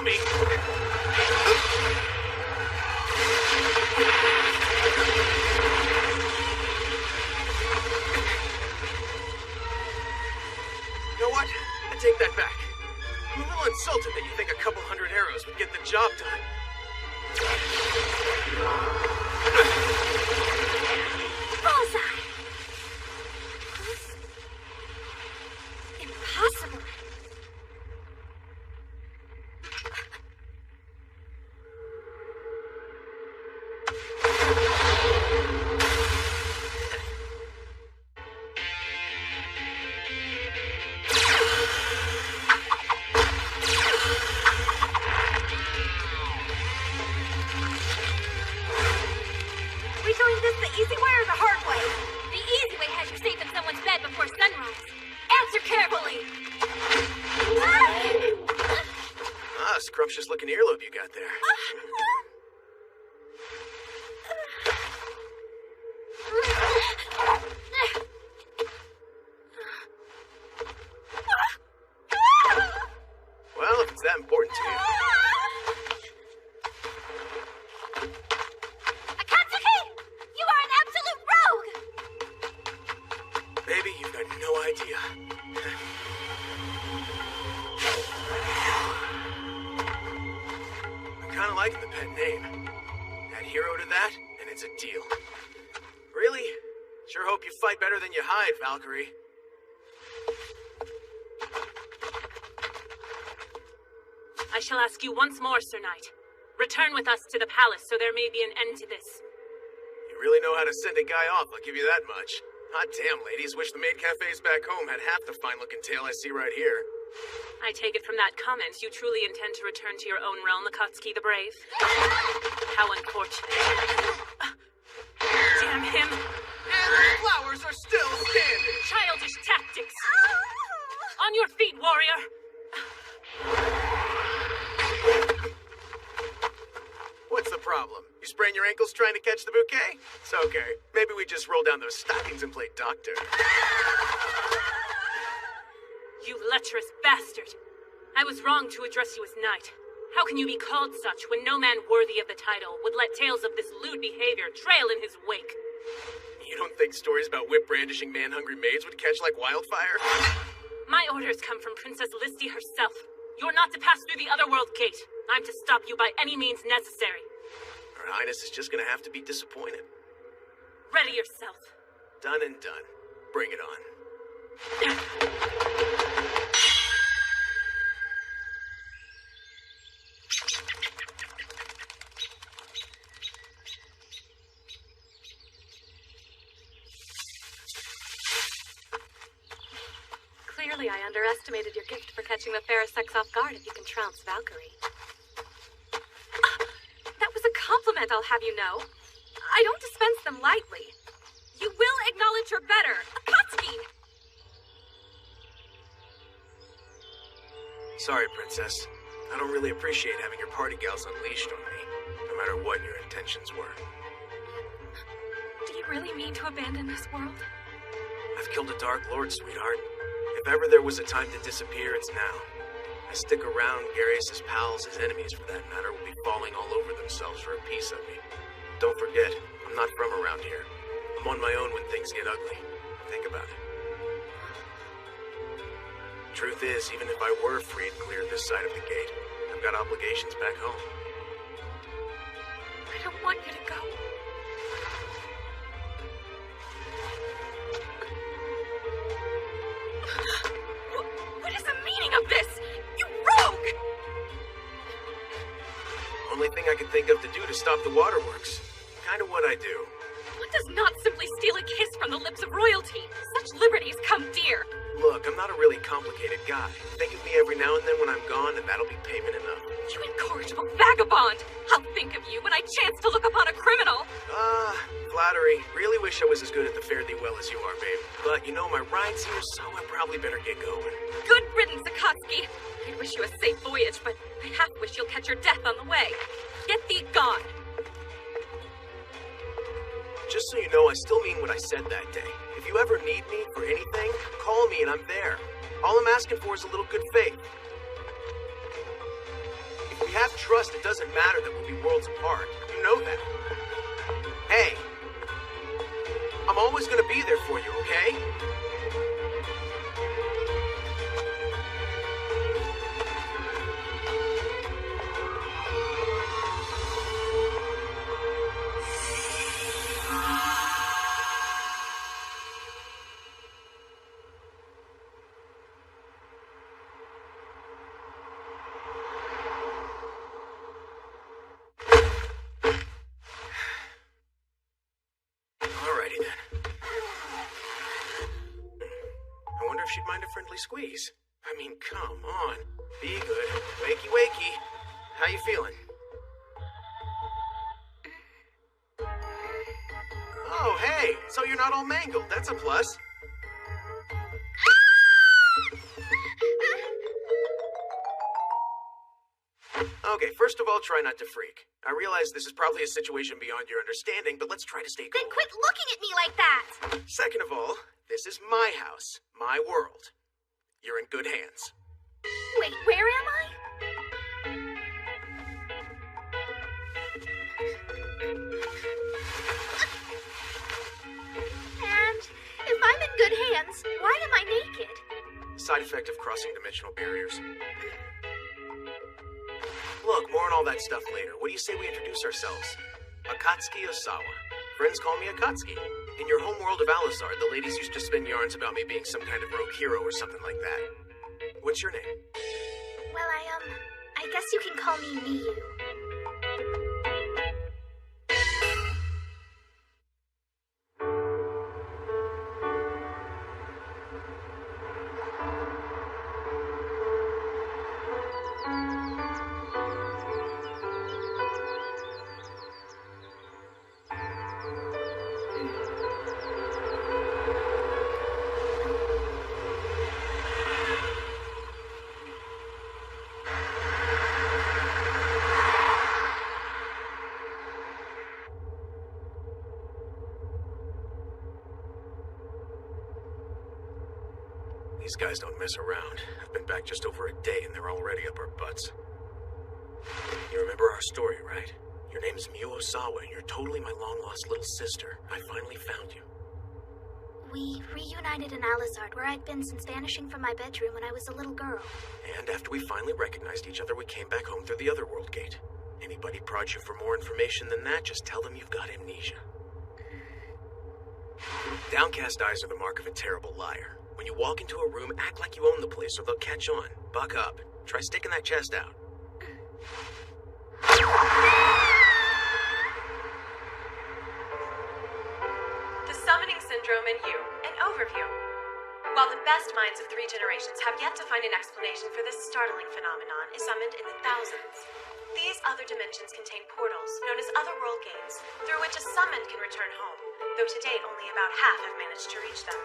me! You know what? I take that back. I'm a little insulted that you think a couple hundred arrows would get the job done. Bullseye! Impossible. We doing this the easy way or the hard way? The easy way has you safe in someone's bed before sunrise. Answer carefully. Ah, scrumptious looking earlobe you got there. Well, if it's that important to you. Akatsuki! You are an absolute rogue! Baby, you've got no idea. I'm kind of liking the pet name. Add hero to that, and it's a deal. Really? Sure hope you fight better than you hide, Valkyrie. I shall ask you once more, Sir Knight. Return with us to the palace so there may be an end to this. You really know how to send a guy off, I'll give you that much. Hot damn, ladies, wish the maid cafes back home had half the fine-looking tail I see right here. I take it from that comment you truly intend to return to your own realm, Akatsuki the Brave. How unfortunate. Damn him! And the flowers are still standing! Childish tactics! On your feet, warrior! What's the problem? You sprain your ankles trying to catch the bouquet? It's okay. Maybe we just roll down those stockings and play doctor. You lecherous bastard! I was wrong to address you as knight. How can you be called such when no man worthy of the title would let tales of this lewd behavior trail in his wake? You don't think stories about whip-brandishing man-hungry maids would catch like wildfire? My orders come from Princess Listy herself. You're not to pass through the Otherworld gate. I'm to stop you by any means necessary. Her Highness is just gonna have to be disappointed. Ready yourself. Done and done. Bring it on. Clearly, I underestimated your gift for catching the fair sex off guard if you can trounce Valkyrie. That was a compliment, I'll have you know. I don't dispense them lightly. You will acknowledge your better. Akatsuki! Sorry, Princess. I don't really appreciate having your party gals unleashed on me, no matter what your intentions were. Do you really mean to abandon this world? I've killed a Dark Lord, sweetheart. If ever there was a time to disappear, it's now. I stick around, Garius' pals, his enemies for that matter, will be falling all over themselves for a piece of me. Don't forget, I'm not from around here. I'm on my own when things get ugly. Think about it. Truth is, even if I were free and clear this side of the gate, I've got obligations back home. I don't want you to go. What is the meaning of this? You rogue! Only thing I could think of to do to stop the waterworks. Kinda what I do. One does not simply steal a kiss from the lips of royalty. Such liberties come dear. Look, I'm not a really complicated guy. Think of me every now and then when I'm gone, and that'll be payment enough. You incorrigible vagabond! I'll think of you when I chance to look upon a criminal. Flattery. Really wish I was as good at the fare-thee-well as you are, babe. But you know, my ride's here, so I probably better get going. Good riddance, Akatsuki. I'd wish you a safe voyage, but I half wish you'll catch your death on the way. Get thee gone. Just so you know, I still mean what I said that day. If you ever need me for anything, call me and I'm there. All I'm asking for is a little good faith. doesn't matter that we'll be worlds apart. You know that. Hey, I'm always gonna be there for you, okay? She'd mind a friendly squeeze. I mean, come on. Be good. Wakey, wakey. How you feeling? Oh, hey. So you're not all mangled. That's a plus. Okay, first of all, try not to freak. I realize this is probably a situation beyond your understanding, but let's try to stay cool. Then quit looking at me like that! Second of all, this is my house, my world. You're in good hands. Wait, where am I? And if I'm in good hands, why am I naked? Side effect of crossing dimensional barriers. Look, more on all that stuff later. What do you say we introduce ourselves? Akatsuki Osawa. Friends call me Akatsuki. In your home world of Alisar, the ladies used to spin yarns about me being some kind of rogue hero or something like that. What's your name? Well, I guess you can call me Miyu. These guys don't mess around. I've been back just over a day and they're already up our butts. You remember our story, right? Your name's Miyu Osawa and you're totally my long-lost little sister. I finally found you. We reunited in Alizard, where I'd been since vanishing from my bedroom when I was a little girl. And after we finally recognized each other, we came back home through the other world gate. Anybody prod you for more information than that, just tell them you've got amnesia. Downcast eyes are the mark of a terrible liar. When you walk into a room, act like you own the place or they'll catch on. Buck up. Try sticking that chest out. The Summoning Syndrome and You, an overview. While the best minds of 3 generations have yet to find an explanation for this startling phenomenon is summoned in the thousands. These other dimensions contain portals, known as Otherworld Gates, through which a summoned can return home, though to date only about half have managed to reach them.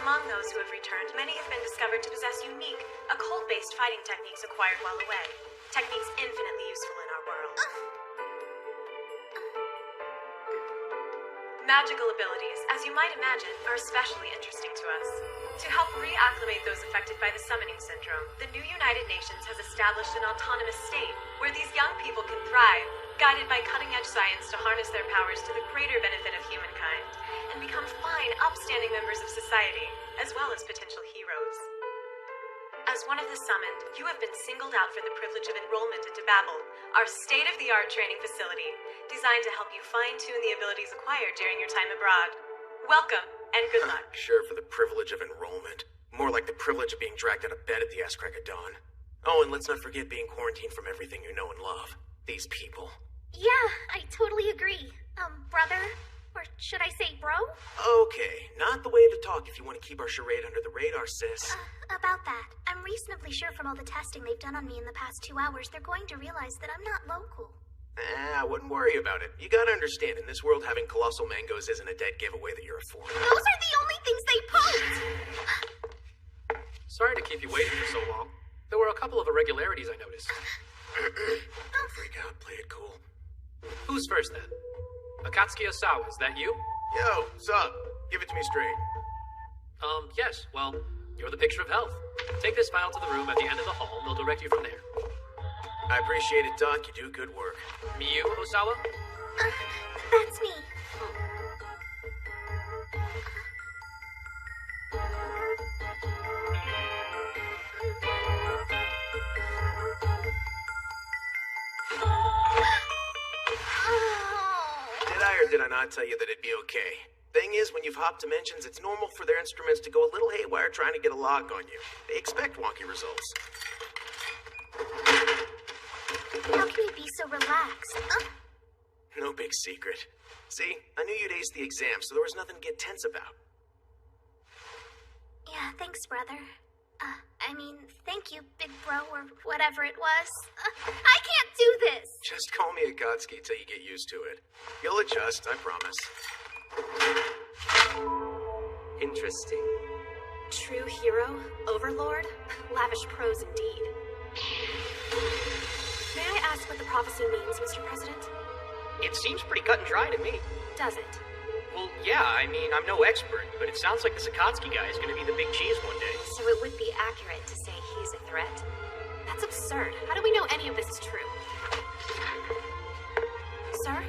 Among those who have returned, many have been discovered to possess unique, occult-based fighting techniques acquired while away. Techniques infinitely useful in our world. Magical abilities, as you might imagine, are especially interesting to us. To help reacclimate those affected by the Summoning Syndrome, the new United Nations has established an autonomous state where these young people can thrive, guided by cutting-edge science to harness their powers to the greater benefit of humankind, and become fine, upstanding members of society, as well as potential heroes. As one of the summoned, you have been singled out for the privilege of enrollment into Babel, our state-of-the-art training facility, designed to help you fine-tune the abilities acquired during your time abroad. Welcome, and good luck. Sure, for the privilege of enrollment. More like the privilege of being dragged out of bed at the ass crack of dawn. Oh, and let's not forget being quarantined from everything you know and love. These people. Yeah, I totally agree. Brother? Or should I say bro? Okay, not the way to talk if you want to keep our charade under the radar, sis. About that, I'm reasonably sure from all the testing they've done on me in the past 2 hours, they're going to realize that I'm not local. I wouldn't worry about it. You gotta understand, in this world, having colossal mangoes isn't a dead giveaway that you're a foreigner. Those are the only things they post! Sorry to keep you waiting for so long. There were a couple of irregularities I noticed. Don't freak out, play it cool. Who's first, then? Akatsuki Osawa, is that you? Yo, what's up? Give it to me straight. Yes. Well, you're the picture of health. Take this file to the room at the end of the hall, and they'll direct you from there. I appreciate it, Doc. You do good work. Miyu Osawa? That's me. Did I or did I not tell you that it'd be okay? Thing is, when you've hopped dimensions, it's normal for their instruments to go a little haywire trying to get a lock on you. They expect wonky results. How can you be so relaxed? No big secret. See, I knew you'd ace the exam, so there was nothing to get tense about. Yeah, thanks, brother. Thank you, big bro, or whatever it was. I can't do this! Just call me Akatsuki till you get used to it. You'll adjust, I promise. Interesting. True hero, overlord, lavish prose indeed. May I ask what the prophecy means, Mr. President? It seems pretty cut and dry to me. Does it? Well, yeah, I mean, I'm no expert, but it sounds like this Akatsuki guy is gonna be the big cheese one day. So it would be accurate to say he's a threat? That's absurd. How do we know any of this is true? Sir?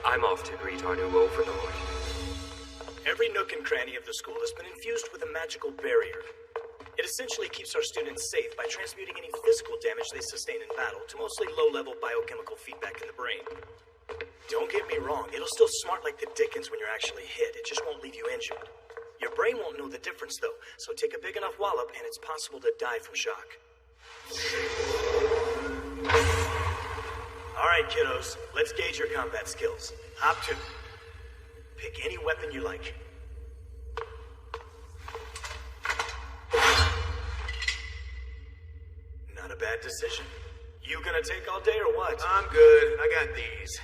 I'm off to greet our new overlord. Every nook and cranny of the school has been infused with a magical barrier. It essentially keeps our students safe by transmuting any physical damage they sustain in battle to mostly low-level biochemical feedback in the brain. Don't get me wrong, it'll still smart like the dickens when you're actually hit. It just won't leave you injured. Your brain won't know the difference, though, so take a big enough wallop and it's possible to die from shock. Alright, kiddos, let's gauge your combat skills. Hop 2. Pick any weapon you like. Not a bad decision. You gonna take all day or what? I'm good. I got these.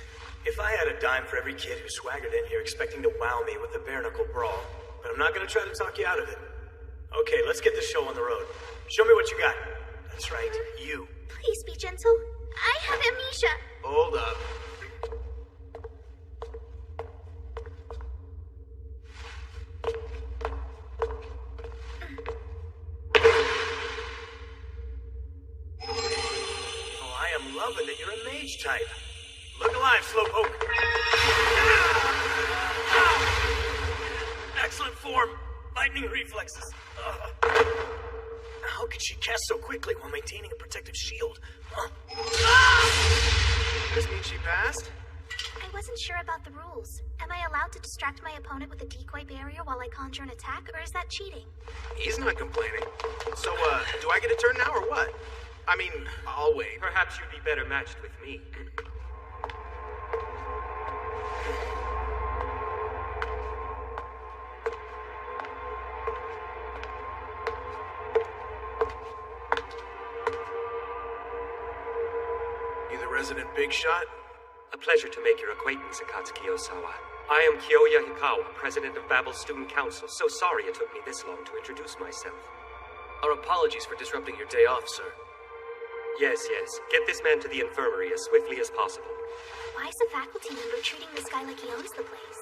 If I had a dime for every kid who swaggered in here expecting to wow me with a bare-knuckle brawl, but I'm not gonna try to talk you out of it. Okay, let's get this show on the road. Show me what you got. That's right, you. Please be gentle. I have amnesia. Hold up. Oh, I am loving that you're a mage type. Look alive, Slowpoke. Excellent form. Lightning reflexes. How could she cast so quickly while maintaining a protective shield? This means she passed? I wasn't sure about the rules. Am I allowed to distract my opponent with a decoy barrier while I conjure an attack, or is that cheating? He's not complaining. So, do I get a turn now or what? I mean, I'll wait. Perhaps you'd be better matched with me. You the resident big shot? A pleasure to make your acquaintance, Akatsuki Osawa. I am Kyoya Hikawa, president of Babel Student Council. So sorry it took me this long to introduce myself. Our apologies for disrupting your day off, sir. Yes. Get this man to the infirmary as swiftly as possible. Why is a faculty member treating this guy like he owns the place?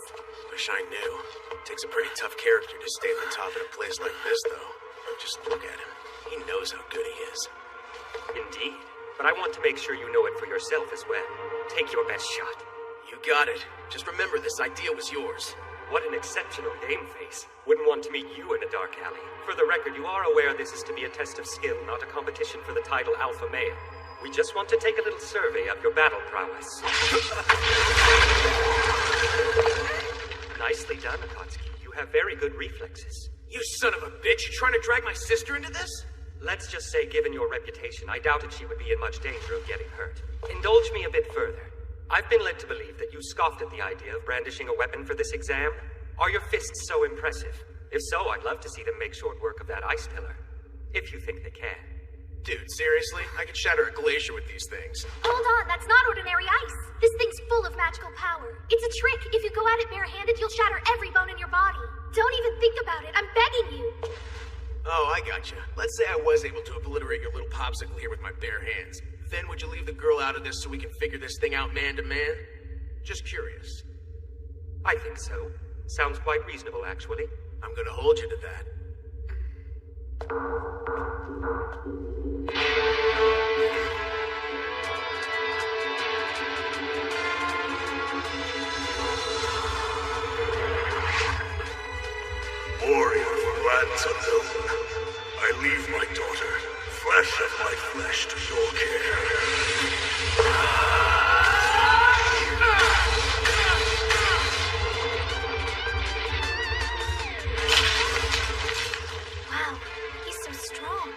Wish I knew. Takes a pretty tough character to stay on the top in a place like this, though. Just look at him. He knows how good he is. Indeed. But I want to make sure you know it for yourself as well. Take your best shot. You got it. Just remember this idea was yours. What an exceptional game face. Wouldn't want to meet you in a dark alley. For the record, you are aware this is to be a test of skill, not a competition for the title Alpha Male. We just want to take a little survey of your battle prowess. Nicely done, Akatsuki. You have very good reflexes. You son of a bitch! You trying to drag my sister into this? Let's just say, given your reputation, I doubted she would be in much danger of getting hurt. Indulge me a bit further. I've been led to believe that you scoffed at the idea of brandishing a weapon for this exam. Are your fists so impressive? If so, I'd love to see them make short work of that ice pillar. If you think they can. Dude, seriously? I could shatter a glacier with these things. Hold on, that's not ordinary ice. This thing's full of magical power. It's a trick. If you go at it barehanded, you'll shatter every bone in your body. Don't even think about it. I'm begging you. Oh, I gotcha. Let's say I was able to obliterate your little popsicle here with my bare hands. Then would you leave the girl out of this so we can figure this thing out man to man? Just curious. I think so. Sounds quite reasonable, actually. I'm gonna hold you to that. Flesh of my flesh to your care. Wow, he's so strong.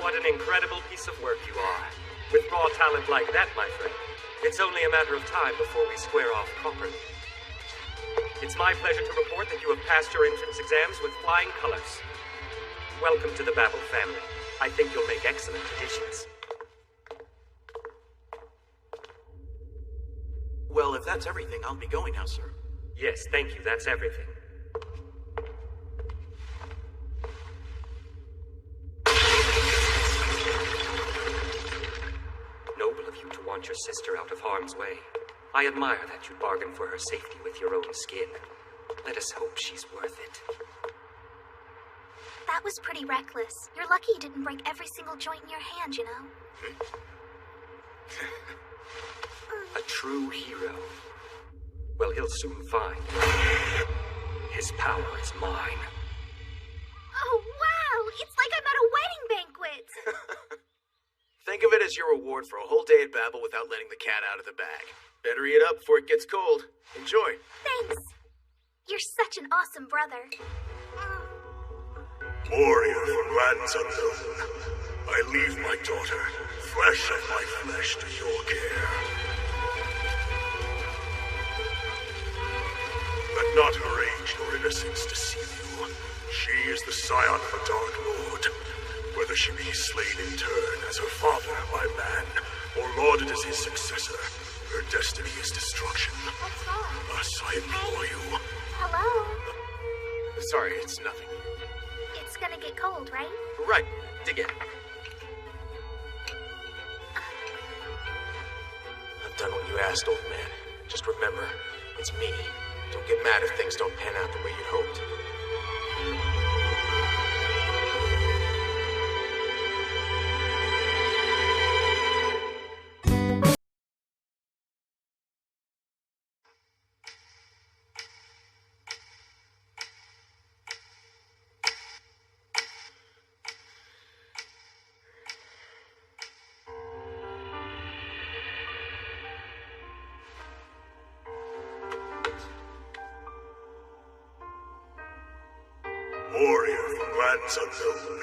What an incredible piece of work you are. With raw talent like that, my friend, it's only a matter of time before we square off properly. It's my pleasure to report that you have passed your entrance exams with flying colors. Welcome to the Babel family. I think you'll make excellent additions. Well, if that's everything, I'll be going now, sir. Yes, thank you. That's everything. Noble of you to want your sister out of harm's way. I admire that you bargain for her safety with your own skin. Let us hope she's worth it. That was pretty reckless. You're lucky you didn't break every single joint in your hand, you know? A true hero. Well, he'll soon find. His power is mine. Oh, wow! It's like I'm at a wedding banquet! Think of it as your reward for a whole day at Babel without letting the cat out of the bag. Better eat up before it gets cold. Enjoy. Thanks. You're such an awesome brother. Warrior from lands unknown, I leave my daughter, flesh of my flesh, to your care. Let not her age nor innocence deceive you. She is the scion of a Dark Lord. Whether she be slain in turn as her father by man, or lauded as his successor, her destiny is destruction. What's wrong? Thus I implore you. Hello? Sorry, it's nothing. It's gonna get cold, right? Right. Dig in. I've done what you asked, old man. Just remember, it's me. Don't get mad if things don't pan out the way you'd hoped. Warrior from lands unknown,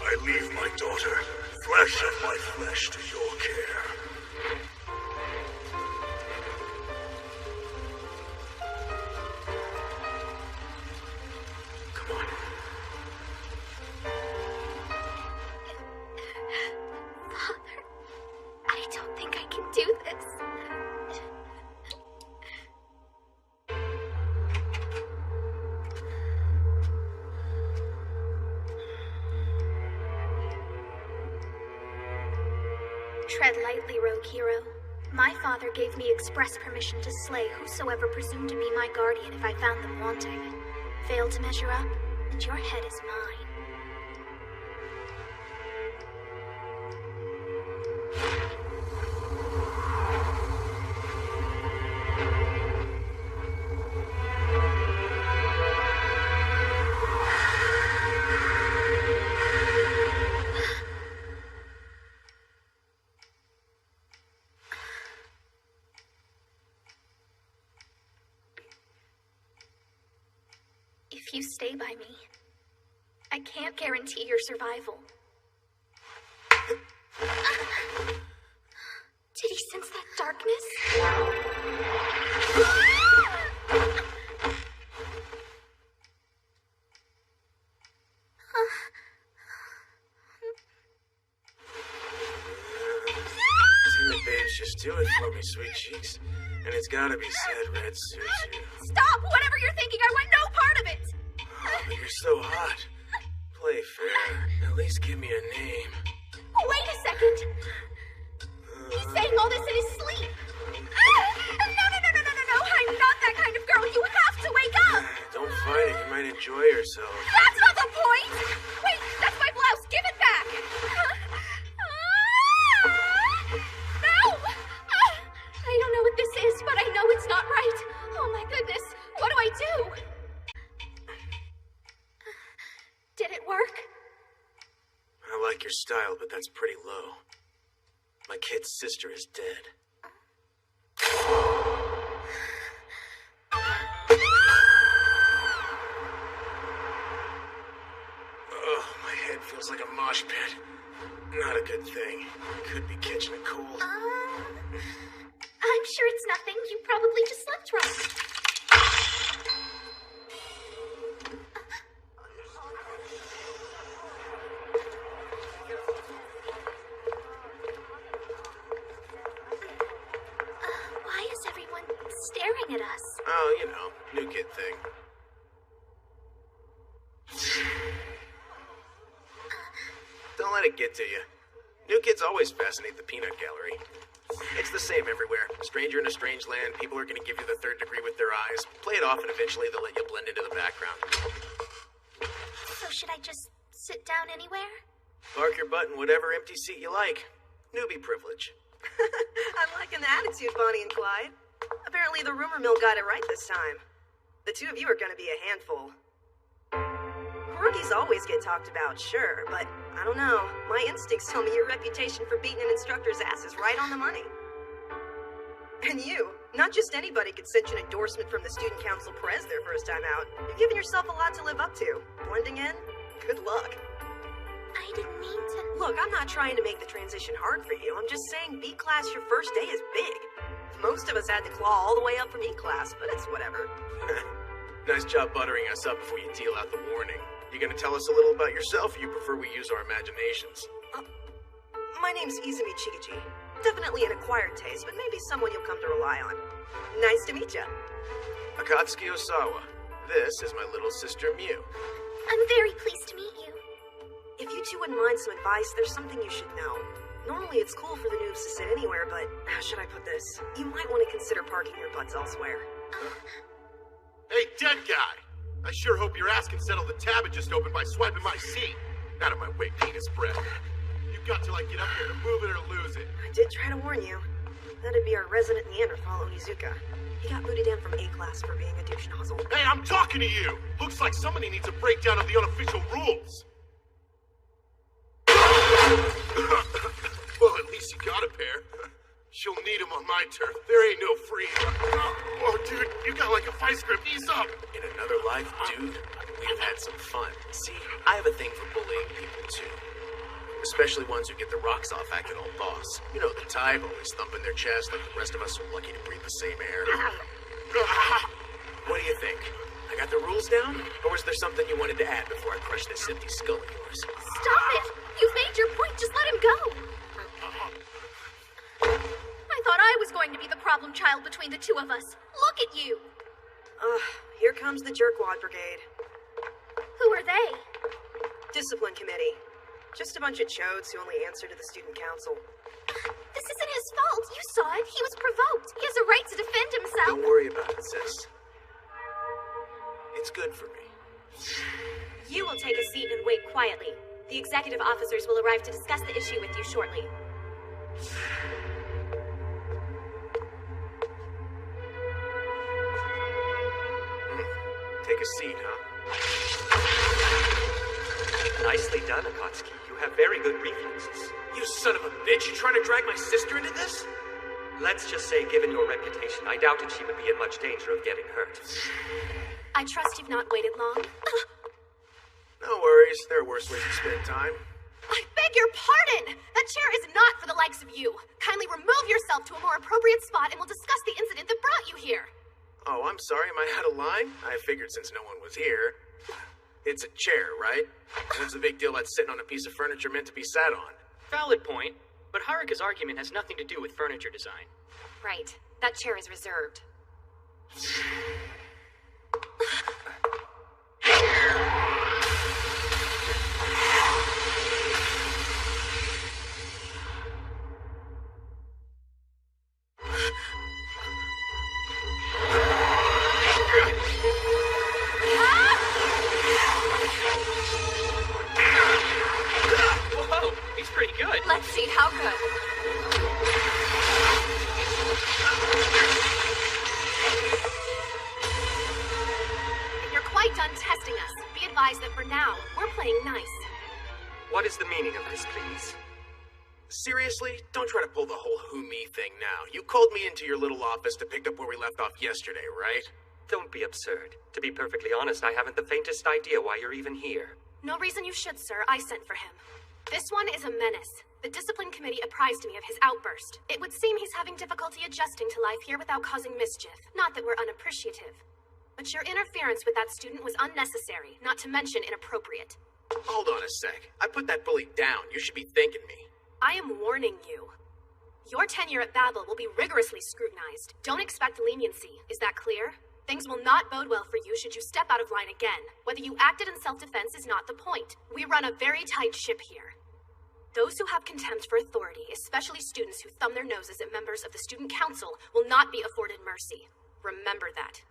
I leave my daughter, flesh of my flesh, to your care. Come on. Father, I don't think I can do this. Tread lightly, rogue hero. My father gave me express permission to slay whosoever presumed to be my guardian if I found them wanting. Fail to measure up, and your head is mine. If you stay by me, I can't guarantee your survival. Did he sense that darkness? Timid babes, just do it for me, sweet cheeks. And it's gotta be said, red suits you. Stop! Whatever you're thinking, I want no part of it! Oh, but you're so hot. Play fair. At least give me a name. Wait a second! He's saying all this in his sleep! No! I'm not that kind of girl! You have to wake up! Don't fight it. You might enjoy yourself. That's not the point! Wait, that's my blouse! Give it back! No! I don't know what this is, but I know it's not right. Oh my goodness, what do I do? Did it work? like your style, but that's pretty low. My kid's sister is dead. Oh, my head feels like a mosh pit. Not a good thing. Could be catching a cold. I'm sure it's nothing. You probably just slept wrong. Why is everyone staring at us? Oh, you know, new kid thing. Don't let it get to you. New kids always fascinate the peanut gallery. It's the same everywhere. Stranger in a strange land, people are gonna give you the third degree with their eyes. Play it off and eventually they'll let you blend into the background. So should I just sit down anywhere? Park your butt in whatever empty seat you like. Newbie privilege. I'm liking the attitude, Bonnie and Clyde. Apparently the rumor mill got it right this time. The two of you are gonna be a handful. Rookies always get talked about, sure, but I don't know. My instincts tell me your reputation for beating an instructor's ass is right on the money. And you, not just anybody could send you an endorsement from the Student Council Prez their first time out. You've given yourself a lot to live up to. Blending in? Good luck. I didn't mean to... Look, I'm not trying to make the transition hard for you. I'm just saying B-Class your first day is big. Most of us had to claw all the way up from E-Class, but it's whatever. Nice job buttering us up before you deal out the warning. You gonna tell us a little about yourself, or you prefer we use our imaginations? My name's Izumi Chiguchi. Definitely an acquired taste, but maybe someone you'll come to rely on. Nice to meet ya. Akatsuki Osawa. This is my little sister, Miu. I'm very pleased to meet you. If you two wouldn't mind some advice, there's something you should know. Normally it's cool for the noobs to sit anywhere, but how should I put this? You might want to consider parking your butts elsewhere. Hey, dead guy! I sure hope your ass can settle the tab it just opened by swiping my seat. Out of my way, penis breath. You've got to, get up here to move it or lose it. I did try to warn you. That'd be our resident Neanderthal, Onizuka. He got booted down from A-Class for being a douche nozzle. Hey, I'm talking to you! Looks like somebody needs a breakdown of the unofficial rules. Well, at least you got a pair. She'll need them on my turf. There ain't no free. Oh, dude, you got like a vice grip. Ease up. In another life, dude, we've had some fun. See, I have a thing for bullying people, too. Especially ones who get the rocks off acting all boss. You know, the type always thumping their chest like the rest of us are lucky to breathe the same air. What do you think? I got the rules down? Or was there something you wanted to add before I crush this empty skull of yours? Stop it! You've made your point. Just let him go. I thought I was going to be the problem child between the two of us. Look at you. Here comes the Jerkwad Brigade. Who are they? Discipline Committee. Just a bunch of chodes who only answer to the Student Council. This isn't his fault. You saw it. He was provoked. He has a right to defend himself. Don't worry about it, sis. It's good for me. You will take a seat and wait quietly. The executive officers will arrive to discuss the issue with you shortly. Take a seat, huh? Nicely done, Akatsuki. You have very good reflexes. You son of a bitch! You trying to drag my sister into this? Let's just say, given your reputation, I doubted she would be in much danger of getting hurt. I trust you've not waited long. No worries. There are worse ways to spend time. I beg your pardon! That chair is not for the likes of you. Kindly remove yourself to a more appropriate spot and we'll discuss the incident that brought you here. Oh, I'm sorry. Am I out of line? I figured since no one was here. It's a chair, right? What's the big deal that's sitting on a piece of furniture meant to be sat on? Valid point, but Haruka's argument has nothing to do with furniture design. Right. That chair is reserved. Whoa, he's pretty good. Let's see how good. You're quite done testing us. Be advised that for now, we're playing nice. What is the meaning of this, please? Seriously? Don't try to pull the whole who me thing now. You called me into your little office to pick up where we left off yesterday, right? Don't be absurd. To be perfectly honest, I haven't the faintest idea why you're even here. No reason you should, sir. I sent for him. This one is a menace. The discipline committee apprised me of his outburst. It would seem he's having difficulty adjusting to life here without causing mischief. Not that we're unappreciative. But your interference with that student was unnecessary, not to mention inappropriate. Hold on a sec. I put that bully down. You should be thanking me. I am warning you. Your tenure at Babel will be rigorously scrutinized. Don't expect leniency. Is that clear? Things will not bode well for you should you step out of line again. Whether you acted in self-defense is not the point. We run a very tight ship here. Those who have contempt for authority, especially students who thumb their noses at members of the student council, will not be afforded mercy. Remember that.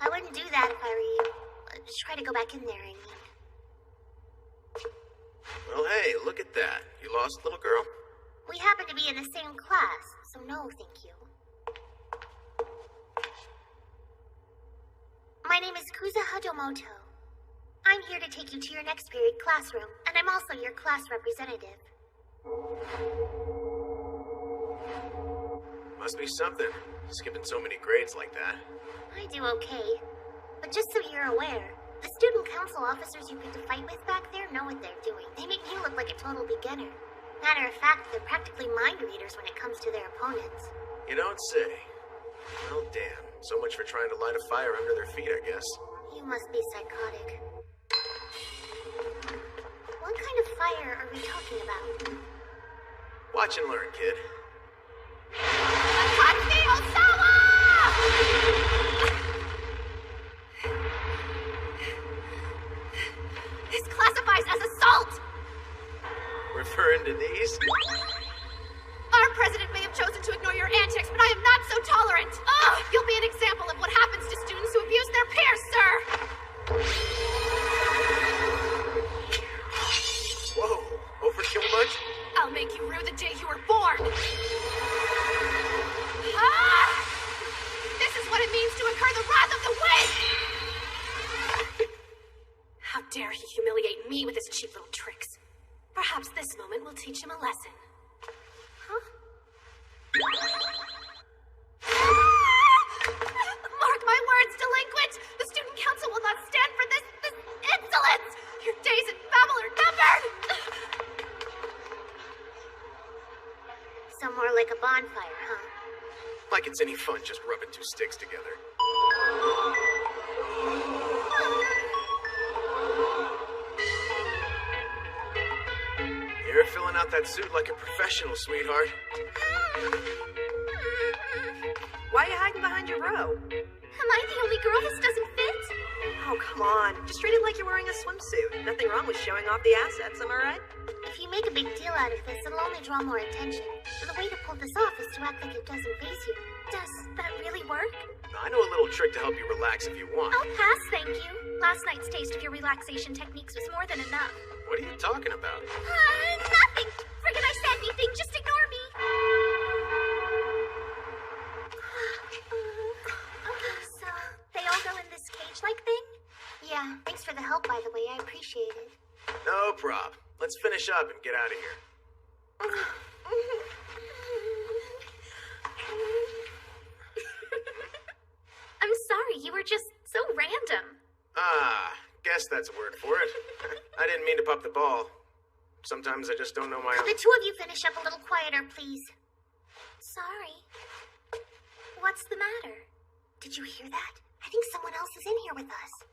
I wouldn't do that if I were you. Just try to go back in there, I mean. Well, hey, look at that. You lost, little girl? We happen to be in the same class, so no, thank you. My name is Kuza Hadomoto. I'm here to take you to your next period classroom, and I'm also your class representative. Must be something, skipping so many grades like that. I do okay. But just so you're aware, the student council officers you picked a fight with back there know what they're doing. They make you look like a total beginner. Matter of fact, they're practically mind readers when it comes to their opponents. You don't say. Well, damn. So much for trying to light a fire under their feet, I guess. You must be psychotic. What kind of fire are we talking about? Watch and learn, kid. Akatsuki Osawa! This classifies as assault! Referring to these? Our president may have chosen to ignore your antics, but I am not so tolerant. You'll be an example of what happens to students who abuse their peers, sir! Whoa, overkill much? I'll make you rue the day you were born! This is what it means to incur the wrath of the wind! How dare he humiliate me with his cheap little tricks? Perhaps this moment will teach him a lesson. Huh? Mark my words, delinquent! The student council will not stand for this insolence! Your days at Babel are numbered! So more like a bonfire, huh? Like it's any fun just rubbing two sticks together. You're filling out that suit like a professional, sweetheart. Why are you hiding behind your row? Am I the only girl this doesn't fit? Oh, come on. Just treat it like you're wearing a swimsuit. Nothing wrong with showing off the assets, am I right? If you make a big deal out of this, it'll only draw more attention. And the way to pull this off is to act like it doesn't faze you. Does that really work? I know a little trick to help you relax if you want. I'll pass, thank you. Last night's taste of your relaxation techniques was more than enough. What are you talking about? Nothing! Friggin' I said anything, just ignore me! Okay, so they all go in this cage-like thing? Yeah, thanks for the help, by the way. I appreciate it. No prob. Let's finish up and get out of here. I'm sorry, you were just so random. Guess that's a word for it. I didn't mean to pop the ball. Sometimes I just don't know my own... Could the two of you finish up a little quieter, please? Sorry. What's the matter? Did you hear that? I think someone else is in here with us.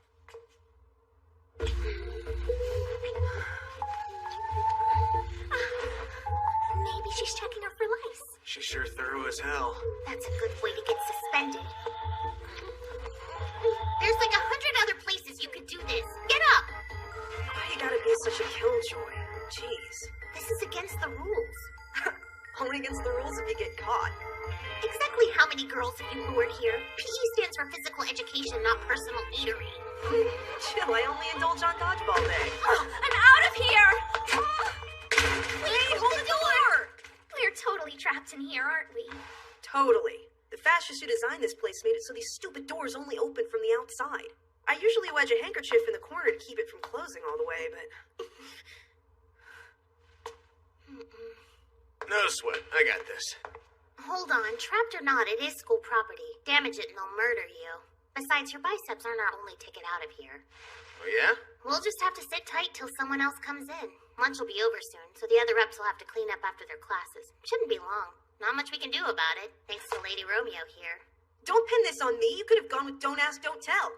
Maybe she's checking her for lice. She's sure thorough as hell. That's a good way to get suspended. There's like 100 other places you could do this. Get up! Why you gotta be such a killjoy? Jeez. This is against the rules. Only against the rules if you get caught. Exactly how many girls have you lured here? PE stands for physical education, not personal eatery. Chill, I only indulge on dodgeball day. I'm out of here! Wait, hold the door! We're totally really trapped in here, aren't we? Totally. The fascist who designed this place made it so these stupid doors only open from the outside. I usually wedge a handkerchief in the corner to keep it from closing all the way, but... No sweat. I got this. Hold on. Trapped or not, it is school property. Damage it and they'll murder you. Besides, your biceps aren't our only ticket out of here. Oh, yeah? We'll just have to sit tight till someone else comes in. Lunch will be over soon, so the other reps will have to clean up after their classes. Shouldn't be long. Not much we can do about it, thanks to Lady Romeo here. Don't pin this on me. You could have gone with don't ask, don't tell.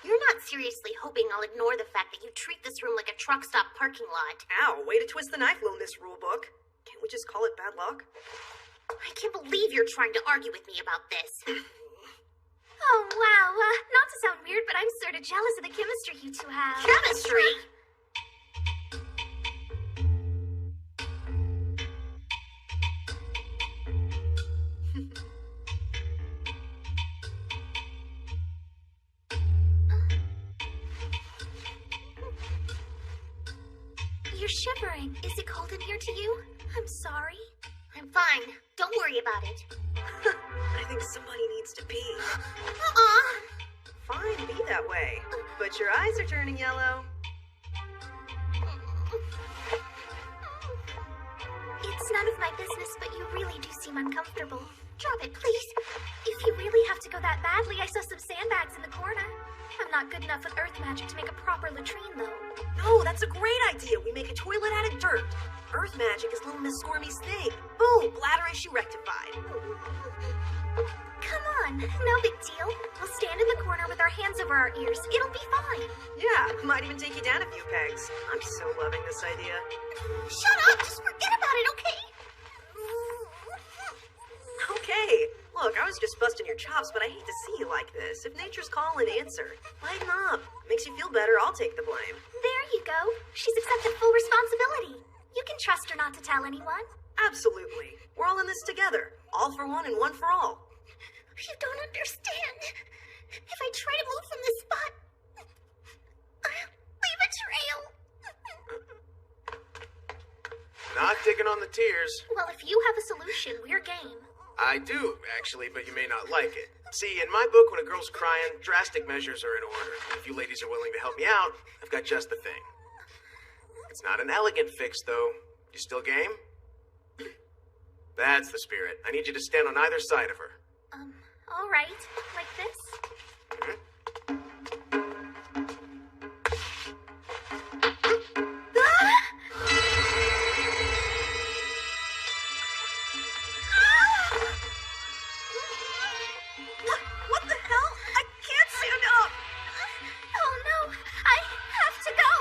You're not seriously hoping I'll ignore the fact that you treat this room like a truck stop parking lot. Ow, way to twist the knife, Lil Miss Rulebook. Can't we just call it bad luck? I can't believe you're trying to argue with me about this. Oh, wow. Not to sound weird, but I'm sort of jealous of the chemistry you two have. Chemistry? You're shivering. Is it cold in here to you? I'm sorry. I'm fine. Don't worry about it. I think somebody needs to pee. Fine, be that way. But your eyes are turning yellow. It's none of my business, but you really do seem uncomfortable. Drop it, please. If you really have to go that badly, I saw some sandbags in the corner. I'm not good enough with earth magic to make a proper latrine, though. No, that's a great idea. We make a toilet out of dirt. Earth magic is Little Miss Squirmy's thing. Boom, bladder issue rectified. Come on, no big deal. We'll stand in the corner with our hands over our ears. It'll be fine. Yeah, might even take you down a few pegs. I'm so loving this idea. Shut up! Just forget about it, okay? Okay. Look, I was just busting your chops, but I hate to see you like this. If nature's calling, answer. Lighten up. Makes you feel better, I'll take the blame. There you go. She's accepted full responsibility. You can trust her not to tell anyone. Absolutely. We're all in this together. All for one and one for all. You don't understand. If I try to move from this spot, I'll leave a trail. Not taking on the tears. Well, if you have a solution, we're game. I do, actually, but you may not like it. See, in my book, when a girl's crying, drastic measures are in order. If you ladies are willing to help me out, I've got just the thing. It's not an elegant fix, though. You still game? That's the spirit. I need you to stand on either side of her. All right. Like this? What the hell? I can't stand up! Oh no! I have to go!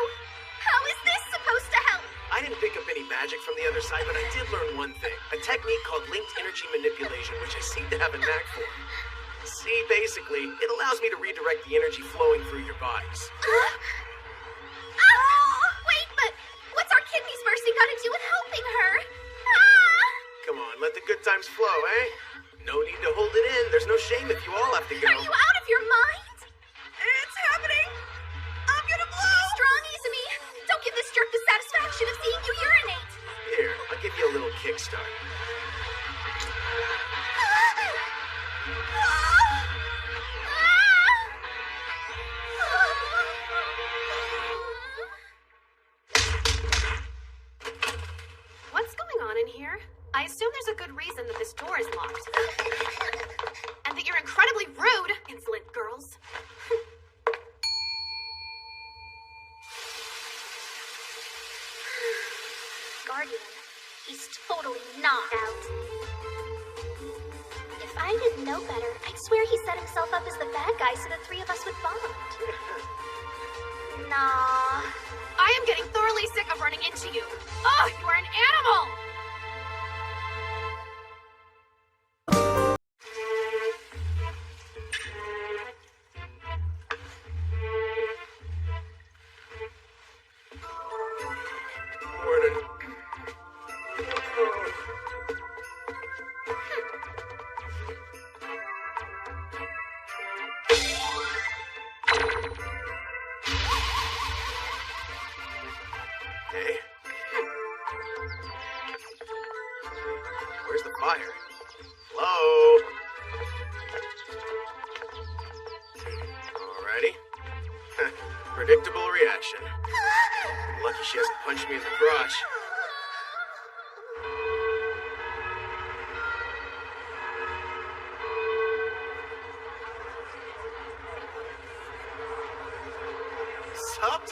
How is this supposed to help? I didn't pick up any magic from the other side, but I did learn one thing. A technique called linked energy manipulation, which I seem to have a knack for. See, basically, it allows me to redirect the energy flowing through your bodies. Wait, but what's our kidneys bursting got to do with helping her? Come on, let the good times flow, eh? No need to hold it in. There's no shame if you all have to go. Are you out of your mind? It's happening! I'm gonna blow! Strong, Izumi. Don't give this jerk the satisfaction of seeing you urinate. Here, I'll give you a little kickstart. What's going on in here? I assume there's a good reason that this door is locked. And that you're incredibly rude, insolent girls. Guardian, he's totally not out. If I didn't know better, I'd swear he set himself up as the bad guy so the three of us would bond. Nah. I am getting thoroughly sick of running into you. Oh, you are an animal! Morning. Hey.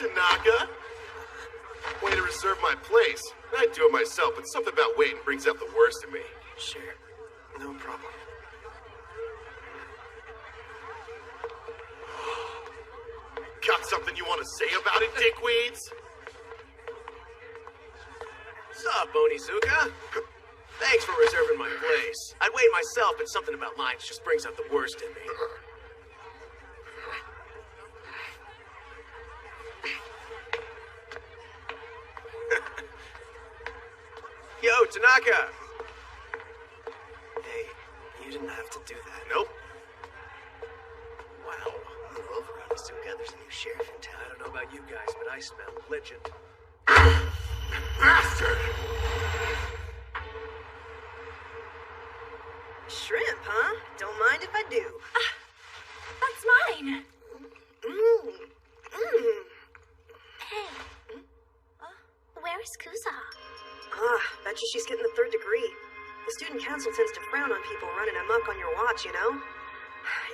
Tanaka. Way to reserve my place. I'd do it myself, but something about waiting brings out the worst in me. Sure. No problem. Got something you want to say about it, dickweeds? Sup, Onizuka? Thanks for reserving my place. I'd wait myself, but something about lines just brings out the worst in me. Yo, Tanaka! Hey, you didn't have to do that. Nope. Wow. Move over, Onizuka. There's a new sheriff in town. I don't know about you guys, but I smell legend. Bastard! Shrimp, huh? Don't mind if I do. That's mine. Hey. Where's Kuzaha? Bet you she's getting the 3rd degree. The student council tends to frown on people running amok on your watch, you know?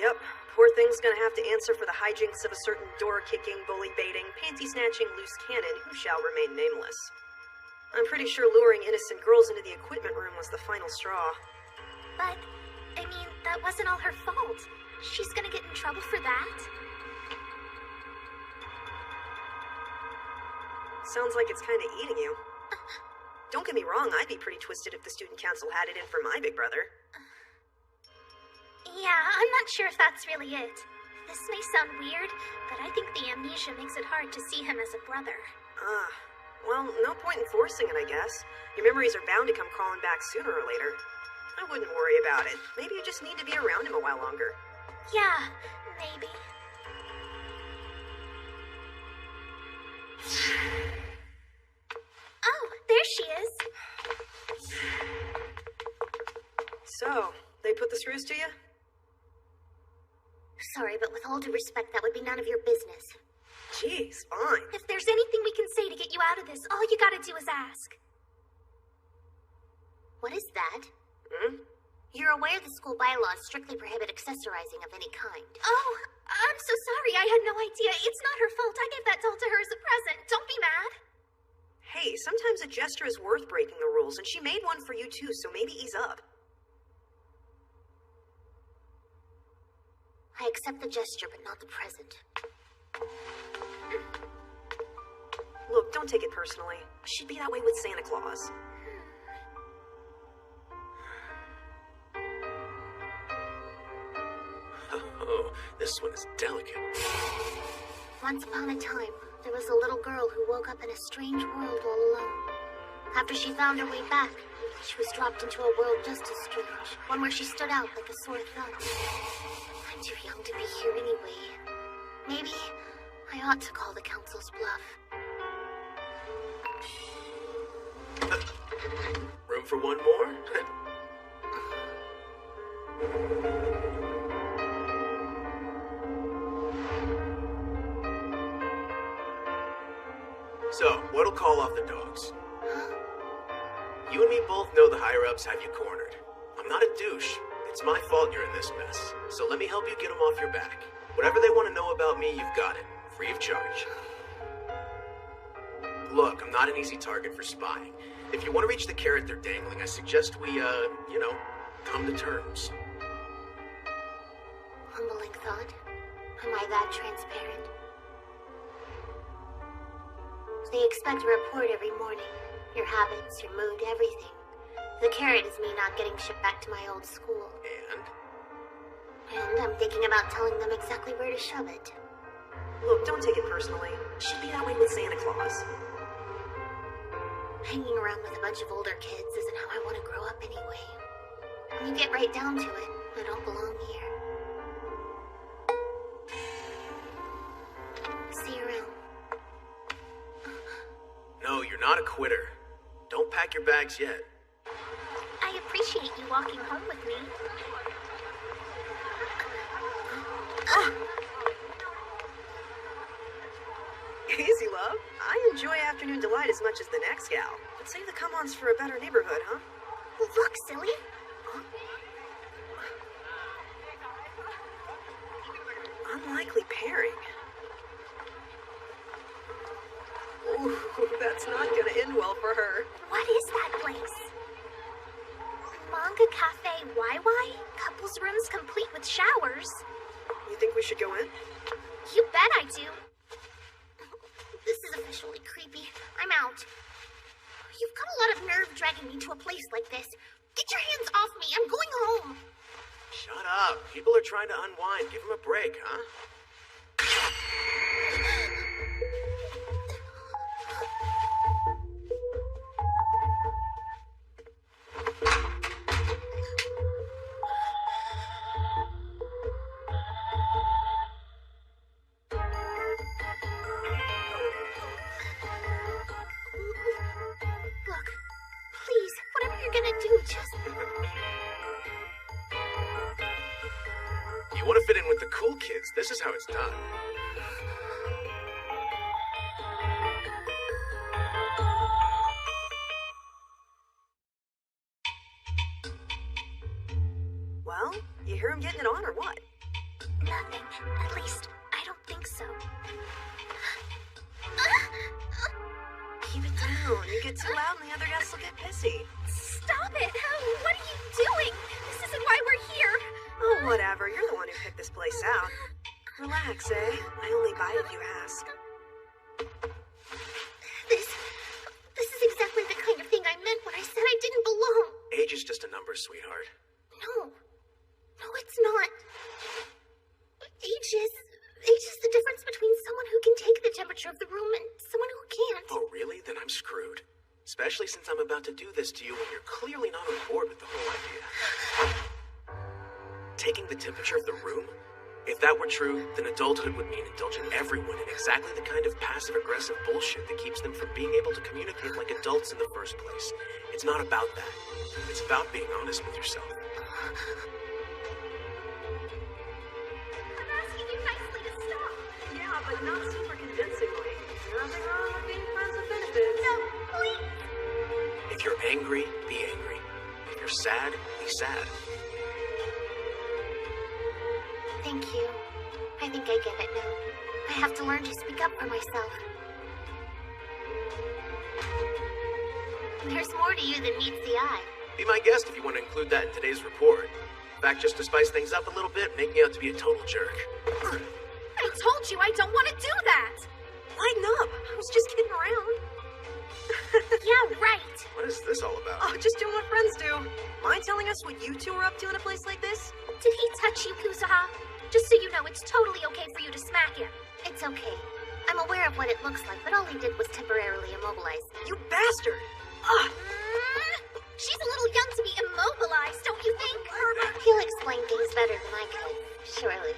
Yep, poor thing's gonna have to answer for the hijinks of a certain door-kicking, bully-baiting, panty-snatching loose cannon who shall remain nameless. I'm pretty sure luring innocent girls into the equipment room was the final straw. But, I mean, that wasn't all her fault. She's gonna get in trouble for that. Sounds like it's kinda eating you. Don't get me wrong, I'd be pretty twisted if the student council had it in for my big brother. Yeah, I'm not sure if that's really it. This may sound weird, but I think the amnesia makes it hard to see him as a brother. Well, no point in forcing it, I guess. Your memories are bound to come crawling back sooner or later. I wouldn't worry about it. Maybe you just need to be around him a while longer. Yeah, maybe. Oh, there she is. So, they put the screws to you? Sorry, but with all due respect, that would be none of your business. Jeez, fine. If there's anything we can say to get you out of this, all you gotta do is ask. What is that? Hmm? You're aware the school bylaws strictly prohibit accessorizing of any kind. Oh, I'm so sorry. I had no idea. It's not her fault. I gave that doll to her as a present. Don't be mad. Hey, sometimes a gesture is worth breaking the rules, and she made one for you too, so maybe ease up. I accept the gesture, but not the present. Look, don't take it personally. She'd be that way with Santa Claus. Oh, this one is delicate. Once upon a time, there was a little girl who woke up in a strange world all alone. After she found her way back, she was dropped into a world just as strange, one where she stood out like a sore thumb. I'm too young to be here anyway. Maybe I ought to call the council's bluff. Room for one more? So, what'll call off the dogs? You and me both know the higher-ups have you cornered. I'm not a douche. It's my fault you're in this mess. So let me help you get them off your back. Whatever they want to know about me, you've got it. Free of charge. Look, I'm not an easy target for spying. If you want to reach the carrot they're dangling, I suggest we, come to terms. Humbling thought. Am I that transparent? They expect a report every morning. Your habits, your mood, everything. The carrot is me not getting shipped back to my old school. And I'm thinking about telling them exactly where to shove it. Look, don't take it personally. She'd be that way with Santa Claus. Hanging around with a bunch of older kids isn't how I want to grow up anyway. When you get right down to it, I don't belong here. See you around. No, you're not a quitter. Don't pack your bags yet. I appreciate you walking home with me. Easy, love. I enjoy Afternoon Delight as much as the next gal. But save the come-ons for a better neighborhood, huh? Look, silly. Unlikely pairing. a place like this. Get your hands off me. I'm going home. Shut up. People are trying to unwind. Give them a break, huh? Look, please, whatever you're gonna do, just... You want to fit in with the cool kids. This is how it's done. Well, you hear him getting it on or what? Nothing. At least, I don't think so. Keep it down. You get too loud and the other guests will get pissy. Stop it! What are you doing? This isn't why we're here. Oh, whatever. You're the one who picked this place out. Relax, eh? I only bite if you ask. This is exactly the kind of thing I meant when I said I didn't belong. Age is just a number, sweetheart. No, it's not. Age is the difference between someone who can take the temperature of the room and someone who can't. Oh, really? Then I'm screwed. Especially since I'm about to do this to you when you're clearly not on board with the whole idea. Taking the temperature of the room? If that were true, then adulthood would mean indulging everyone in exactly the kind of passive-aggressive bullshit that keeps them from being able to communicate like adults in the first place. It's not about that. It's about being honest with yourself. I'm asking you nicely to stop. Yeah, but not super convincingly. Nothing wrong with being friends with benefits. No, please. If you're angry, be angry. If you're sad, be sad. Thank you. I think I get it now. I have to learn to speak up for myself. There's more to you than meets the eye. Be my guest if you want to include that in today's report. In fact, just to spice things up a little bit, make me out to be a total jerk. I told you I don't want to do that. Lighten up. I was just kidding around. Yeah, right. What is this all about? Oh, just doing what friends do. Mind telling us what you two are up to in a place like this? Did he touch you, Kusaha? Just so you know, it's totally okay for you to smack him. It's okay. I'm aware of what it looks like, but all he did was temporarily immobilize me. You bastard! She's a little young to be immobilized, don't you think? He'll explain things better than I could, surely.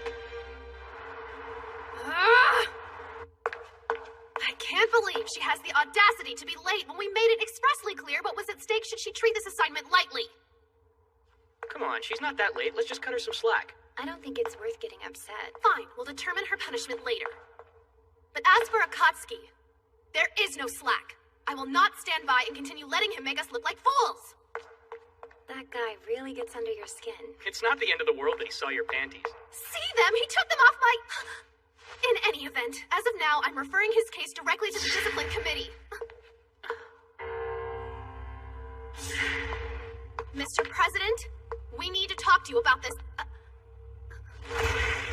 I can't believe she has the audacity to be late when we made it expressly clear what was at stake should she treat this assignment lightly. Come on, she's not that late. Let's just cut her some slack. I don't think it's worth getting upset. Fine, we'll determine her punishment later. But as for Akatsuki, there is no slack. I will not stand by and continue letting him make us look like fools. That guy really gets under your skin. It's not the end of the world that he saw your panties. See them? He took them off my... In any event, as of now, I'm referring his case directly to the discipline committee. Mr. President, we need to talk to you about this.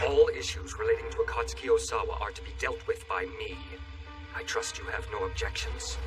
All issues relating to Akatsuki Osawa are to be dealt with by me. I trust you have no objections.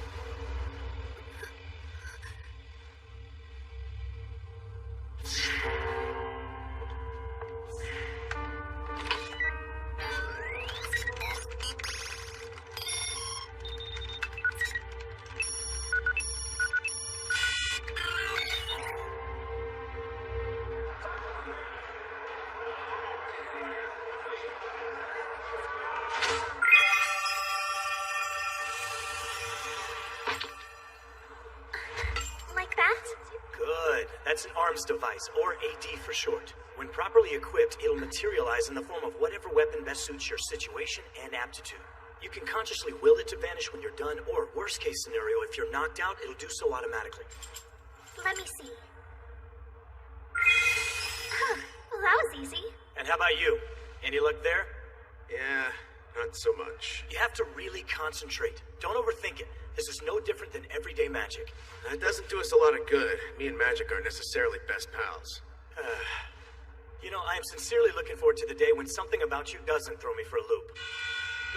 That's an arms device, or AD for short. When properly equipped, it'll materialize in the form of whatever weapon best suits your situation and aptitude. You can consciously will it to vanish when you're done, or worst case scenario, if you're knocked out, it'll do so automatically. Let me see. Well, that was easy. And how about you? Any luck there? Yeah, not so much. You have to really concentrate. Don't overthink it. This is no different than everyday magic. That doesn't do us a lot of good. Me and magic aren't necessarily best pals. You know, I am sincerely looking forward to the day when something about you doesn't throw me for a loop.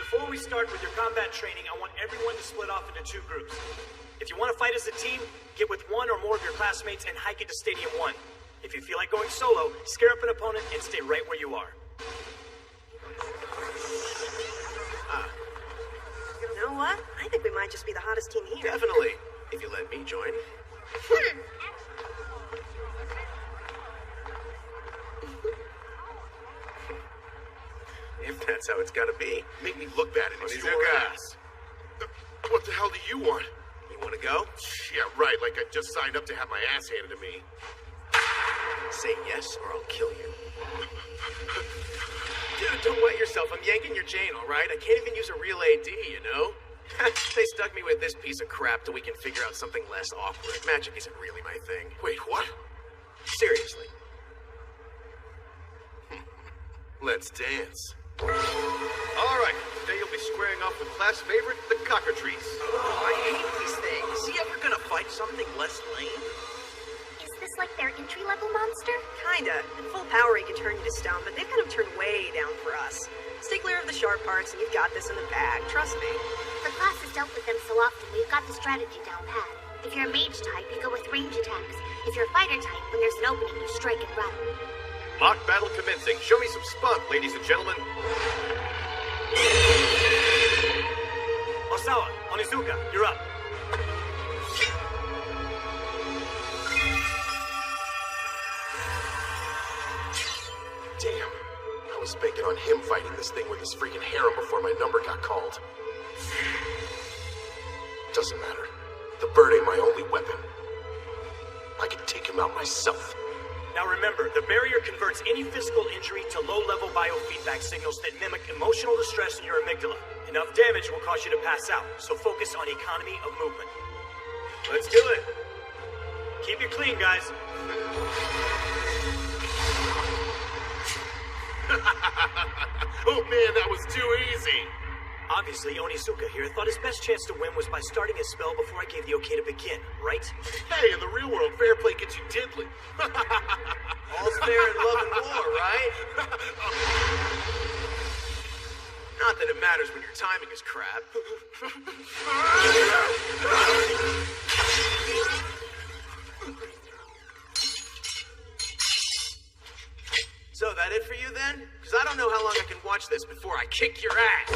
Before we start with your combat training, I want everyone to split off into two groups. If If you want to fight as a team, get with one or more of your classmates and hike into Stadium 1. If you feel like going solo, scare up an opponent and stay right where you are. You know what? I think we might just be the hottest team here. Definitely, if you let me join. If that's how it's gotta be. Make me look bad in your ass. What the hell do you want? You wanna go? Yeah, right, like I just signed up to have my ass handed to me. Say yes or I'll kill you. Dude, don't wet yourself. I'm yanking your chain, alright? I can't even use a real AD, you know? They stuck me with this piece of crap till we can figure out something less awkward. Magic isn't really my thing. Wait, what? Seriously. Let's dance. All right, today you'll be squaring off with class favorite, the cockatrice. Oh, I hate these things. Is he ever gonna fight something less lame? Is this like their entry-level monster? Kinda. At full power, he can turn you to stone, but they've got him turned way down for us. Stay clear of the sharp parts, and you've got this in the bag. Trust me. The class has dealt with them so often, we've got the strategy down pat. If you're a mage type, you go with range attacks. If you're a fighter type, when there's an opening, you strike and run. Mock battle commencing. Show me some spunk, ladies and gentlemen. Osawa, Onizuka, you're up. Damn. I was banking on him fighting this thing with his freaking harem before my number got called. Doesn't matter. The bird ain't my only weapon. I can take him out myself. Now remember, the barrier converts any physical injury to low-level biofeedback signals that mimic emotional distress in your amygdala. Enough damage will cause you to pass out, so focus on economy of movement. Let's do it. Keep it clean, guys. Oh man, that was too easy. Obviously, Onizuka here thought his best chance to win was by starting his spell before I gave the okay to begin, right? Hey, in the real world, fair play gets you diddly. All's fair in love and war, right? Not that it matters when your timing is crap. So, that it for you then? Because I don't know how long I can watch this before I kick your ass.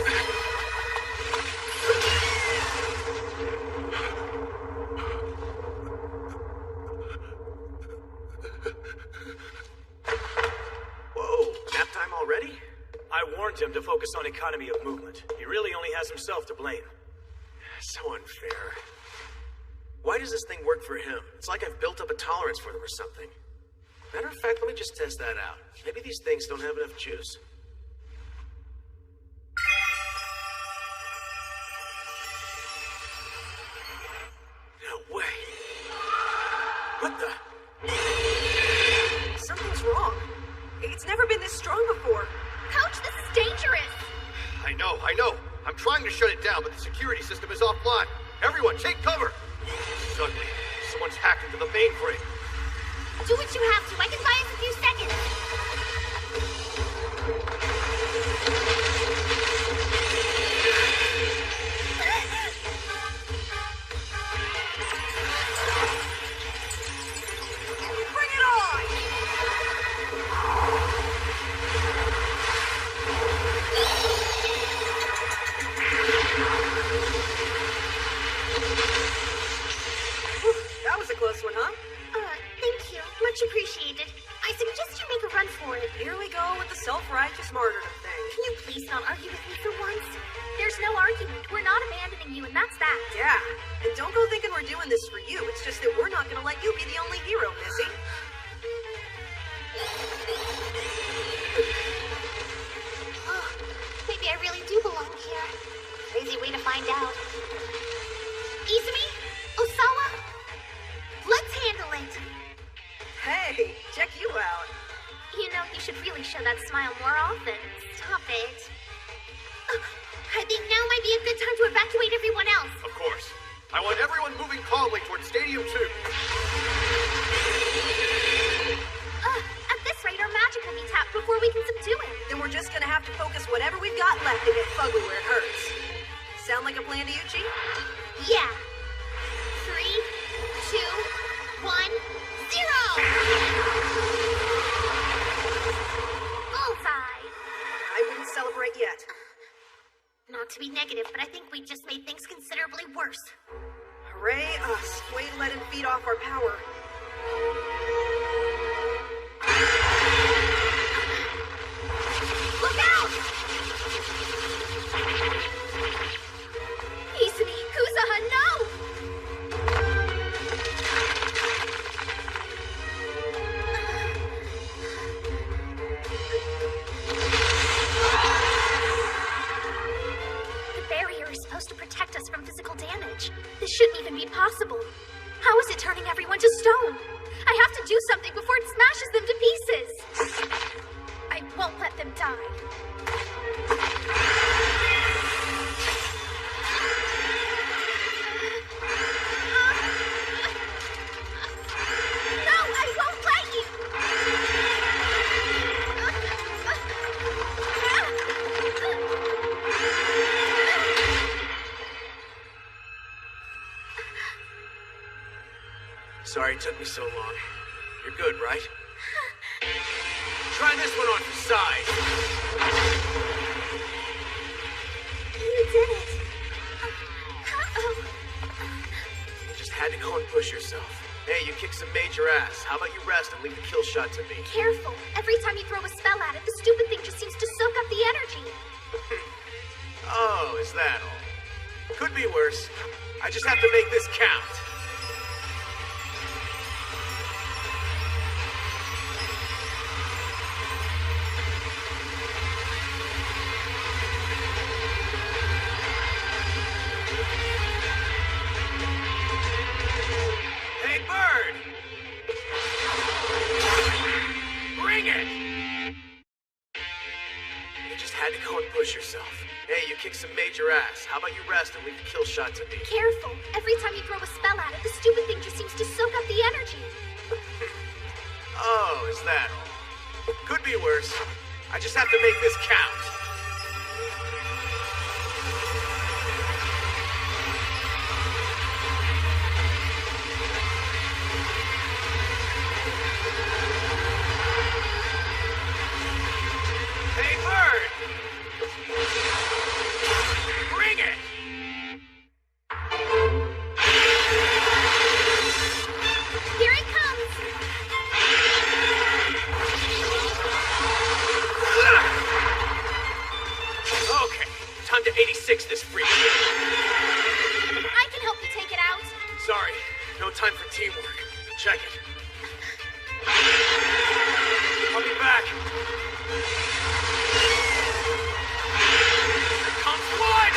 Whoa, nap time already? I warned him to focus on economy of movement. He really only has himself to blame. So unfair. Why does this thing work for him? It's like I've built up a tolerance for them or something. Matter of fact, let me just test that out. Maybe these things don't have enough juice. No way. What the? Something's wrong. It's never been this strong before. Coach, this is dangerous! I know. I'm trying to shut it down, but the security system is offline. Everyone, take cover! Suddenly, someone's hacked into the mainframe. Do what you have to. I can buy us a few seconds. Bring it on! That was a close one, huh? Thank you. Much appreciated. I suggest you make a run for it. Here we go with the self-righteous martyrdom thing. Can you please not argue with me for once? There's no argument. We're not abandoning you, and that's that. Yeah, and don't go thinking we're doing this for you. It's just that we're not gonna let you be the only hero, Missy. Oh, maybe I really do belong here. Crazy way to find out. Izumi? Osawa? Let's handle it. Hey, check you out. You know, you should really show that smile more often. Stop it. I think now might be a good time to evacuate everyone else. Of course. I want everyone moving calmly towards Stadium 2. At this rate, our magic will be tapped before we can subdue him. Then we're just gonna have to focus whatever we've got left and get fugly where it hurts. Sound like a plan to you, Chief? Yeah. Bullseye! I wouldn't celebrate yet. Not to be negative, but I think we just made things considerably worse. Hooray us. Way to let him feed off our power. Look out! Izumi, Kuzaha, no! The barrier is supposed to protect us from physical damage. This shouldn't even be possible. How is it turning everyone to stone? I have to do something before it smashes them to pieces. I won't let them die. No, I won't let you! Sorry it took me so long. You're good, right? Try this one on for size. You did it. You just had to go and push yourself. Hey, you kicked some major ass. How about you rest and leave the kill shot to me? Careful. Every time you throw a spell at it, the stupid thing just seems to soak up the energy. Oh, is that all? Could be worse. I just have to make this count. Hey, Bird! Bring it! You just had to go and push yourself. Hey, you kicked some major ass. How about you rest and leave the kill shot to me? Careful. Every time you throw a spell at it, the stupid thing just seems to soak up the energy. Oh, is that all? Could be worse. I just have to make this count. Hey, Bird! Bring it! Here it comes! Okay, time to 86 this freak. I can help you take it out. Sorry, no time for teamwork. Check it. I'll be back. Here comes one!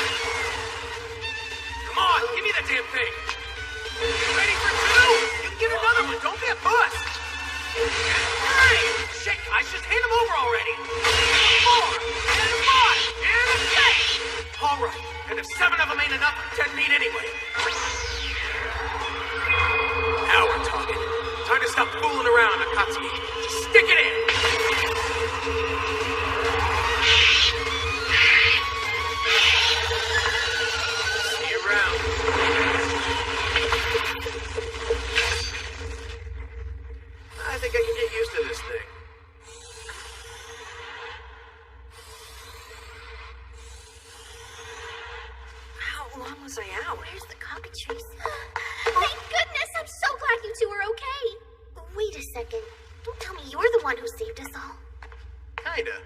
Come on, give me that damn thing. You ready for two? You can get another one. Don't be a puss. Hey! Shit, guys, just hand them over already. Four, and a five, and a six. All right, and if 7 of them ain't enough, I'm 10 meat anyway. Now we're talking. Time to stop fooling around, Akatsuki. Just stick it in. See you around. I think I can get used to this thing. How long was I out? Where's the cockatrice? Thank goodness! I'm so glad you two are okay. Wait a second. Don't tell me you're the one who saved us all. Kinda.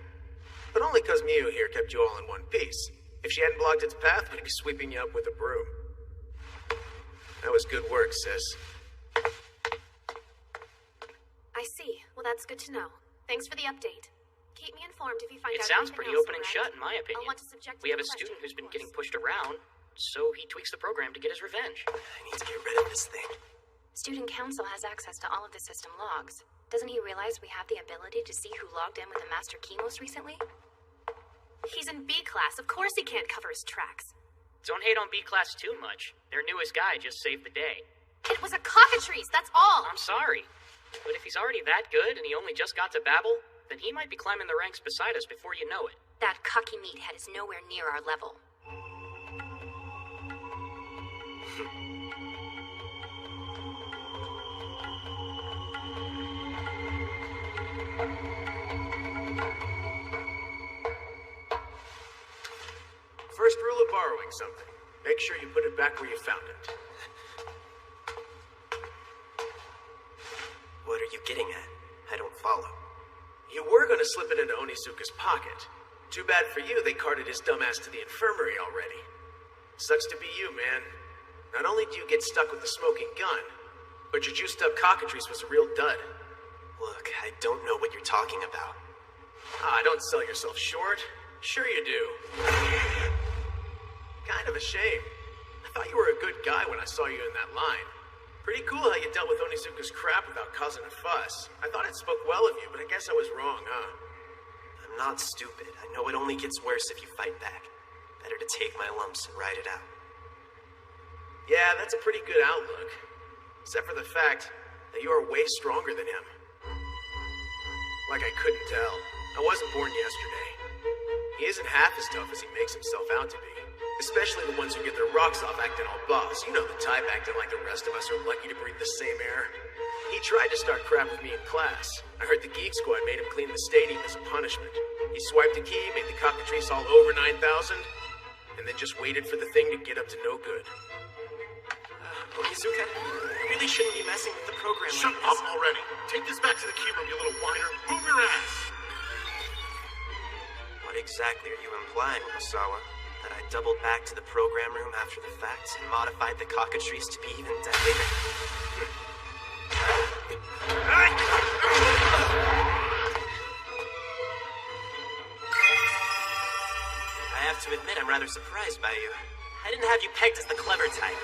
But only because Miu here kept you all in one piece. If she hadn't blocked its path, we'd be sweeping you up with a broom. That was good work, sis. I see. Well, that's good to know. Thanks for the update. Keep me informed if you find It out sounds anything pretty else, open and alright? shut, in my opinion. I'll want to subject We you have a to student who's questioning, been of getting course. pushed around, so he tweaks the program to get his revenge. I need to get rid of this thing. Student Council has access to all of the system logs. Doesn't he realize we have the ability to see who logged in with the Master Key most recently? He's in B class. Of course he can't cover his tracks. Don't hate on B-Class too much. Their newest guy just saved the day. It was a cockatrice, that's all! I'm sorry. But if he's already that good and he only just got to Babel, then he might be climbing the ranks beside us before you know it. That cocky meathead is nowhere near our level. borrowing something. Make sure you put it back where you found it. What are you getting at? I don't follow. You were gonna slip it into Onizuka's pocket. Too bad for you, they carted his dumbass to the infirmary already. Sucks to be you, man. Not only do you get stuck with the smoking gun, but your juiced up cockatrice was a real dud. Look, I don't know what you're talking about. Ah, don't sell yourself short. Sure you do. Kind of a shame. I thought you were a good guy when I saw you in that line. Pretty cool how you dealt with Onizuka's crap without causing a fuss. I thought it spoke well of you, but I guess I was wrong, huh? I'm not stupid. I know it only gets worse if you fight back. Better to take my lumps and ride it out. Yeah, that's a pretty good outlook. Except for the fact that you are way stronger than him. Like I couldn't tell. I wasn't born yesterday. He isn't half as tough as he makes himself out to be. Especially the ones who get their rocks off acting all boss. You know the type, acting like the rest of us are lucky to breathe the same air. He tried to start crap with me in class. I heard the Geek Squad made him clean the stadium as a punishment. He swiped a key, made the cockatrice all over 9,000, and then just waited for the thing to get up to no good. Onizuka, you really shouldn't be messing with the program. Shut up already. Take this back to the key room, you little whiner. Move your ass. What exactly are you implying, Osawa? That I doubled back to the program room after the fact and modified the cockatrice to be even deadlier? I have to admit, I'm rather surprised by you. I didn't have you pegged as the clever type.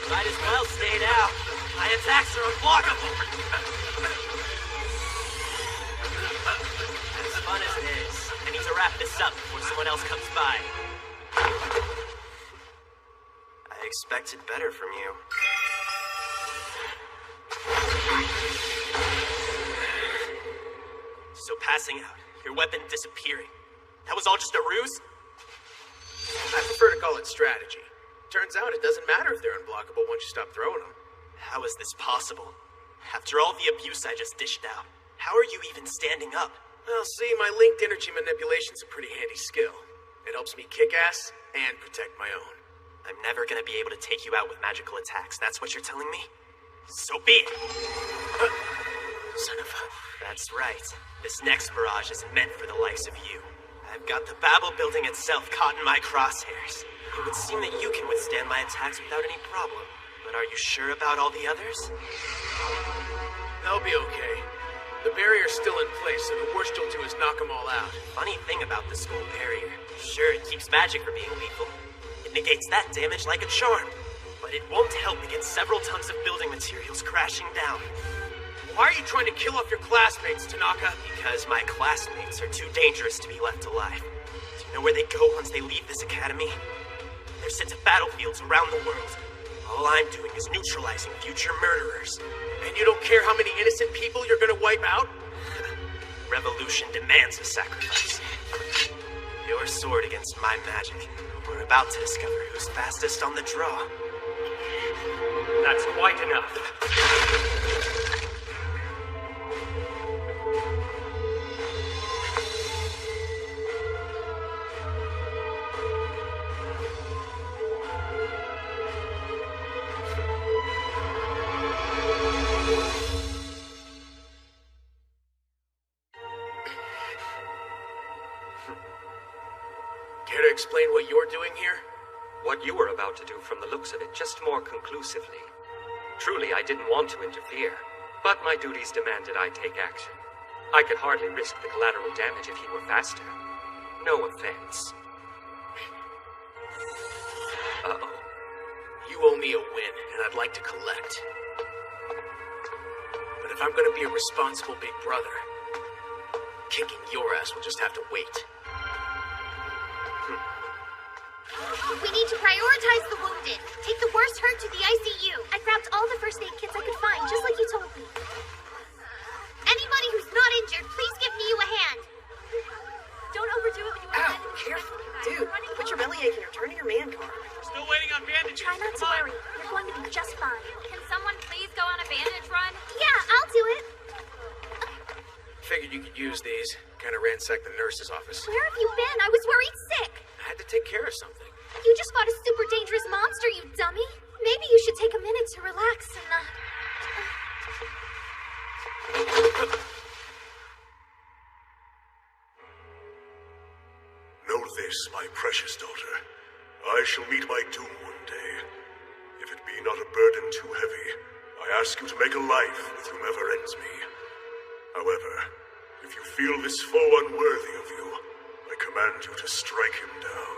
Might as well stay out. My attacks are unblockable. As fun as it is, I need to wrap this up before someone else comes by. I expected better from you. So passing out, your weapon disappearing. That was all just a ruse? I prefer to call it strategy. Turns out it doesn't matter if they're unblockable once you stop throwing them. How is this possible? After all the abuse I just dished out, how are you even standing up? Well, see, my linked energy manipulation's a pretty handy skill. It helps me kick ass and protect my own. I'm never gonna be able to take you out with magical attacks. That's what you're telling me? So be it! Son of a... That's right. This next barrage isn't meant for the likes of you. I've got the Babel building itself caught in my crosshairs. It would seem that you can withstand my attacks without any problem. But are you sure about all the others? They'll be okay. The barrier's still in place, so the worst you'll do is knock them all out. Funny thing about the school barrier. Sure, it keeps magic from being lethal. It negates that damage like a charm. But it won't help against several tons of building materials crashing down. Why are you trying to kill off your classmates, Tanaka? Because my classmates are too dangerous to be left alive. Do you know where they go once they leave this academy? They're sent to battlefields around the world. All I'm doing is neutralizing future murderers. And you don't care how many innocent people you're gonna wipe out? Revolution demands a sacrifice. Your sword against my magic. We're about to discover who's fastest on the draw. That's quite enough. Care to explain what you're doing here? What you were about to do from the looks of it, just more conclusively. Truly, I didn't want to interfere, but my duties demanded I take action. I could hardly risk the collateral damage if he were faster. No offense. Uh-oh. You owe me a win, and I'd like to collect. But if I'm gonna be a responsible big brother, kicking your ass will just have to wait. We need to prioritize the wounded. Take the worst hurt to the ICU. I grabbed all the first aid kits I could find, just like you told me. Anybody who's not injured, please give me a hand. Don't overdo it when you want to. Careful. Dude, put your belly aching or turn to your man car. There's Still waiting on bandages. Try not to worry. You're going to be just fine. Can someone please go on a bandage run? Yeah, I'll do it. Figured you could use these. Kind of ransacked the nurse's office. Where have you been? I was worried sick. I had to take care of something. You just fought a super dangerous monster, you dummy. Maybe you should take a minute to relax and Know this, my precious daughter. I shall meet my doom one day. If it be not a burden too heavy, I ask you to make a life with whomever ends me. However, if you feel this foe unworthy of you, I command you to strike him down.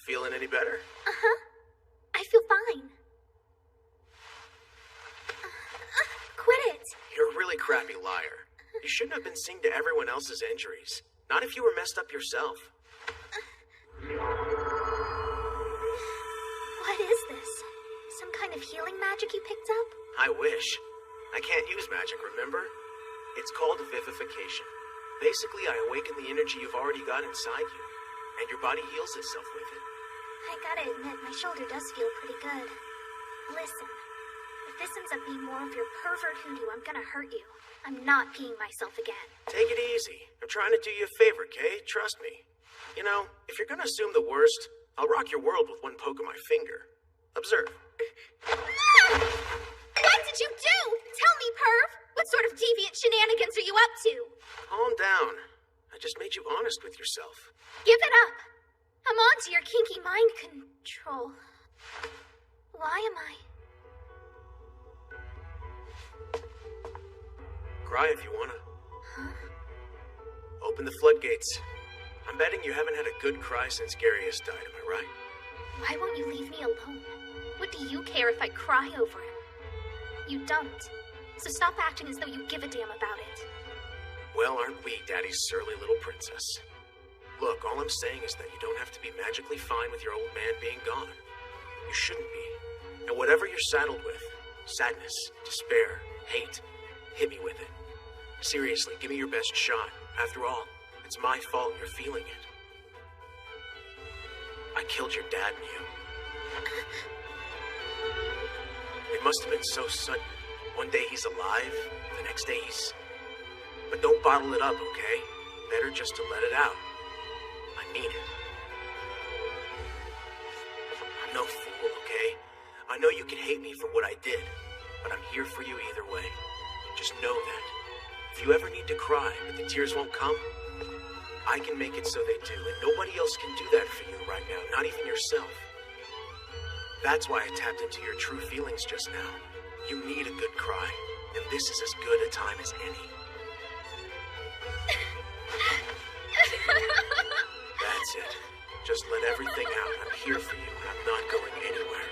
Feeling any better? Uh-huh. I feel fine. Quit it. You're a really crappy liar. You shouldn't have been seeing to everyone else's injuries. Not if you were messed up yourself. What is this? Some kind of healing magic you picked up? I wish. I can't use magic, remember? It's called vivification. Basically, I awaken the energy you've already got inside you, and your body heals itself with it. I gotta admit, my shoulder does feel pretty good. Listen, if this ends up being more of your pervert hoodoo, I'm gonna hurt you. I'm not peeing myself again. Take it easy. I'm trying to do you a favor, Kay? Trust me. You know, if you're gonna assume the worst, I'll rock your world with one poke of my finger. Observe. What did you do? Tell me, perv! What sort of deviant shenanigans are you up to? Calm down. I just made you honest with yourself. Give it up. I'm on to your kinky mind control. Why am I... Cry if you wanna. Huh? Open the floodgates. I'm betting you haven't had a good cry since Garius died, am I right? Why won't you leave me alone? What do you care if I cry over him? You don't. So stop acting as though you give a damn about it. Well, aren't we Daddy's surly little princess? Look, all I'm saying is that you don't have to be magically fine with your old man being gone. You shouldn't be. And whatever you're saddled with, sadness, despair, hate, hit me with it. Seriously, give me your best shot. After all, it's my fault you're feeling it. I killed your dad and you. It must have been so sudden. One day he's alive, the next day he's... But don't bottle it up, okay? Better just to let it out. I mean it. I'm no fool, okay? I know you can hate me for what I did, but I'm here for you either way. Just know that. If you ever need to cry, but the tears won't come, I can make it so they do, and nobody else can do that for you right now, not even yourself. That's why I tapped into your true feelings just now. You need a good cry, and this is as good a time as any. That's it. Just let everything out. I'm here for you, and I'm not going anywhere.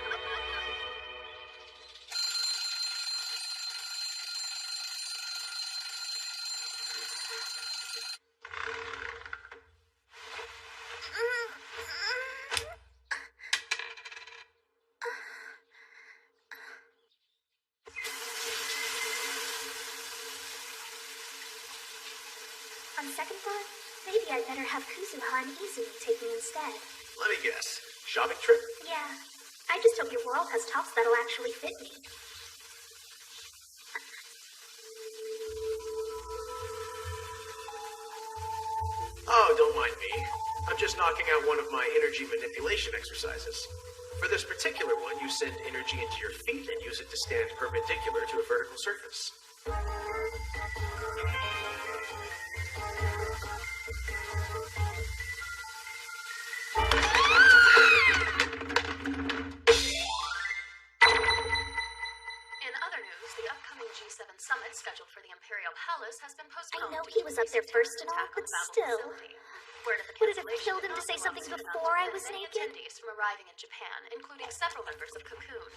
On second thought, maybe I'd better have Kuzuha and Izumi take me instead. Let me guess. Shopping trip? Yeah. I just hope your world has tops that'll actually fit me. Oh, don't mind me. I'm just knocking out one of my energy manipulation exercises. For this particular one, you send energy into your feet and use it to stand perpendicular to a vertical surface. Summit scheduled for the Imperial Palace has been postponed. I know he was up there first and all, but still. Would it have killed him to say something before I was naked? Attendees from arriving in Japan, including several members of Cocoon.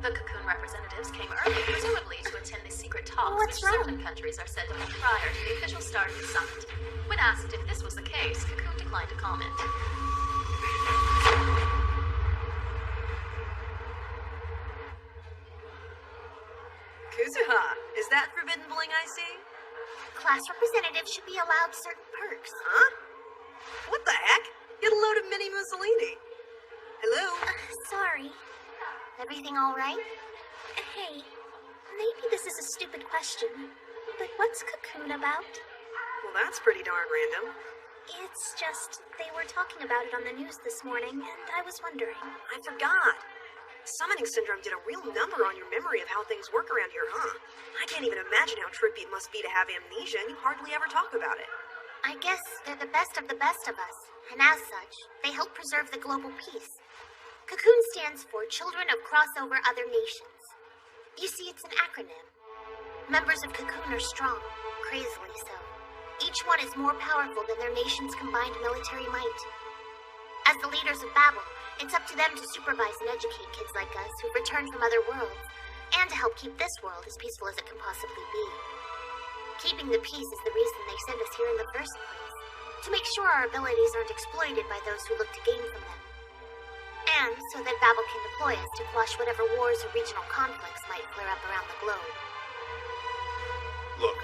The Cocoon representatives came early, presumably to attend the secret talks What's which wrong? certain countries are said to hold prior to the official start of the summit. When asked if this was the case, Cocoon declined to comment. Kuzuha, is that forbidden bullying I see? Class representatives should be allowed certain perks. Huh? What the heck? Get a load of mini Mussolini. Hello? Sorry. Everything all right? Hey, maybe this is a stupid question, but what's Cocoon about? Well, that's pretty darn random. It's just, they were talking about it on the news this morning, and I was wondering. I forgot. Summoning Syndrome did a real number on your memory of how things work around here, huh? I can't even imagine how trippy it must be to have amnesia and you hardly ever talk about it. I guess they're the best of us, and as such, they help preserve the global peace. Cocoon stands for Children of Crossover Other Nations. You see, it's an acronym. Members of Cocoon are strong, crazily so. Each one is more powerful than their nation's combined military might. As the leaders of Babel, it's up to them to supervise and educate kids like us who've returned from other worlds, and to help keep this world as peaceful as it can possibly be. Keeping the peace is the reason they sent us here in the first place, to make sure our abilities aren't exploited by those who look to gain from them. And so that Babel can deploy us to quash whatever wars or regional conflicts might flare up around the globe. Look,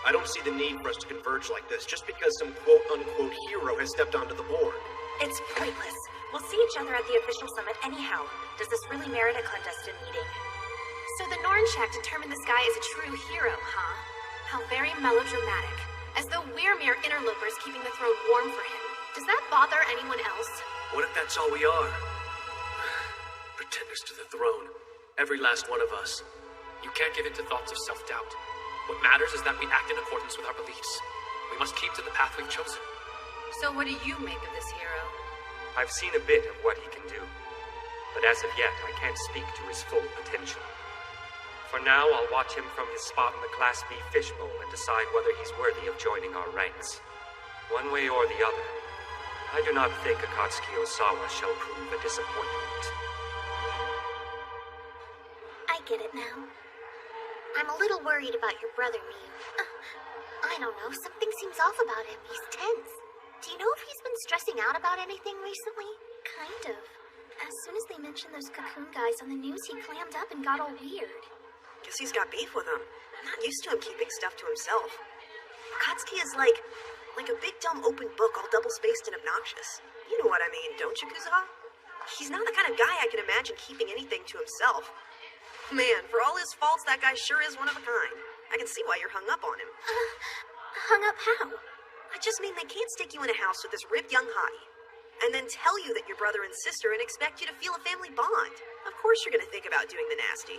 I don't see the need for us to converge like this just because some quote-unquote hero has stepped onto the board. It's pointless. We'll see each other at the official summit anyhow. Does this really merit a clandestine meeting? So the Nornshak determined this guy is a true hero, huh? How very melodramatic. As though we're mere interlopers keeping the throne warm for him. Does that bother anyone else? What if that's all we are? Pretenders to the throne. Every last one of us. You can't give in to thoughts of self-doubt. What matters is that we act in accordance with our beliefs. We must keep to the path we've chosen. So what do you make of this hero? I've seen a bit of what he can do, but as of yet, I can't speak to his full potential. For now, I'll watch him from his spot in the Class B fishbowl and decide whether he's worthy of joining our ranks. One way or the other, I do not think Akatsuki Osawa shall prove a disappointment. I get it now. I'm a little worried about your brother, Miu. I don't know, something seems off about him. He's tense. Do you know if he's been stressing out about anything recently? Kind of. As soon as they mentioned those Cocoon guys on the news, he clammed up and got all weird. Guess he's got beef with them. I'm not used to him keeping stuff to himself. Akatsuki is like a big dumb open book all double-spaced and obnoxious. You know what I mean, don't you, Kuzuha? He's not the kind of guy I can imagine keeping anything to himself. Man, for all his faults, that guy sure is one of a kind. I can see why you're hung up on him. Hung up how? I just mean they can't stick you in a house with this ripped young hottie and then tell you that you're brother and sister and expect you to feel a family bond. Of course you're gonna think about doing the nasty.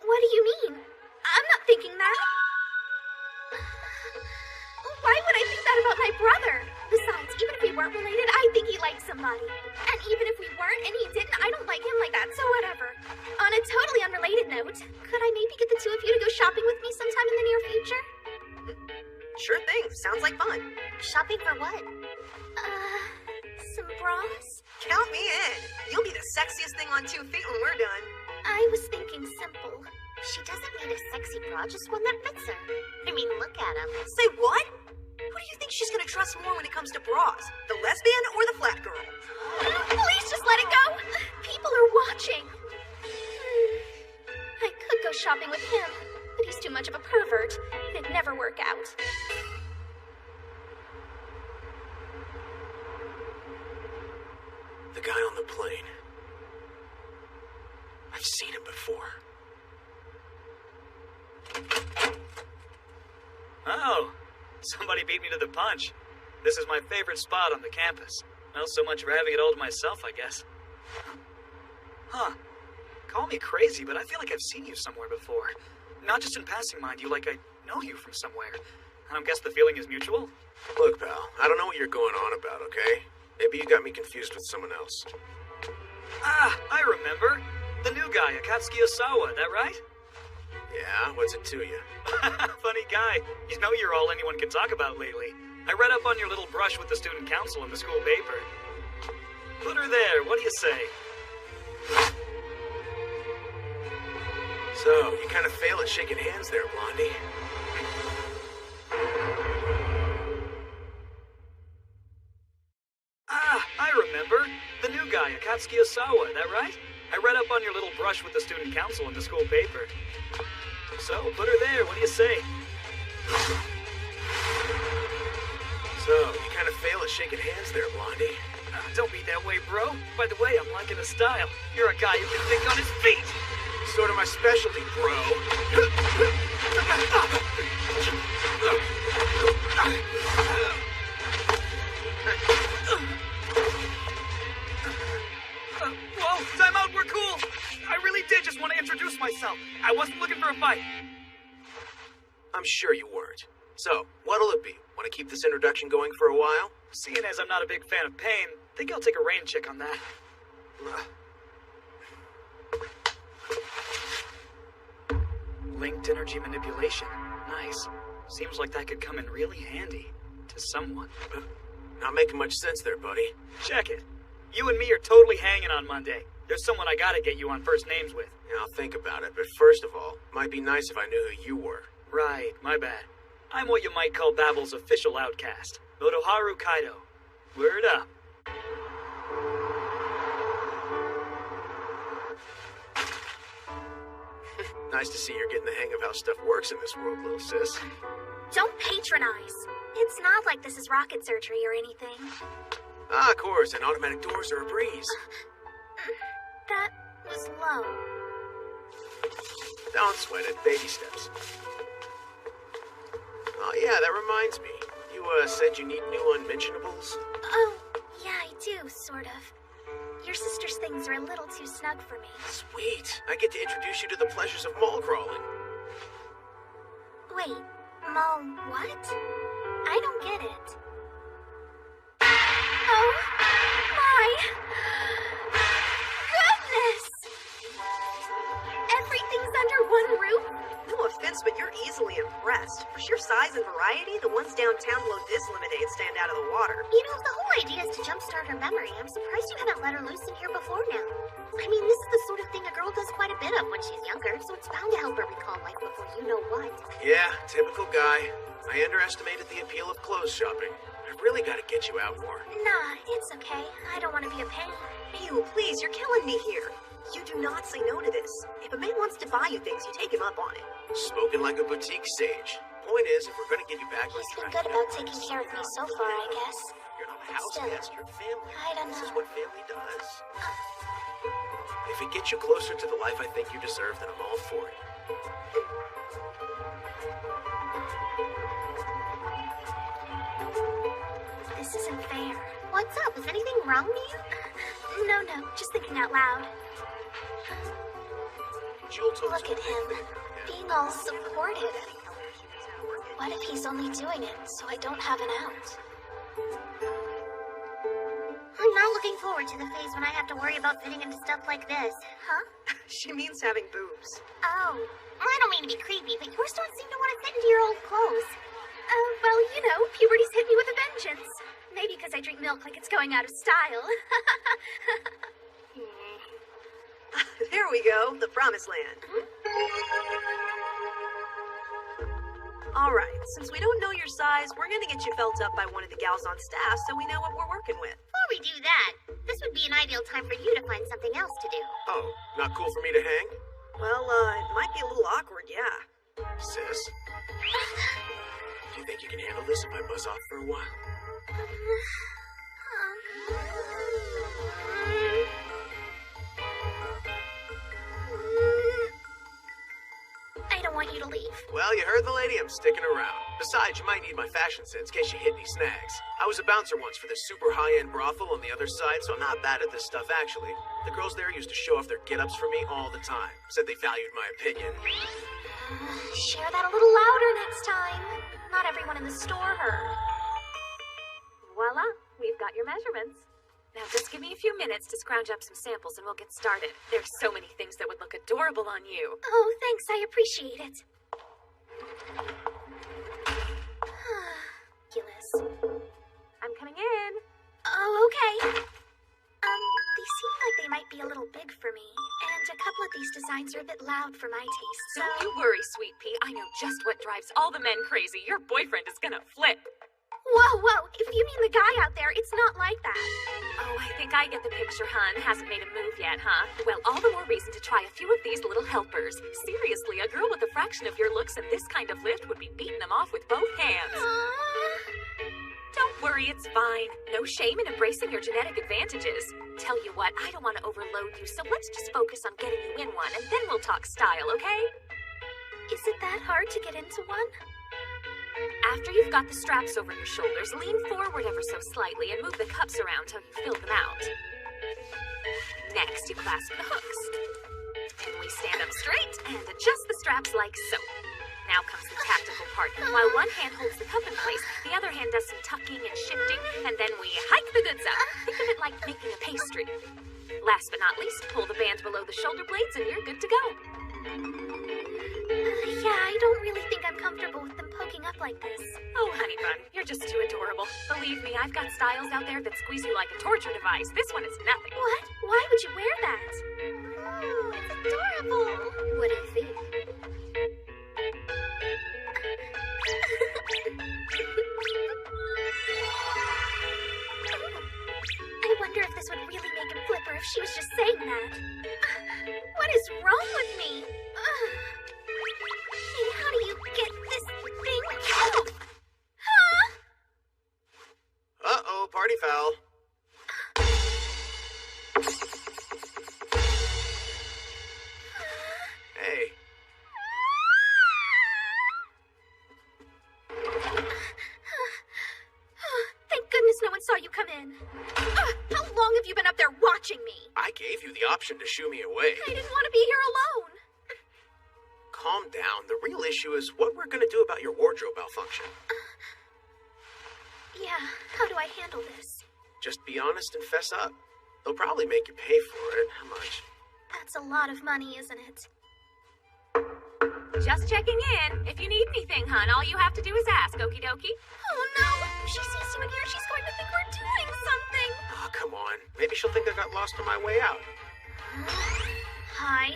What do you mean? I'm not thinking that. Why would I think that about my brother? Besides, even if we weren't related, I think he likes somebody. And even if we weren't and he didn't, I don't like him like that, so whatever. On a totally unrelated note, could I maybe get the two of you to go shopping with me sometime in the near future? Sure thing. Sounds like fun. Shopping for what? Some bras? Count me in. You'll be the sexiest thing on 2 feet when we're done. I was thinking simple. She doesn't need a sexy bra, just one that fits her. I mean, look at him. Say what? Who do you think she's gonna trust more when it comes to bras? The lesbian or the flat girl? Please just let it go. People are watching. I could go shopping with him, but he's too much of a pervert. It'd never work out. The guy on the plane. I've seen him before. Oh, somebody beat me to the punch. This is my favorite spot on the campus. Well, so much for having it all to myself, I guess. Huh. Call me crazy, but I feel like I've seen you somewhere before. Not just in passing, mind you, like I know you from somewhere. I don't guess the feeling is mutual? Look, pal, I don't know what you're going on about, okay? Maybe you got me confused with someone else. Ah, I remember. The new guy, Akatsuki Osawa, that right? Yeah, what's it to you? Funny guy. You know you're all anyone can talk about lately. I read up on your little brush with the student council in the school paper. Put her there, what do you say? So, you kind of fail at shaking hands there, Blondie. Ah, I remember. The new guy, Akatsuki Osawa, that right? I read up on your little brush with the student council in the school paper. So, put her there, what do you say? So, you kind of fail at shaking hands there, Blondie. Don't be that way, bro. By the way, I'm liking the style. You're a guy who can think on his feet. Sort of my specialty, bro. Whoa, time out, we're cool. I really did just want to introduce myself. I wasn't looking for a fight. I'm sure you weren't. So, what'll it be? Want to keep this introduction going for a while? Seeing as I'm not a big fan of pain, think I'll take a rain check on that. Linked energy manipulation. Nice. Seems like that could come in really handy. To someone. Not making much sense there, buddy. Check it. You and me are totally hanging on Monday. There's someone I gotta get you on first names with. Yeah, I'll think about it, but first of all, might be nice if I knew who you were. Right, my bad. I'm what you might call Babbel's official outcast. Motoharu Kaido. Word up. Nice to see you're getting the hang of how stuff works in this world, little sis. Don't patronize. It's not like this is rocket surgery or anything. Ah, of course, and automatic doors are a breeze. That was low. Don't sweat it, baby steps. Oh yeah, that reminds me. You, said you need new unmentionables? Oh, yeah, I do, sort of. Your sister's things are a little too snug for me. Sweet. I get to introduce you to the pleasures of mall crawling. Wait, mall what? I don't get it. Oh, my goodness! Everything's under one roof? No offense, but you're easily impressed. For sheer size and variety, the ones downtown below Dislemonade stand out of the water. You know, the whole idea is to jumpstart her memory. I'm surprised you haven't let her loose in here before now. I mean, this is the sort of thing a girl does quite a bit of when she's younger, so it's bound to help her recall life before you know what. Yeah, typical guy. I underestimated the appeal of clothes shopping. I really gotta get you out more. Nah, it's okay. I don't want to be a pain. Ew, please, you're killing me here. You do not say no to this. If a man wants to buy you things, you take him up on it. Spoken like a boutique sage. Point is, if we're gonna get you back on He's been track, good about taking care of me so far, I guess. you're not a house guest, you're family. I don't This is know. what family does. If it gets you closer to the life I think you deserve, then I'm all for it. This isn't fair. What's up? Is anything wrong with you? No, just thinking out loud. Jewel told Look at him, being all supportive. What if he's only doing it so I don't have an out? I'm not looking forward to the phase when I have to worry about fitting into stuff like this. Huh? She means having boobs. Oh, I don't mean to be creepy, but yours don't seem to want to fit into your old clothes. Well, you know, puberty's hit me with a vengeance. Maybe because I drink milk like it's going out of style. There we go, the promised land. Alright, since we don't know your size, we're gonna get you felt up by one of the gals on staff so we know what we're working with. Before we do that, this would be an ideal time for you to find something else to do. Oh, not cool for me to hang? Well, it might be a little awkward, yeah. Sis? Do you think you can handle this if I buzz off for a while? I don't want you to leave. Well, you heard the lady, I'm sticking around. Besides, you might need my fashion sense in case you hit any snags. I was a bouncer once for this super high-end brothel on the other side, so I'm not bad at this stuff, actually. The girls there used to show off their get-ups for me all the time. Said they valued my opinion. Share that a little louder next time. Not everyone in the store heard. Voila, we've got your measurements. Now just give me a few minutes to scrounge up some samples and we'll get started. There's so many things that would look adorable on you. Oh, thanks. I appreciate it. Ridiculous. I'm coming in. Oh, okay. They seem like they might be a little big for me, and a couple of these designs designs are a bit loud for my taste, so... Don't you worry, Sweet Pea. I know just what drives all the men crazy. Your boyfriend is gonna flip. Whoa, if you mean the guy out there, it's not like that. Oh, I think I get the picture, hun. Hasn't made a move yet, huh? Well, all the more reason to try a few of these little helpers. Seriously, a girl with a fraction of your looks and this kind of lift would be beating them off with both hands. Don't worry, it's fine. No shame in embracing your genetic advantages. Tell you what, I don't want to overload you, so let's just focus on getting you in one, and then we'll talk style, okay? Is it that hard to get into one? After you've got the straps over your shoulders, lean forward ever so slightly and move the cups around till you fill them out. Next, you clasp the hooks. And we stand up straight and adjust the straps like so. Now comes the tactical part. While one hand holds the cup in place, the other hand does some tucking and shifting, and then we hike the goods up. Think of it like making a pastry. Last but not least, pull the band below the shoulder blades and you're good to go. Yeah, I don't really think I'm comfortable with them poking up like this. Oh, honey bun, you're just too adorable. Believe me, I've got styles out there that squeeze you like a torture device. This one is nothing. What? Why would you wear that? It's adorable. What do you think? I wonder if this would really make him flip or if she was just saying that. What is wrong with me? Hey, how do you get this thing off? Huh? Uh-oh, party foul. Hey. Thank goodness no one saw you come in. How long have you been up there watching me? I gave you the option to shoo me away. I didn't want to be here alone. Calm down. The real issue is what we're gonna do about your wardrobe malfunction. Yeah, how do I handle this? Just be honest and fess up. They'll probably make you pay for it. How much? That's a lot of money, isn't it? Just checking in. If you need anything, hun, all you have to do is ask, okie dokie. Oh no! If she sees you in here, she's going to think we're doing something. Oh, come on. Maybe she'll think I got lost on my way out. Hi.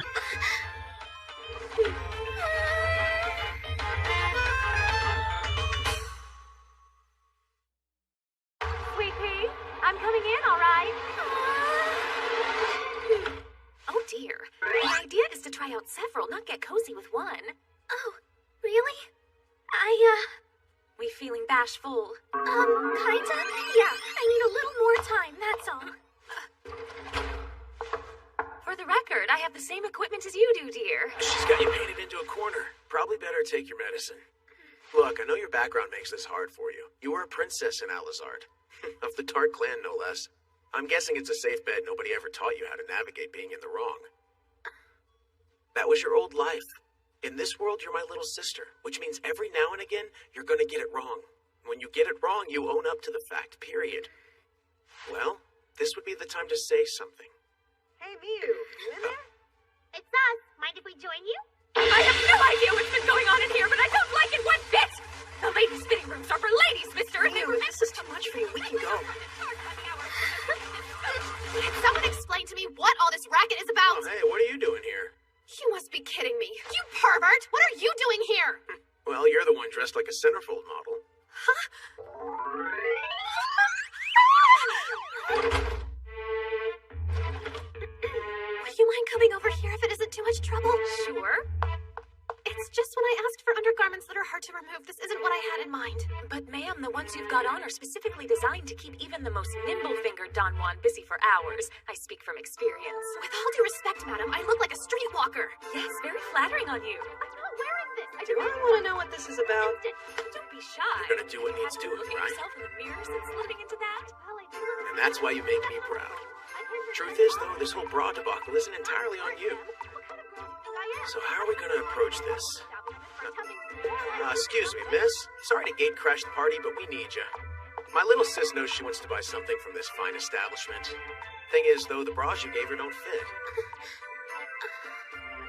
Sweet Pea, I'm coming in, all right? Oh dear. The idea is to try out several, not get cozy with one. Oh, really? We feeling bashful? Kinda? Yeah, I need a little more time, that's all. For the record, I have the same equipment as you do, dear. She's got you painted into a corner. Probably better take your medicine. Look, I know your background makes this hard for you. You were a princess in Alizard. Of the Dark Clan, no less. I'm guessing it's a safe bet nobody ever taught you how to navigate being in the wrong. That was your old life. In this world, you're my little sister, which means every now and again, you're gonna get it wrong. When you get it wrong, you own up to the fact, period. Well, this would be the time to say something. Hey, Mew, you in there? It's us. Mind if we join you? I have no idea what's been going on in here, but I don't like it one bit! The ladies' fitting rooms are for ladies, mister! Mew, this is too much for you. We can go. Can someone explain to me what all this racket is about? Oh, hey, what are you doing here? You must be kidding me. You pervert! What are you doing here? Well, you're the one dressed like a centerfold model. Would you mind coming over here if it isn't too much trouble? Sure. It's just when I asked for undergarments that are hard to remove, this isn't what I had in mind. But ma'am, the ones you've got on are specifically designed to keep even the most nimble-fingered Don Juan busy for hours. I speak from experience. With all due respect, madam, I look like a streetwalker. Yes, very flattering on you. I'm not wearing this. Do I want to know what this is about? Don't be shy. You're gonna do what needs doing, Look at right? yourself in the mirror since slipping into that. Well, I do. And that's why you make me proud. Truth is, though, this whole bra debacle isn't entirely on you. So how are we gonna approach this? Excuse me, miss. Sorry to gate crash the party, but we need you. My little sis knows she wants to buy something from this fine establishment. Thing is, though, the bras you gave her don't fit.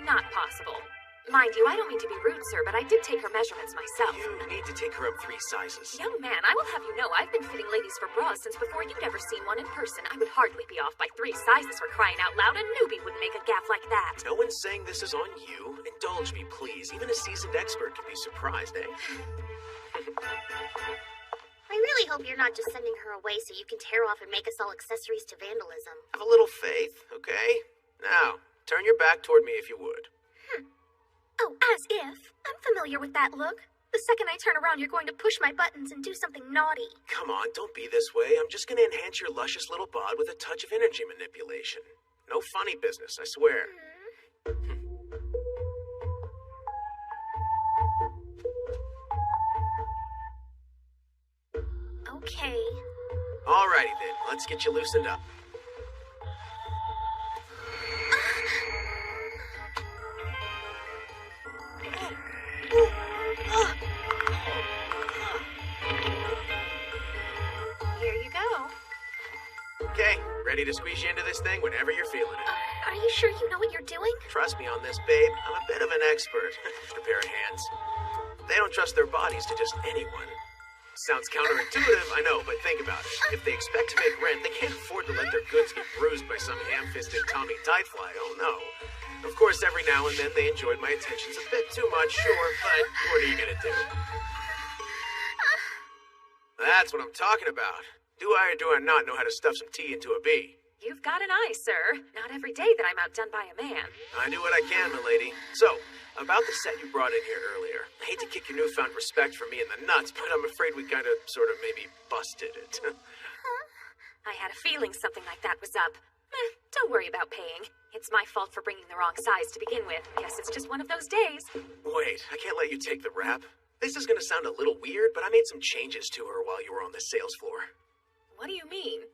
Not possible. Mind you, I don't mean to be rude, sir, but I did take her measurements myself. You need to take her up 3 sizes. Young man, I will have you know I've been fitting ladies for bras since before you'd ever seen one in person. I would hardly be off by 3 sizes for crying out loud. A newbie wouldn't make a gaffe like that. No one's saying this is on you. Indulge me, please. Even a seasoned expert could be surprised, eh? I really hope you're not just sending her away so you can tear off and make us all accessories to vandalism. Have a little faith, okay? Now, turn your back toward me if you would. Oh, as if. I'm familiar with that look. The second I turn around, you're going to push my buttons and do something naughty. Come on, don't be this way. I'm just gonna enhance your luscious little bod with a touch of energy manipulation. No funny business, I swear. Okay. Alrighty then, let's get you loosened up. Here you go. Okay, ready to squeeze you into this thing whenever you're feeling it. Are you sure you know what you're doing? Trust me on this, babe. I'm a bit of an expert. A pair of hands. They don't trust their bodies to just anyone. Sounds counterintuitive, I know, but think about it. If they expect to make rent, they can't afford to let their goods get bruised by some ham-fisted Tommy Tightfly, oh no. Of course, every now and then they enjoyed my attentions a bit too much, sure, but what are you gonna do? That's what I'm talking about. Do I or do I not know how to stuff some tea into a bee? You've got an eye, sir. Not every day that I'm outdone by a man. I do what I can, milady. So, about the set you brought in here earlier. I hate to kick your newfound respect for me in the nuts, but I'm afraid we kind of, sort of, maybe busted it. I had a feeling something like that was up. Don't worry about paying. It's my fault for bringing the wrong size to begin with. Guess it's just one of those days. Wait, I can't let you take the rap. This is gonna sound a little weird, but I made some changes to her while you were on the sales floor. What do you mean?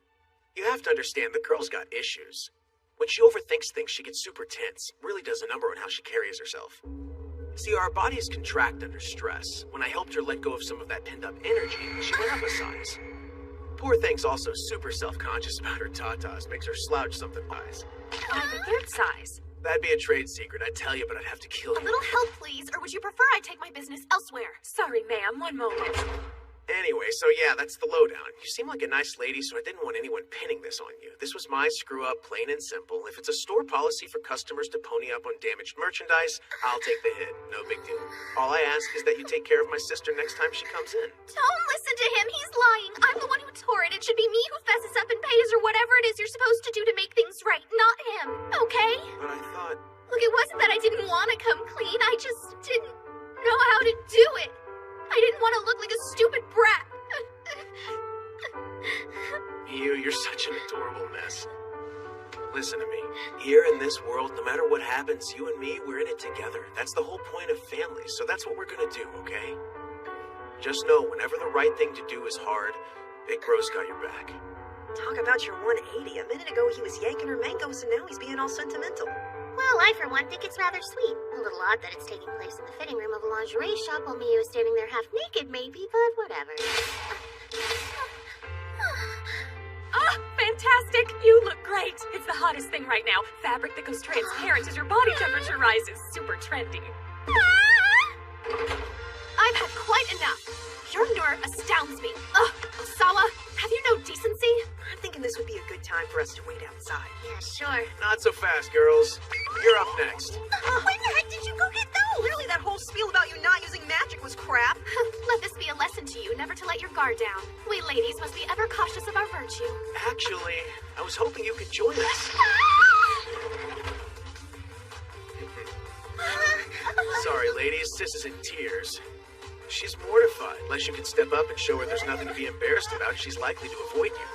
You have to understand, the girl's got issues. When she overthinks things, she gets super tense. Really does a number on how she carries herself. See, our bodies contract under stress. When I helped her let go of some of that pinned-up energy, she went up a size. Poor thing's also super self-conscious about her tatas. Makes her slouch something wise. Why the 3rd size? That'd be a trade secret, I'd tell you, but I'd have to kill you. A little help, please, or would you prefer I take my business elsewhere? Sorry, ma'am. One moment. Anyway, so yeah, that's the lowdown. You seem like a nice lady, so I didn't want anyone pinning this on you. This was my screw-up, plain and simple. If it's a store policy for customers to pony up on damaged merchandise, I'll take the hit. No big deal. All I ask is that you take care of my sister next time she comes in. Don't listen to him. He's lying. I'm the one who tore it. It should be me who fesses up and pays or whatever it is you're supposed to do to make things right, not him. Okay? But I thought... Look, it wasn't that I didn't want to come clean. I just didn't know how to do it. I didn't want to look like a stupid brat. You're such an adorable mess. Listen to me. Here in this world, no matter what happens, you and me, we're in it together. That's the whole point of family, so that's what we're gonna do, okay? Just know, whenever the right thing to do is hard, Big Bro's got your back. Talk about your 180. A minute ago he was yanking her mangoes and now he's being all sentimental. Well, I, for one, think it's rather sweet. A little odd that it's taking place in the fitting room of a lingerie shop while Mia is standing there half naked, maybe, but whatever. Ah, fantastic! You look great! It's the hottest thing right now. Fabric that goes transparent as your body temperature rises. Super trendy. I've had quite enough. Your nerve astounds me. Ugh, Osawa, have you no decency? I'm thinking this would be a good time for us to wait outside. Yeah, sure. Not so fast, girls. You're up next. When the heck did you go get those? Clearly that whole spiel about you not using magic was crap. Let this be a lesson to you, never to let your guard down. We ladies must be ever cautious of our virtue. Actually, I was hoping you could join us. Sorry, ladies, Sis is in tears. She's mortified. Unless you can step up and show her there's nothing to be embarrassed about, she's likely to avoid you.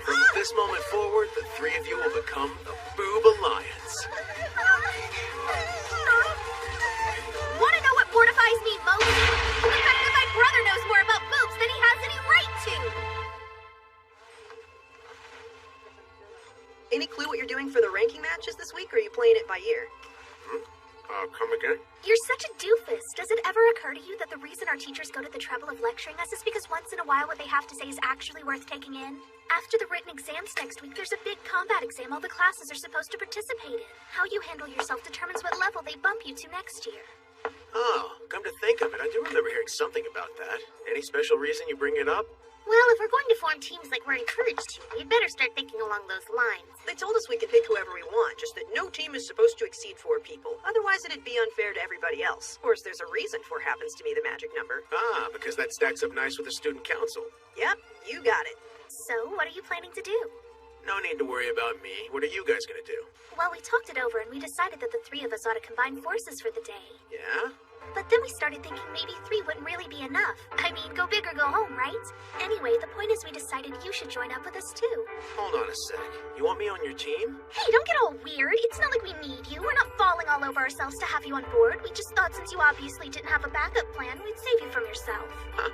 From this moment forward, the 3 of you will become the Boob Alliance. Want to know what mortifies me most? The fact that my brother knows more about boobs than he has any right to! Any clue what you're doing for the ranking matches this week, or are you playing it by ear? Come again? You're such a doofus. Does it ever occur to you that the reason our teachers go to the trouble of lecturing us is because once in a while what they have to say is actually worth taking in? After the written exams next week, there's a big combat exam all the classes are supposed to participate in. How you handle yourself determines what level they bump you to next year. Oh, come to think of it, I do remember hearing something about that. Any special reason you bring it up? Well, if we're going to form teams like we're encouraged to, we'd better start thinking along those lines. They told us we can pick whoever we want, just that no team is supposed to exceed 4 people. Otherwise, it'd be unfair to everybody else. Of course, there's a reason 4 happens to be the magic number. Ah, because that stacks up nice with the student council. Yep, you got it. So, what are you planning to do? No need to worry about me. What are you guys gonna do? Well, we talked it over and we decided that the 3 of us ought to combine forces for the day. Yeah? But then we started thinking maybe 3 wouldn't really be enough. I mean, go big or go home, right? Anyway, the point is we decided you should join up with us too. Hold on a sec. You want me on your team? Hey, don't get all weird. It's not like we need you. We're not falling all over ourselves to have you on board. We just thought since you obviously didn't have a backup plan, we'd save you from yourself. Huh.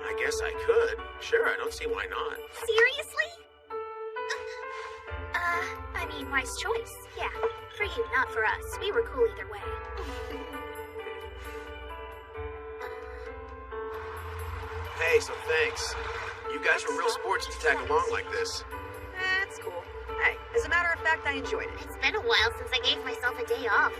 I guess I could. Sure, I don't see why not. Seriously? I mean, wise choice. Yeah, for you, not for us. We were cool either way. Hey, so thanks. You guys were real sports to tag along like this. That's cool. Hey, as a matter of fact, I enjoyed it. It's been a while since I gave myself a day off.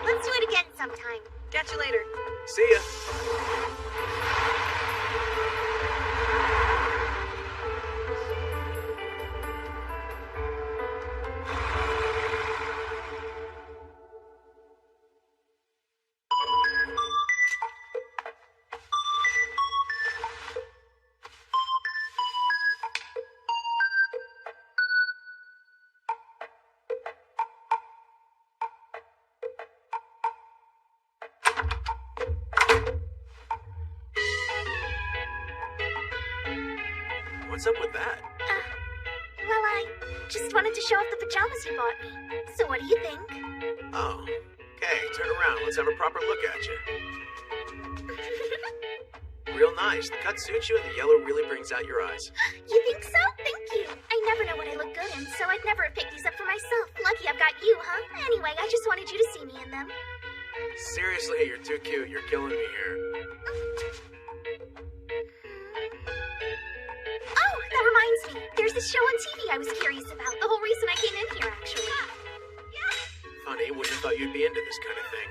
Let's do it again sometime. Catch you later. See ya. What's up with that? Well, I just wanted to show off the pajamas you bought me. So what do you think? Oh. Okay, turn around. Let's have a proper look at you. Real nice. The cut suits you and the yellow really brings out your eyes. You think so? Thank you. I never know what I look good in, so I'd never have picked these up for myself. Lucky I've got you, huh? Anyway, I just wanted you to see me in them. Seriously, you're too cute. You're killing me here. Oh, that reminds me. There's this show on TV I was curious about. The whole reason I came in here, actually. Funny, wouldn't have thought you'd be into this kind of thing.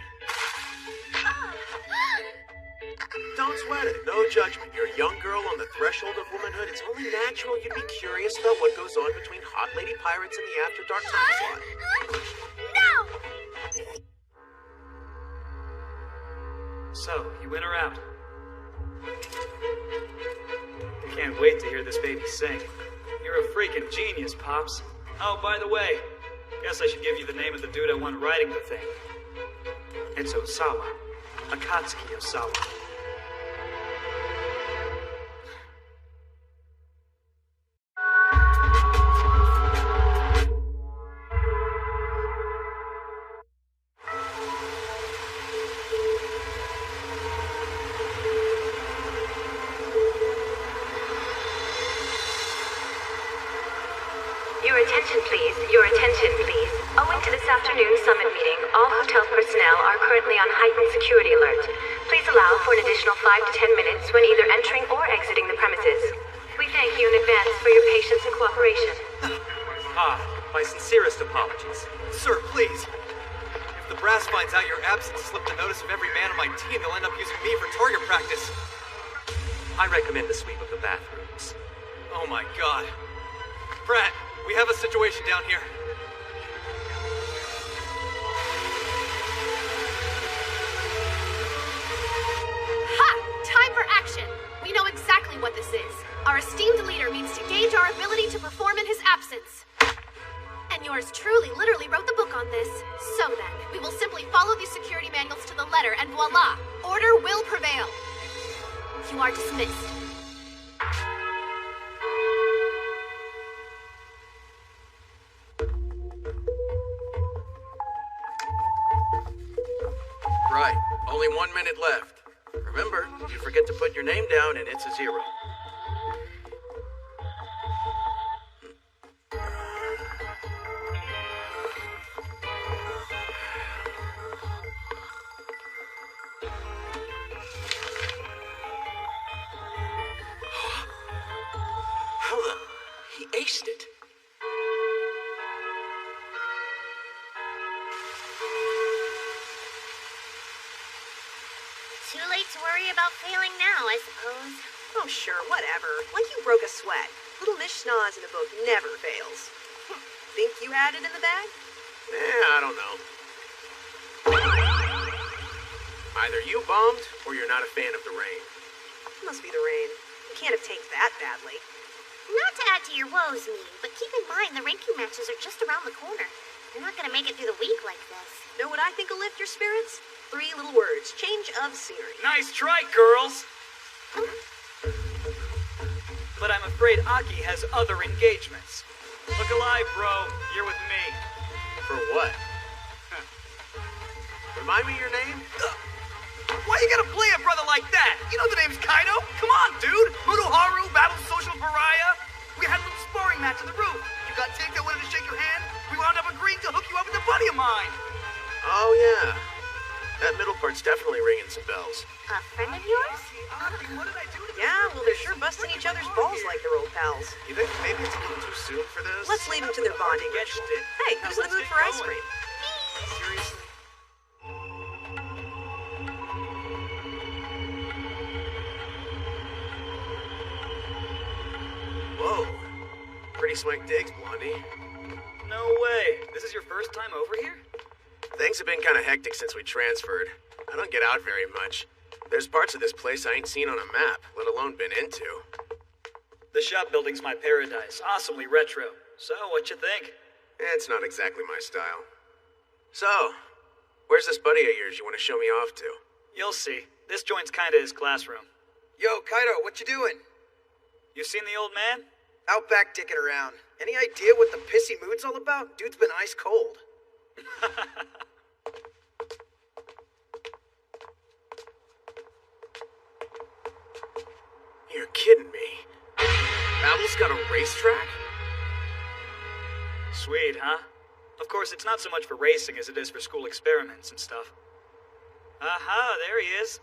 Don't sweat it. No judgment. You're a young girl on the threshold of womanhood. It's only natural you'd be curious about what goes on between hot lady pirates and the After Dark time slot. No! So, you in or out? I can't wait to hear this baby sing. You're a freaking genius, Pops. Oh, by the way, guess I should give you the name of the dude I want writing the thing. It's Osawa. Akatsuki Osawa. Your attention, please. Your attention, please. Owing to this afternoon's summit meeting, all hotel personnel are currently on heightened security alert. Please allow for an additional 5 to 10 minutes when either entering or exiting the premises. We thank you in advance for your patience and cooperation. My sincerest apologies. Sir, please. If the brass finds out your absence slipped the notice of every man on my team, they'll end up using me for target practice. I recommend the sweep of the bathrooms. Oh my god. Pratt, we have a situation down here. Ha! Time for action! We know exactly what this is. Our esteemed leader means to gauge our ability to perform in his absence. And yours truly literally wrote the book on this. So then, we will simply follow these security manuals to the letter and voila! Order will prevail. You are dismissed. Right. Only 1 minute left. Remember, if you forget to put your name down and it's a 0. Too late to worry about failing now, I suppose. Oh, sure, whatever. Like you broke a sweat. Little Miss Schnoz in a book never fails. Think you had it in the bag? I don't know. Either you bombed, or you're not a fan of the rain. Must be the rain. You can't have tanked that badly. Not to add to your woes, Mean, but keep in mind the ranking matches are just around the corner. You're not gonna make it through the week like this. Know what I think will lift your spirits? 3 little words. Change of scenery. Nice try, girls! But I'm afraid Aki has other engagements. Look alive, bro. You're with me. For what? Remind me your name? Why you gotta play a brother like that? You know the name's Kaido. Come on, dude. Muruharu battled Social Pariah. We had a little sparring match on the roof. You got Tank that wanted to shake your hand. We wound up agreeing to hook you up with a buddy of mine. Oh, yeah. That middle part's definitely ringing some bells. A friend of yours? Yeah, well, they're sure busting each other's balls like they're old pals. You think maybe it's a little too soon for this? Let's leave them to their bonding ritual. Hey, who's in the mood for ice cream? Seriously? Whoa. Pretty swank digs, Blondie. No way. This is your first time over here? Things have been kind of hectic since we transferred. I don't get out very much. There's parts of this place I ain't seen on a map, let alone been into. The shop building's my paradise. Awesomely retro. So, what you think? It's not exactly my style. So, where's this buddy of yours you want to show me off to? You'll see. This joint's kinda his classroom. Yo, Kaido, what you doing? You seen the old man? Out back dicking around. Any idea what the pissy mood's all about? Dude's been ice cold. You're kidding me. Babel's got a racetrack? Sweet, huh? Of course, it's not so much for racing as it is for school experiments and stuff. Aha, there he is.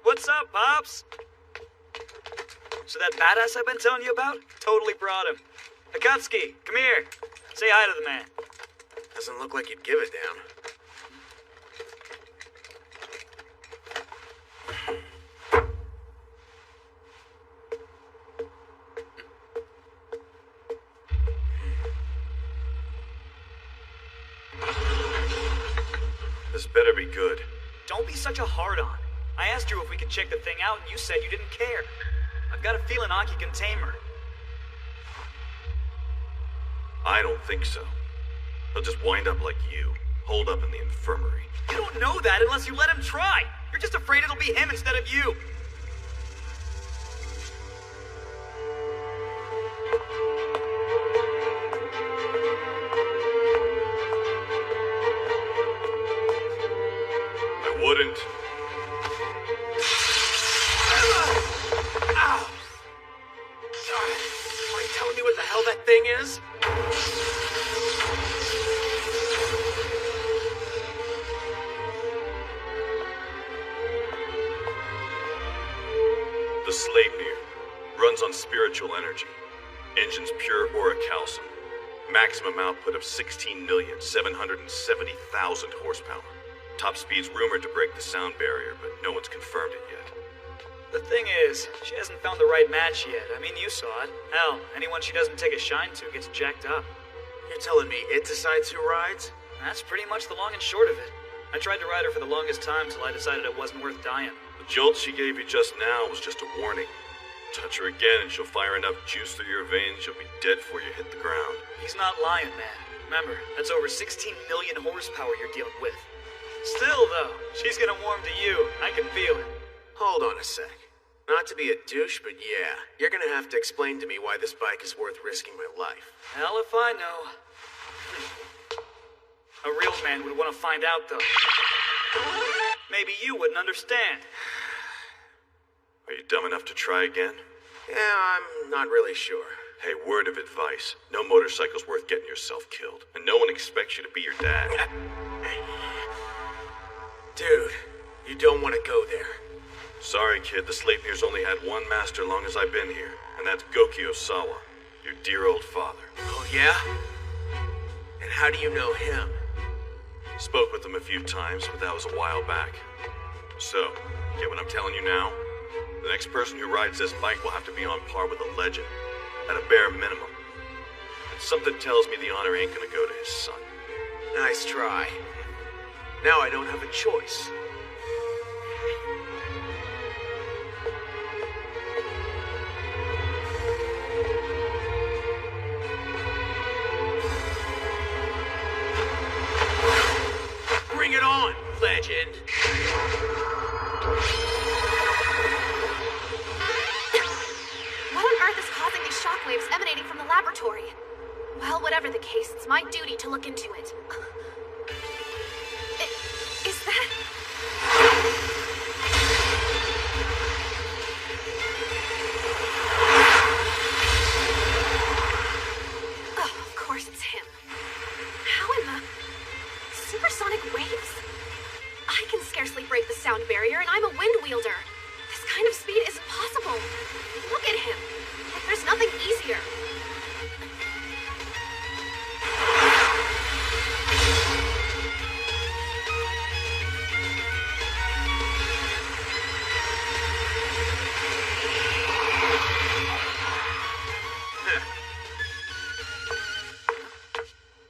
What's up, Pops? So that badass I've been telling you about? Totally brought him. Akatsuki, come here. Say hi to the man. Doesn't look like you'd give a damn. This better be good. Don't be such a hard-on. I asked you if we could check the thing out, and you said you didn't care. I've got a feeling Aki can tame her. I don't think so. He'll just wind up like you, holed up in the infirmary. You don't know that unless you let him try. You're just afraid it'll be him instead of you. I wouldn't. Ow! Are you telling me what the hell that thing is? The Sleipnir runs on spiritual energy. Engine's pure auric calcium. Maximum output of 16,770,000 horsepower. Top speed's rumored to break the sound barrier, but no one's confirmed it yet. The thing is, she hasn't found the right match yet. I mean, you saw it. Hell, anyone she doesn't take a shine to gets jacked up. You're telling me it decides who rides? That's pretty much the long and short of it. I tried to ride her for the longest time till I decided it wasn't worth dying. The jolt she gave you just now was just a warning. Touch her again and she'll fire enough juice through your veins you'll be dead before you hit the ground. He's not lying, man. Remember, that's over 16 million horsepower you're dealing with. Still, though, she's gonna warm to you. I can feel it. Hold on a sec. Not to be a douche, but yeah, you're gonna have to explain to me why this bike is worth risking my life. Hell if I know. A real man would want to find out, though. Maybe you wouldn't understand. Are you dumb enough to try again? Yeah, I'm not really sure. Hey, word of advice. No motorcycle's worth getting yourself killed. And no one expects you to be your dad. Dude, you don't want to go there. Sorry, kid. The Sleipnir's only had one master long as I've been here. And that's Goki Osawa, your dear old father. Oh, yeah? And how do you know him? Spoke with him a few times, but that was a while back. So, Get what I'm telling you now? The next person who rides this bike will have to be on par with a legend, at a bare minimum. And something tells me the honor ain't gonna go to his son. Nice try. Now I don't have a choice. Bring it on, legend! What on earth is causing these shockwaves emanating from the laboratory? Well, whatever the case, it's my duty to look into it. Is that... Oh, of course it's him. How in the... Supersonic waves? I can scarcely break the sound barrier, and I'm a wind wielder. This kind of speed is impossible. Look at him. Like there's nothing easier.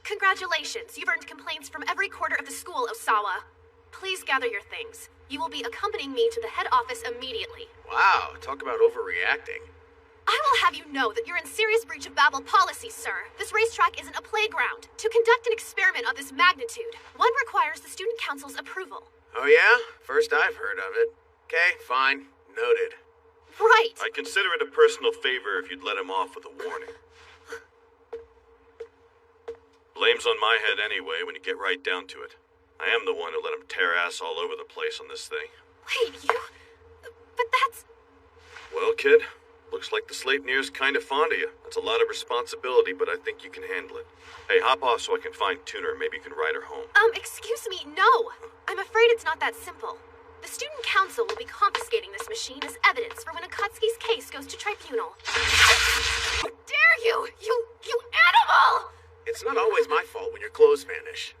Congratulations, you've earned complaints from every quarter of the school, Osawa. Please gather your things. You will be accompanying me to the head office immediately. Wow, talk about overreacting. I will have you know that you're in serious breach of Babel policy, sir. This racetrack isn't a playground. To conduct an experiment of this magnitude, one requires the student council's approval. Oh yeah? First I've heard of it. Okay, fine. Noted. Right! I'd consider it a personal favor if you'd let him off with a warning. Blame's on my head anyway when you get right down to it. I am the one who let him tear ass all over the place on this thing. Wait, you... But that's... Well, kid, looks like the Sleipnir's kind of fond of you. That's a lot of responsibility, but I think you can handle it. Hey, hop off so I can find Tuner. Maybe you can ride her home. Excuse me, no! I'm afraid it's not that simple. The student council will be confiscating this machine as evidence for when Akatsuki's case goes to tribunal. How dare you! You animal! It's not always my fault when your clothes vanish.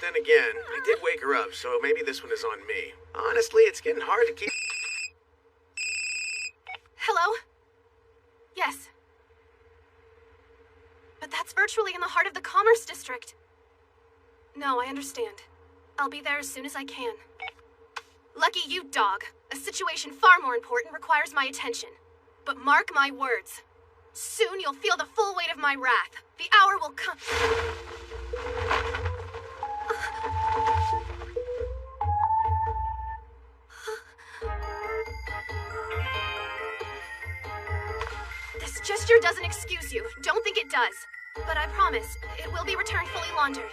Then again, I did wake her up, so maybe this one is on me. Honestly, it's getting hard to keep... Hello? Yes. But that's virtually in the heart of the Commerce District. No, I understand. I'll be there as soon as I can. Lucky you, dog. A situation far more important requires my attention. But mark my words. Soon you'll feel the full weight of my wrath. The hour will come. This gesture doesn't excuse you. Don't think it does. But I promise, it will be returned fully laundered.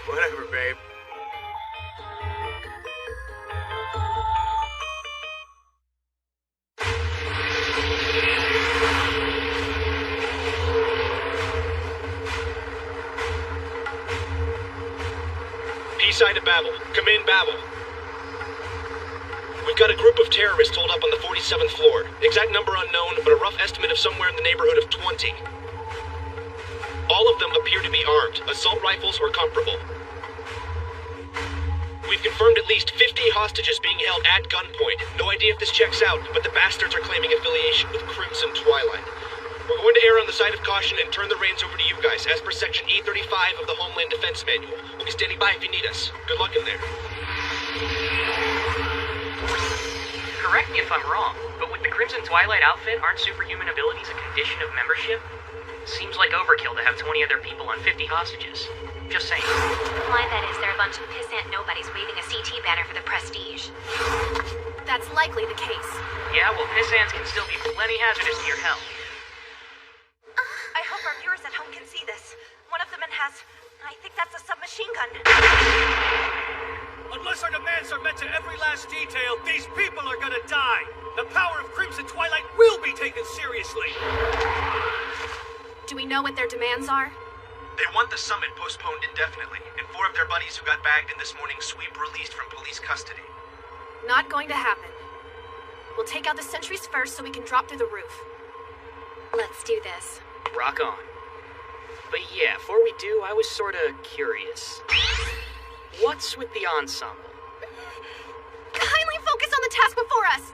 Whatever, babe. Side of Babel. Come in, Babel. We've got a group of terrorists holed up on the 47th floor. Exact number unknown, but a rough estimate of somewhere in the neighborhood of 20. All of them appear to be armed, assault rifles or comparable. We've confirmed at least 50 hostages being held at gunpoint. No idea if this checks out, but the bastards are claiming affiliation with Crimson Twilight. We're going to err on the side of caution and turn the reins over to you guys, as per Section E35 of the Homeland Defense Manual. We'll be standing by if you need us. Good luck in there. Correct me if I'm wrong, but with the Crimson Twilight outfit, aren't superhuman abilities a condition of membership? Seems like overkill to have 20 other people on 50 hostages. Just saying. Why, that is, they're a bunch of pissant nobodies waving a CT banner for the prestige. That's likely the case. Yeah, well, pissants can still be plenty hazardous near hell. I hope our viewers at home can see this. One of them has... I think that's a submachine gun. Unless our demands are met to every last detail, these people are gonna die. The power of Crimson Twilight will be taken seriously. Do we know what their demands are? They want the summit postponed indefinitely, and 4 of their buddies who got bagged in this morning's sweep released from police custody. Not going to happen. We'll take out the sentries first so we can drop through the roof. Let's do this. Rock on. But yeah, before we do, I was sorta curious. What's with the ensemble? Kindly focus on the task before us!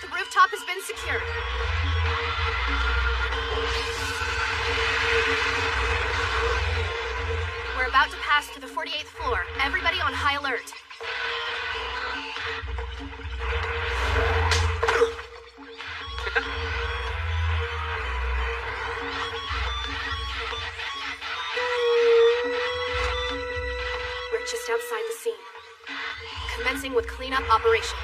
The rooftop has been secured. We're about to pass to the 48th floor. Everybody on high alert. We're just outside the scene. Commencing with cleanup operation.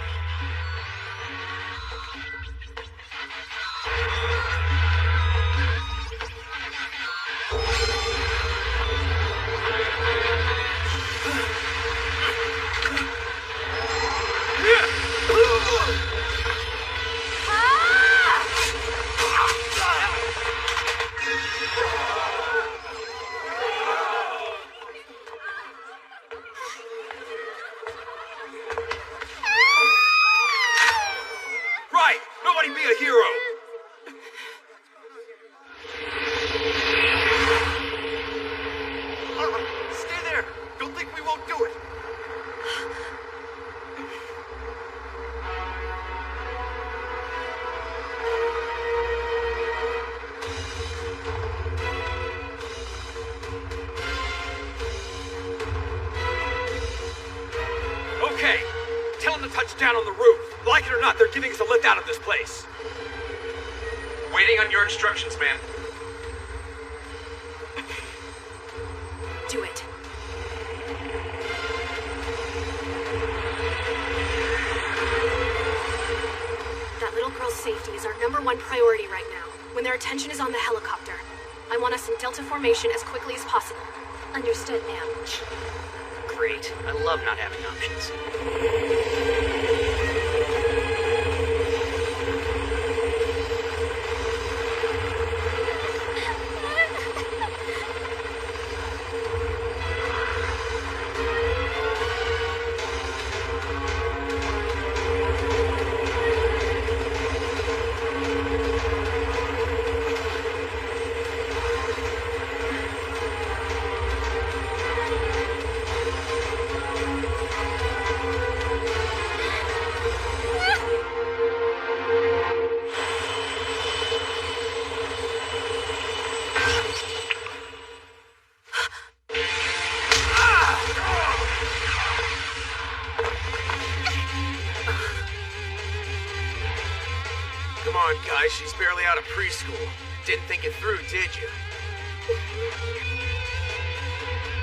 Right! Nobody be a hero! Stay there! Don't think we won't do it! Okay, tell them to touch down on the roof. Like it or not, they're giving us a lift out of this place. Waiting on your instructions, man. Do it. That little girl's safety is our #1 priority right now. When their attention is on the helicopter, I want us in Delta formation as quickly as possible. Understood, ma'am. Great. I love not having options. Come on, guys, she's barely out of preschool. Didn't think it through, did you?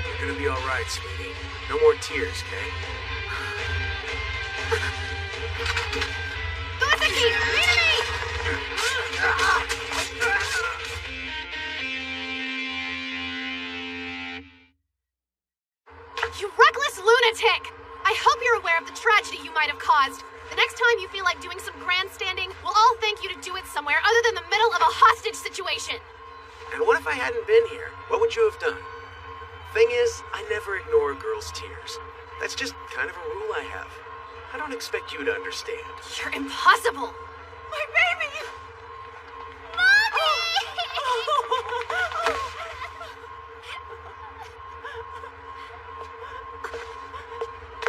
You're gonna be alright, sweetie. No more tears, okay? Goseki! Lead me! You reckless lunatic! I hope you're aware of the tragedy you might have caused. The next time you feel like doing some grandstanding, we'll all thank you to do it somewhere other than the middle of a hostage situation. And what if I hadn't been here? What would you have done? Thing is, I never ignore girls' tears. That's just kind of a rule I have. I don't expect you to understand. You're impossible! My baby!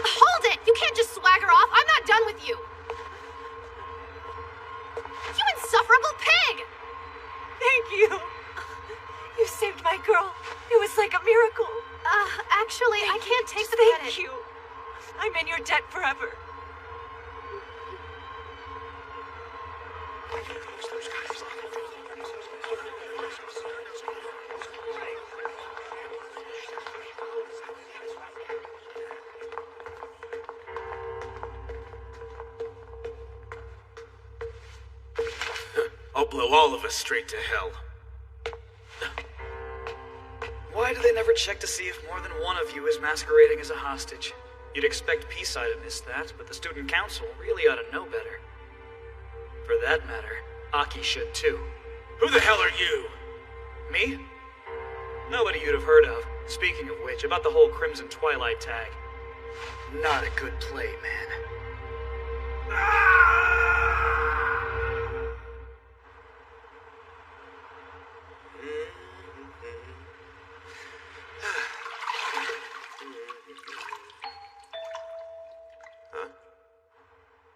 Hold it! You can't just swagger off. I'm not done with you. You insufferable pig! Thank you. You saved my girl. It was like a miracle. Actually, I can't take the credit. Thank you. I'm in your debt forever. I'll blow all of us straight to hell. Why do they never check to see if more than one of you is masquerading as a hostage? You'd expect P-Side to miss that, but the student council really ought to know better. For that matter, Aki should too. Who the hell are you? Me? Nobody you'd have heard of. Speaking of which, about the whole Crimson Twilight tag. Not a good play, man.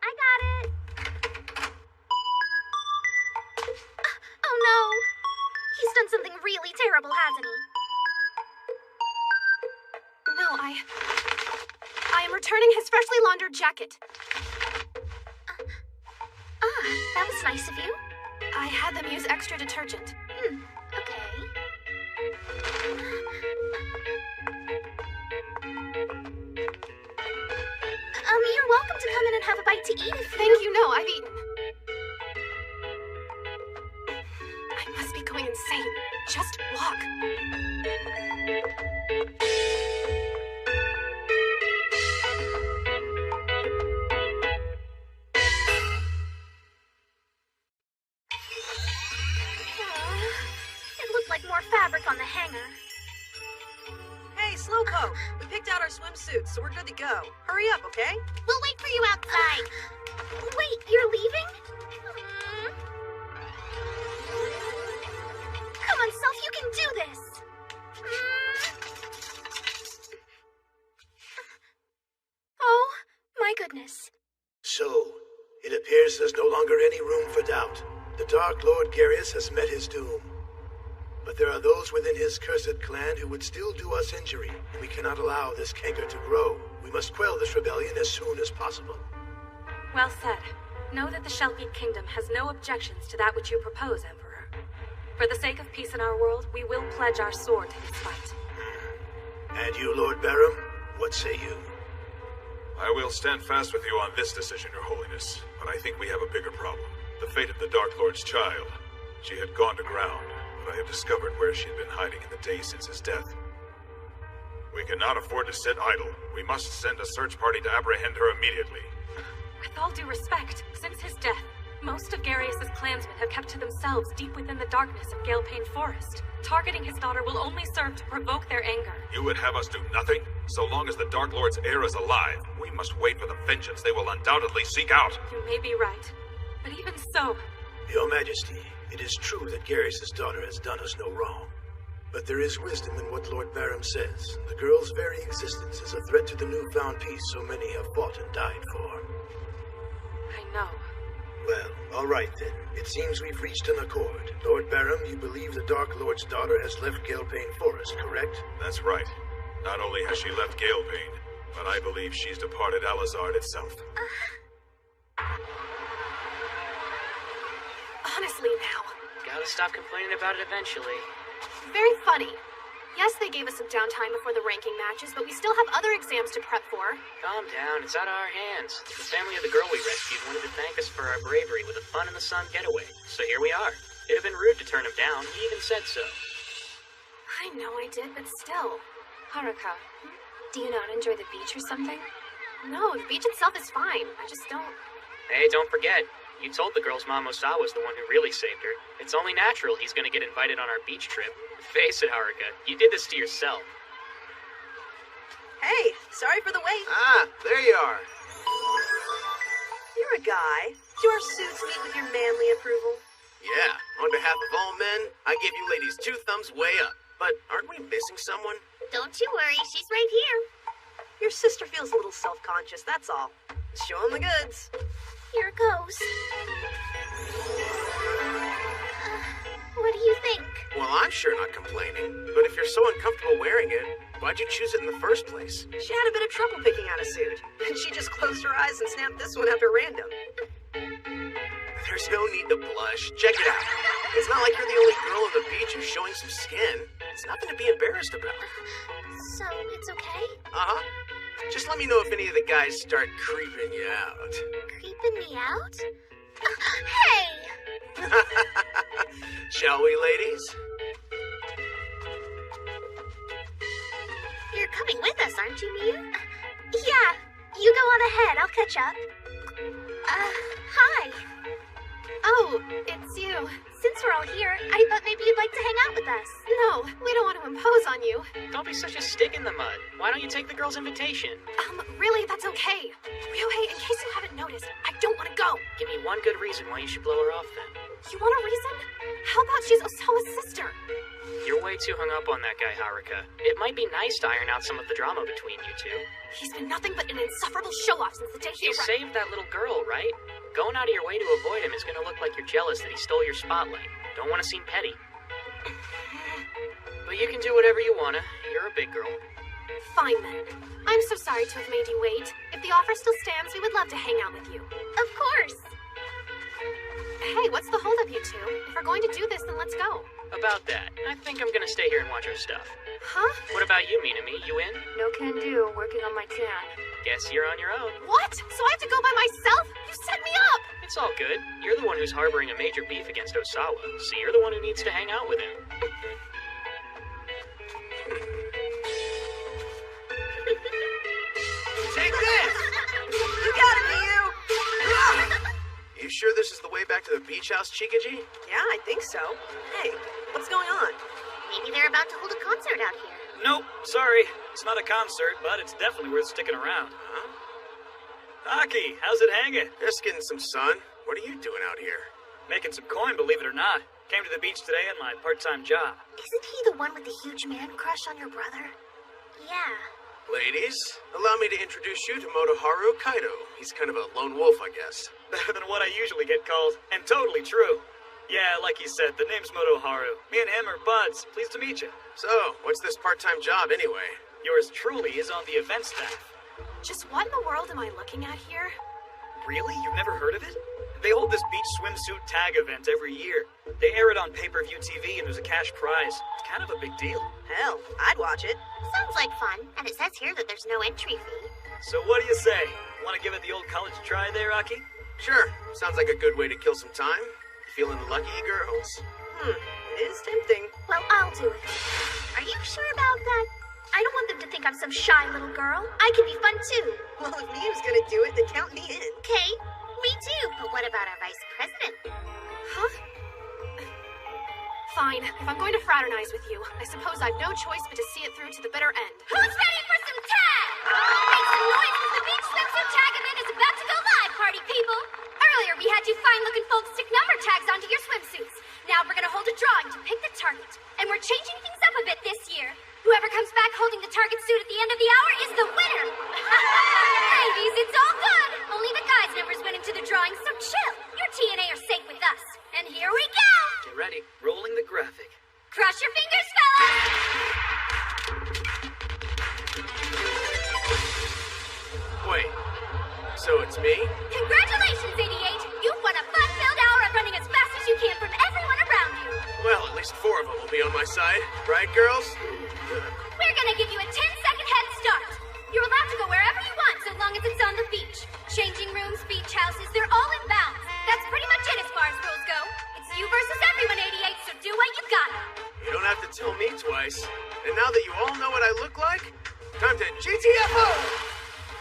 I got it. Oh no! He's done something really terrible, hasn't he? No, I am returning his freshly laundered jacket. That was nice of you. I had them use extra detergent. Okay. You're welcome to come in and have a bite to eat if Thank you, no, I've eaten. I must be going insane. Just walk. It looked like more fabric on the hanger. Hey, Slowpoke, we picked out our swimsuits, so we're good to go. Hurry up, okay? We'll wait for you outside. Wait, you're leaving? Come on, Self, you can do this. Oh, my goodness. So, it appears there's no longer any room for doubt. The Dark Lord Garius has met his doom. But there are those within his cursed clan who would still do us injury, and we cannot allow this canker to grow. We must quell this rebellion as soon as possible. Well said. Know that the Shellpeak Kingdom has no objections to that which you propose, Emperor. For the sake of peace in our world, we will pledge our sword to this fight. And you, Lord Barum, what say you? I will stand fast with you on this decision, Your Holiness, but I think we have a bigger problem. The fate of the Dark Lord's child. She had gone to ground, but I have discovered where she had been hiding in the days since his death. We cannot afford to sit idle. We must send a search party to apprehend her immediately. With all due respect, since his death, most of Garius' clansmen have kept to themselves deep within the darkness of Galepane Forest. Targeting his daughter will only serve to provoke their anger. You would have us do nothing? So long as the Dark Lord's heir is alive, we must wait for the vengeance they will undoubtedly seek out. You may be right, but even so... Your Majesty, it is true that Garius' daughter has done us no wrong. But there is wisdom in what Lord Barum says. The girl's very existence is a threat to the newfound peace so many have fought and died for. I know. Well, all right then. It seems we've reached an accord. Lord Barum, you believe the Dark Lord's daughter has left Galepane Forest, correct? That's right. Not only has she left Galepane, but I believe she's departed Alizard itself. Honestly now. Gotta stop complaining about it eventually. Very funny. Yes, they gave us some downtime before the ranking matches, but we still have other exams to prep for. Calm down, it's out of our hands. The family of the girl we rescued wanted to thank us for our bravery with a fun-in-the-sun getaway, so here we are. It'd have been rude to turn him down, he even said so. I know I did, but still. Haruka, do you not enjoy the beach or something? No, the beach itself is fine. I just don't... Hey, don't forget, you told the girl's mom Osawa's the one who really saved her. It's only natural he's gonna get invited on our beach trip. Face it, Haruka, you did this to yourself. Hey, sorry for the wait. Ah, there you are. You're a guy. Do our suits meet with your manly approval? Yeah, on behalf of all men, I give you ladies 2 thumbs way up. But aren't we missing someone? Don't you worry, she's right here. Your sister feels a little self-conscious, that's all. Show 'em the goods. Here it goes. What do you think? Well, I'm sure not complaining. But if you're so uncomfortable wearing it, why'd you choose it in the first place? She had a bit of trouble picking out a suit, and she just closed her eyes and snapped this one out at random. There's no need to blush. Check it out. It's not like you're the only girl on the beach who's showing some skin. It's nothing to be embarrassed about. So, it's okay? Uh-huh. Just let me know if any of the guys start creeping you out. Creeping me out? Hey! Shall we, ladies? You're coming with us, aren't you, Mia? Yeah. You go on ahead. I'll catch up. Hi. Oh, it's you. Since we're all here, I thought maybe you'd like to hang out with us. No, we don't want to impose on you. Don't be such a stick in the mud. Why don't you take the girl's invitation? Really, that's okay. Ryuhei, in case you haven't noticed, I don't want to go. Give me one good reason why you should blow her off then. You want a reason? How about she's Osawa's sister? You're way too hung up on that guy, Haruka. It might be nice to iron out some of the drama between you two. He's been nothing but an insufferable show-off since the day he You saved that little girl, right? Going out of your way to avoid him is gonna look like you're jealous that he stole your spotlight. Don't want to seem petty. But you can do whatever you wanna. You're a big girl. Fine then. I'm so sorry to have made you wait. If the offer still stands, we would love to hang out with you. Of course. Hey, what's the holdup, you two? If we're going to do this, then let's go. About that, I think I'm gonna stay here and watch our stuff. Huh? What about you, Minami? You in? No can do. Working on my tan. Guess you're on your own. What? So I have to go by myself? You set me up! It's all good. You're the one who's harboring a major beef against Osawa, so you're the one who needs to hang out with him. Take this! You got it, Miyu! You sure this is the way back to the beach house, Chikaji? Yeah, I think so. Hey, what's going on? Maybe they're about to hold a concert out here. Nope, sorry. It's not a concert, but it's definitely worth sticking around. Huh? Aki, how's it hanging? Just getting some sun. What are you doing out here? Making some coin, believe it or not. Came to the beach today on my part-time job. Isn't he the one with the huge man crush on your brother? Yeah. Ladies, allow me to introduce you to Motoharu Kaido. He's kind of a lone wolf, I guess. Better than what I usually get called, and totally true. Yeah, like he said, the name's Motoharu. Me and him are buds. Pleased to meet you. So, what's this part-time job anyway? Yours truly is on the event staff. Just what in the world am I looking at here? Really? You've never heard of it? They hold this beach swimsuit tag event every year. They air it on pay-per-view TV and there's a cash prize. It's kind of a big deal. Hell, I'd watch it. Sounds like fun, and it says here that there's no entry fee. So what do you say? Want to give it the old college try there, Aki? Sure. Sounds like a good way to kill some time. Feeling lucky, girls? It is tempting. Well, I'll do it. Are you sure about that? I don't want them to think I'm some shy little girl. I can be fun too. Well, if Miyu's gonna do it, then count me in. Okay, me too. But what about our vice president? Huh? Fine. If I'm going to fraternize with you, I suppose I've no choice but to see it through to the bitter end. Who's ready for some tag? Make some noise because the beach swimsuit tag event is about to go live, party people. Earlier, we had you fine-looking folks stick number tags onto your swimsuits. Now we're gonna hold a drawing to pick the target. And we're changing things up a bit this year. Whoever comes back holding the target suit at the end of the hour is the winner. Ladies, it's all good. Only the guys' numbers went into the drawing, so chill. Your TNA are safe with us. And here we go. Get ready. Rolling the graphic. Cross your fingers, fellas. Wait. So it's me? Congratulations, 88. You've won a fun-filled hour of running as fast as you can from everyone around you. Well, at least 4 of them will be on my side. Right, girls? We're gonna give you a 10-second head start. You're allowed to go wherever you want so long as it's on the beach. Changing rooms, beach houses, they're all in bounds. That's pretty much it as far as rules go. It's you versus everyone, 88, so do what you got. You don't have to tell me twice. And now that you all know what I look like, time to GTFO!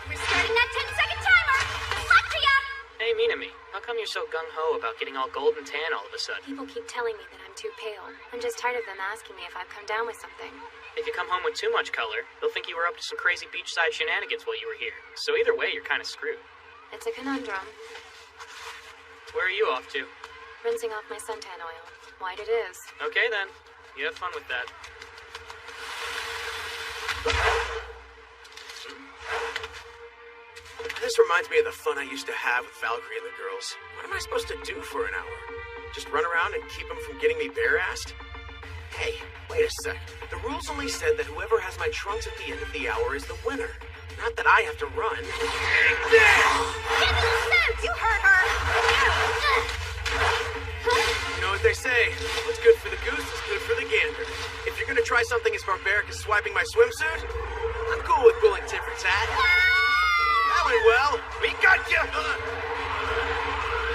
We're starting that 10-second timer. Good luck to ya! Hey, Minami, how come you're so gung-ho about getting all gold and tan all of a sudden? People keep telling me that I'm too pale. I'm just tired of them asking me if I've come down with something. If you come home with too much color, they'll think you were up to some crazy beachside shenanigans while you were here. So either way, you're kind of screwed. It's a conundrum. Where are you off to? Rinsing off my suntan oil. White it is. Okay, then. You have fun with that. This reminds me of the fun I used to have with Valkyrie and the girls. What am I supposed to do for an hour? Just run around and keep them from getting me bare-assed? Hey, wait a sec. The rules only said that whoever has my trunks at the end of the hour is the winner. Not that I have to run. You hurt her! You know what they say? What's good for the goose is good for the gander. If you're gonna try something as barbaric as swiping my swimsuit, I'm cool with pulling tit for tat. That went well. We got you!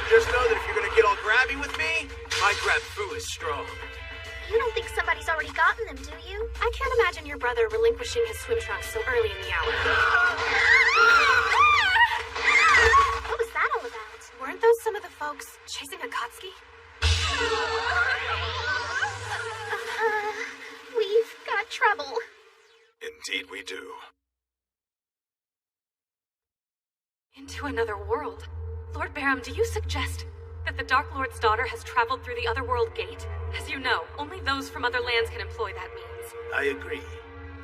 Just know that if you're gonna get all grabby with me, my grab foo is strong. You don't think somebody's already gotten them, do you? I can't imagine your brother relinquishing his swim trunks so early in the hour. What was that all about? Weren't those some of the folks chasing Akatsuki? We've got trouble. Indeed we do. Into another world? Lord Barham, do you suggest that the Dark Lord's daughter has traveled through the Otherworld Gate? As you know, only those from other lands can employ that means. I agree.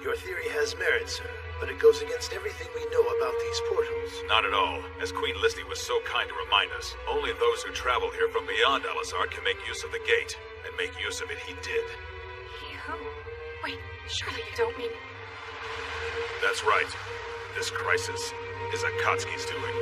Your theory has merit, sir, but it goes against everything we know about these portals. Not at all. As Queen Listy was so kind to remind us, only those who travel here from beyond Alizar can make use of the gate, and make use of it he did. He who? Wait, surely you don't mean... That's right. This crisis is Akatsuki's doing.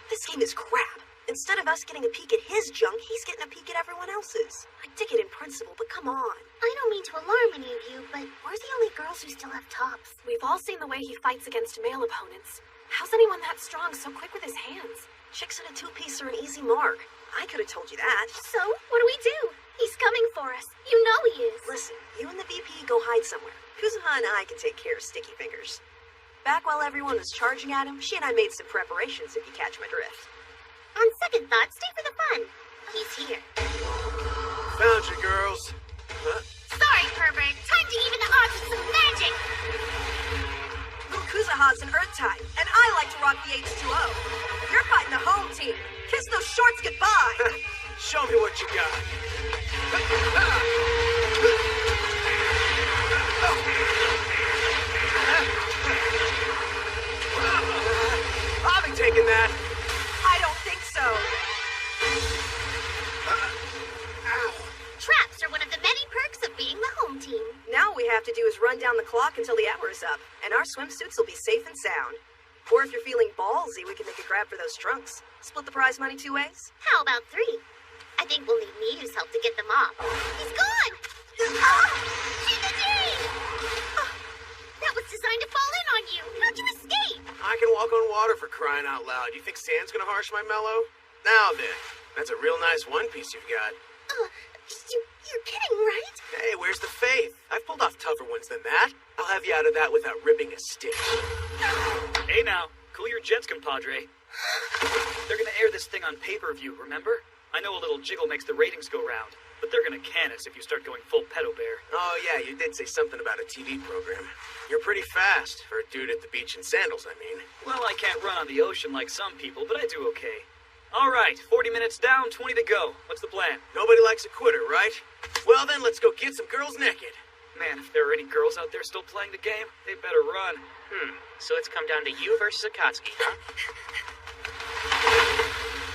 This game is crap. Instead of us getting a peek at his junk, he's getting a peek at everyone else's. I dig it in principle, but come on. I don't mean to alarm any of you, but we're the only girls who still have tops. We've all seen the way he fights against male opponents. How's anyone that strong so quick with his hands? Chicks in a two-piece are an easy mark. I could have told you that. So, what do we do? He's coming for us. You know he is. Listen, you and the VP go hide somewhere. Kuzuha and I can take care of Sticky Fingers. Back while everyone was charging at him, she and I made some preparations, if you catch my drift. On second thought, stay for the fun. He's here. Found you, girls. Huh? Sorry, pervert. Time to even the odds with some magic. Little Kuzuha's an Earth type, and I like to rock the H2O. You're fighting the home team. Kiss those shorts goodbye. Show me what you got. I'll be taking that. I don't think so. Traps are one of the many perks of being the home team. Now all we have to do is run down the clock until the hour is up, and our swimsuits will be safe and sound. Or if you're feeling ballsy, we can make a grab for those trunks. Split the prize money 2 ways. How about 3? I think we'll need Miyu's help to get them off. He's gone! That was designed to fall in on you. How'd you escape? I can walk on water, for crying out loud. You think sand's gonna harsh my mellow? Now then, that's a real nice one piece you've got. You're kidding, right? Hey, where's the faith? I've pulled off tougher ones than that. I'll have you out of that without ripping a stitch. Hey now, cool your jets, compadre. They're gonna air this thing on pay-per-view, remember? I know a little jiggle makes the ratings go round, but they're gonna can us if you start going full pedo bear. Oh yeah, you did say something about a TV program. You're pretty fast, for a dude at the beach in sandals, I mean. Well, I can't run on the ocean like some people, but I do okay. All right, 40 minutes down, 20 to go. What's the plan? Nobody likes a quitter, right? Well then, let's go get some girls naked. Man, if there are any girls out there still playing the game, they better run. So it's come down to you versus Akatsuki, huh?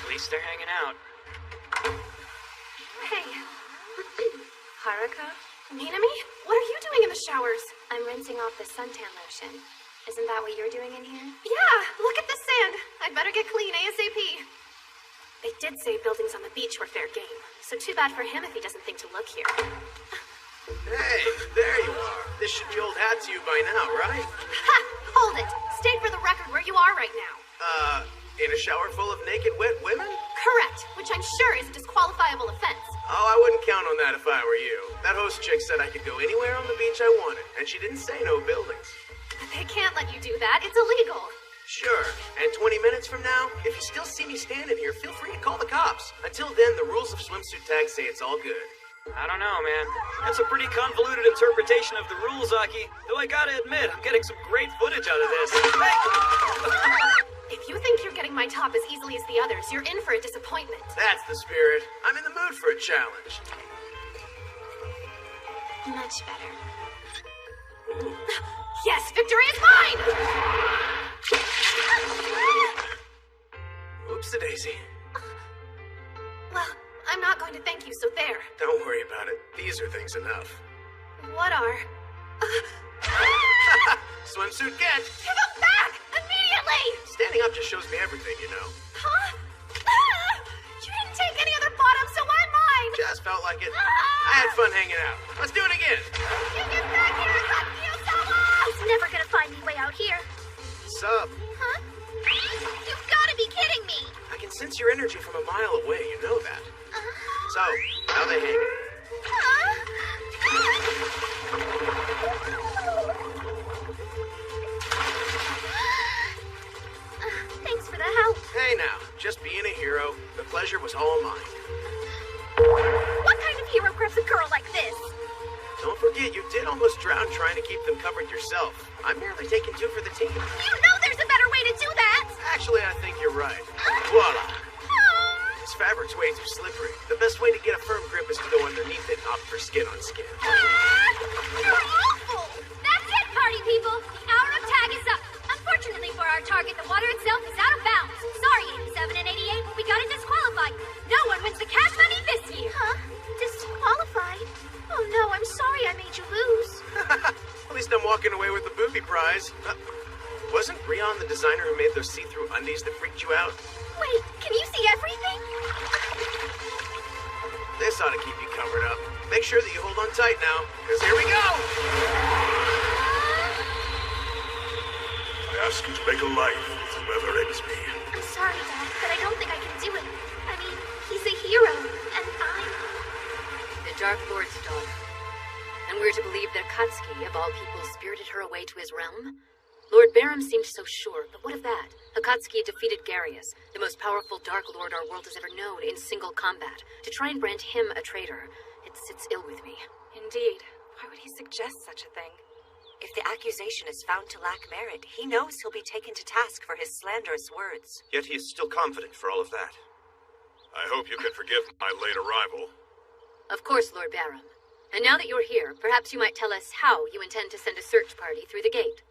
At least they're hanging out. Hey. Haruka? Minami? What are you doing in the showers? I'm rinsing off the suntan lotion. Isn't that what you're doing in here? Yeah, look at the sand. I'd better get clean ASAP. They did say buildings on the beach were fair game, so too bad for him if he doesn't think to look here. Hey, there you are. This should be old hat to you by now, right? Ha! Hold it. State for the record where you are right now. In a shower full of naked, wet women? Correct, which I'm sure is a disqualifiable offense. Oh, I wouldn't count on that if I were you. That host chick said I could go anywhere on the beach I wanted, and she didn't say no buildings. But they can't let you do that. It's illegal. Sure, and 20 minutes from now, if you still see me standing here, feel free to call the cops. Until then, the rules of swimsuit tag say it's all good. I don't know, man. That's a pretty convoluted interpretation of the rules, Aki. Though I gotta admit, I'm getting some great footage out of this. If you think you're getting my top as easily as the others, you're in for a disappointment. That's the spirit. I'm in the mood for a challenge. Much better. Yes, victory is mine! Oopsie-daisy. Well, I'm not going to thank you, so there. Don't worry about it. These are things enough. What are? Swimsuit get! Give them back! Immediately! Standing up just shows me everything, you know. Huh? You didn't take any other bottom, so I'm mine! Just felt like it. I had fun hanging out. Let's do it again. You get back here! He's never gonna find me way out here. Sup? Huh? You've gotta be kidding me! I can sense your energy from a mile away, you know that. So, how they hanging? Thanks for the help. Hey now, just being a hero. The pleasure was all mine. forget, you did almost drown trying to keep them covered yourself. I'm merely taking two for the team. You know there's a better way to do that! Actually, I think you're right. Voila. This fabric's way too slippery. The best way to get a firm grip is to go underneath it and opt for skin on skin. You're awful! That's it, party people! The hour of tag is up. Unfortunately for our target, the water itself is out of bounds. Sorry, 87 and 88, but we got it disqualified. No one wins the cash money this year. Huh? Disqualified? Oh no, I'm sorry I made you lose. At least I'm walking away with the booby prize. Wasn't Rion the designer who made those see-through undies that freaked you out? Wait, can you see everything? This ought to keep you covered up. Make sure that you hold on tight now, because here we go! I ask you to make a life with whoever aims me. I'm sorry, Dad, but I don't think I can do it. I mean, he's a hero, and I'm... The Dark Lord's daughter. And we're to believe that Akatsuki, of all people, spirited her away to his realm? Lord Barum seemed so sure, but what of that? Akatsuki defeated Garius, the most powerful Dark Lord our world has ever known, in single combat. To try and brand him a traitor, it sits ill with me. Indeed. Why would he suggest such a thing? If the accusation is found to lack merit, he knows he'll be taken to task for his slanderous words. Yet he is still confident for all of that. I hope you can forgive my late arrival. Of course, Lord Barum. And now that you're here, perhaps you might tell us how you intend to send a search party through the gate.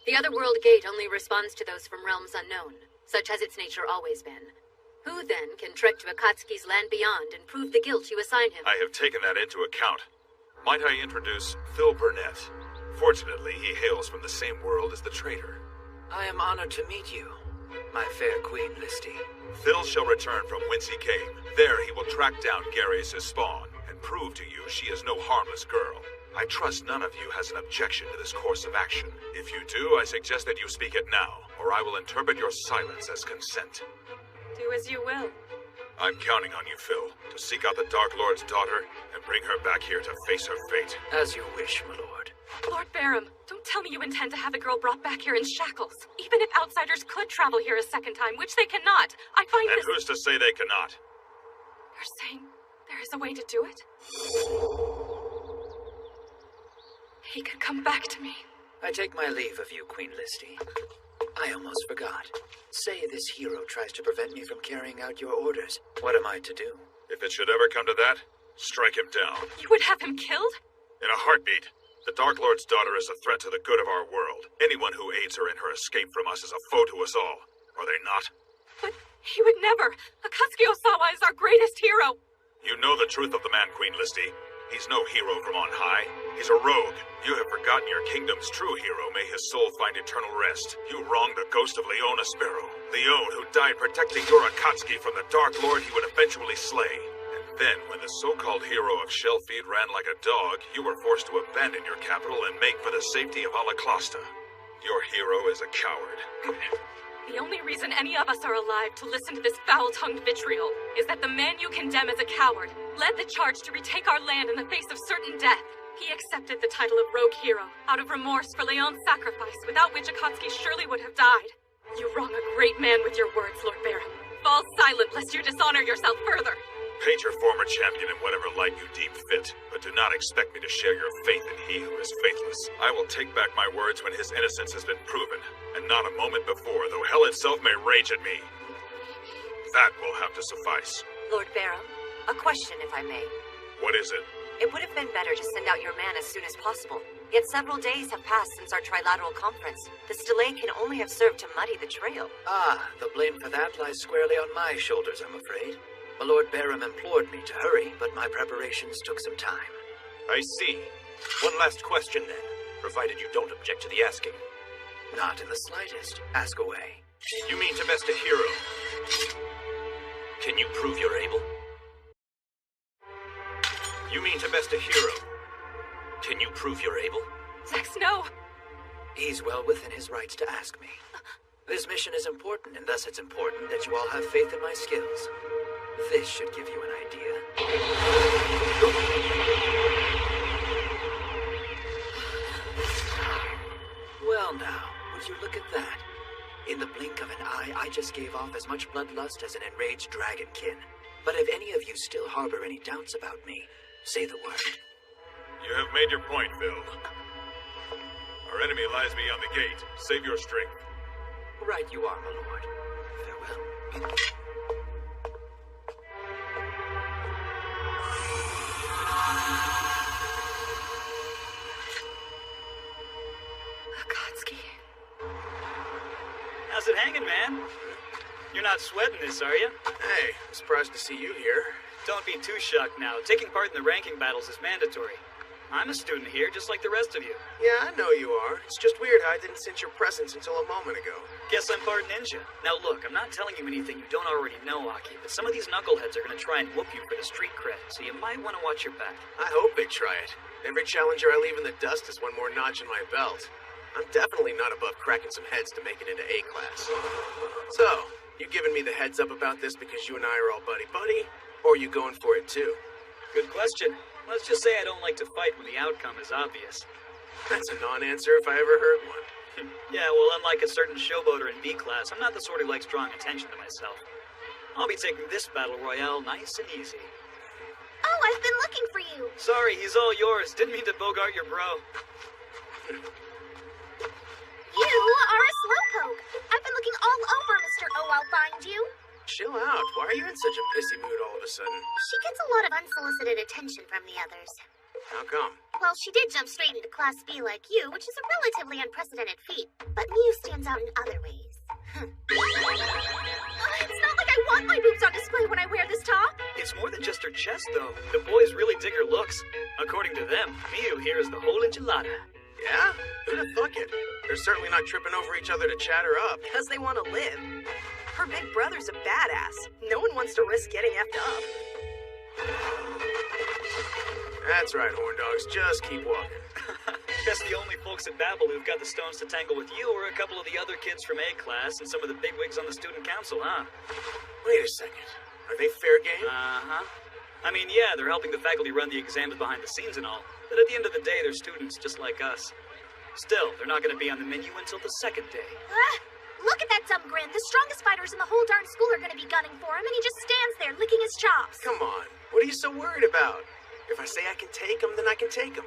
The Otherworld Gate only responds to those from realms unknown, such has its nature always been. Who, then, can trek to Akatsuki's land beyond and prove the guilt you assign him? I have taken that into account. Might I introduce Phil Burnett? Fortunately, he hails from the same world as the traitor. I am honored to meet you, my fair Queen Listy. Phil shall return from whence he came. There he will track down Garius' spawn and prove to you she is no harmless girl. I trust none of you has an objection to this course of action. If you do, I suggest that you speak it now, or I will interpret your silence as consent. Do as you will. I'm counting on you, Phil, to seek out the Dark Lord's daughter and bring her back here to face her fate. As you wish, my lord. Lord Barum, don't tell me you intend to have the girl brought back here in shackles. Even if outsiders could travel here a second time, which they cannot, I find And this... who's to say they cannot? You're saying there is a way to do it? He could come back to me. I take my leave of you, Queen Listy. I almost forgot. Say this hero tries to prevent me from carrying out your orders. What am I to do? If it should ever come to that, strike him down. You would have him killed? In a heartbeat. The Dark Lord's daughter is a threat to the good of our world. Anyone who aids her in her escape from us is a foe to us all. Are they not? But he would never. Akatsuki Osawa is our greatest hero. You know the truth of the man, Queen Listy. He's no hero from on high. He's a rogue. You have forgotten your kingdom's true hero. May his soul find eternal rest. You wronged the ghost of Leona Sparrow. Leone, who died protecting your Akatsuki from the Dark Lord he would eventually slay. And then, when the so-called hero of Shellfeed ran like a dog, you were forced to abandon your capital and make for the safety of Alaclasta. Your hero is a coward. The only reason any of us are alive to listen to this foul-tongued vitriol is that the man you condemn as a coward led the charge to retake our land in the face of certain death. He accepted the title of Rogue Hero out of remorse for Leon's sacrifice, without which Akatsuki surely would have died. You wrong a great man with your words, Lord Barum. Fall silent lest you dishonor yourself further. Paint your former champion in whatever light you deem fit, but do not expect me to share your faith in he who is faithless. I will take back my words when his innocence has been proven, and not a moment before, though hell itself may rage at me. That will have to suffice. Lord Barum, a question, if I may. What is it? It would have been better to send out your man as soon as possible. Yet several days have passed since our trilateral conference. This delay can only have served to muddy the trail. Ah, the blame for that lies squarely on my shoulders, I'm afraid. My Lord Barum implored me to hurry, but my preparations took some time. I see. One last question, then, provided you don't object to the asking. Not in the slightest. Ask away. You mean to best a hero? Can you prove you're able? You mean to best a hero? Can you prove you're able? Zex, no! He's well within his rights to ask me. This mission is important, and thus it's important that you all have faith in my skills. This should give you an idea. Well now, would you look at that? In the blink of an eye, I just gave off as much bloodlust as an enraged dragonkin. But if any of you still harbor any doubts about me, say the word. You have made your point, Phil. Our enemy lies beyond the gate. Save your strength. Right you are, my lord. Farewell. Akatsuki. How's it hanging, man? You're not sweating this, are you? Hey, I'm surprised to see you here. Don't be too shocked now. Taking part in the ranking battles is mandatory. I'm a student here, just like the rest of you. Yeah, I know you are. It's just weird how I didn't sense your presence until a moment ago. Guess I'm part ninja. Now look, I'm not telling you anything you don't already know, Aki, but some of these knuckleheads are gonna try and whoop you for the street cred, so you might want to watch your back. I hope they try it. Every challenger I leave in the dust is one more notch in my belt. I'm definitely not above cracking some heads to make it into A class. So, you giving me the heads up about this because you and I are all buddy-buddy, or are you going for it too? Good question. Let's just say I don't like to fight when the outcome is obvious. That's a non-answer if I ever heard one. Yeah, well, unlike a certain showboater in B class, I'm not the sort who likes drawing attention to myself. I'll be taking this battle royale nice and easy. Oh, I've been looking for you. Sorry, he's all yours. Didn't mean to bogart your bro. You are a slowpoke. I've been looking all over, Mr. O. I'll find you. Chill out. Why are you in such a pissy mood all of a sudden? She gets a lot of unsolicited attention from the others. How come? Well, she did jump straight into Class B like you, which is a relatively unprecedented feat. But Miu stands out in other ways. It's not like I want my boobs on display when I wear this top. It's more than just her chest, though. The boys really dig her looks. According to them, Miu here is the whole enchilada. Yeah? Who'd have thunk it? They're certainly not tripping over each other to chat her up. Because they want to live. Her big brother's a badass. No one wants to risk getting effed up. That's right, horn dogs. Just keep walking. Guess the only folks at Babel who've got the stones to tangle with you are a couple of the other kids from A class and some of the bigwigs on the student council, huh? Wait a second. Are they fair game? Uh-huh. I mean, yeah, they're helping the faculty run the exams behind the scenes and all, but at the end of the day, they're students just like us. Still, they're not going to be on the menu until the second day. Look at that dumb grin. The strongest fighters in the whole darn school are going to be gunning for him, and he just stands there licking his chops. Come on. What are you so worried about? If I say I can take him, then I can take him.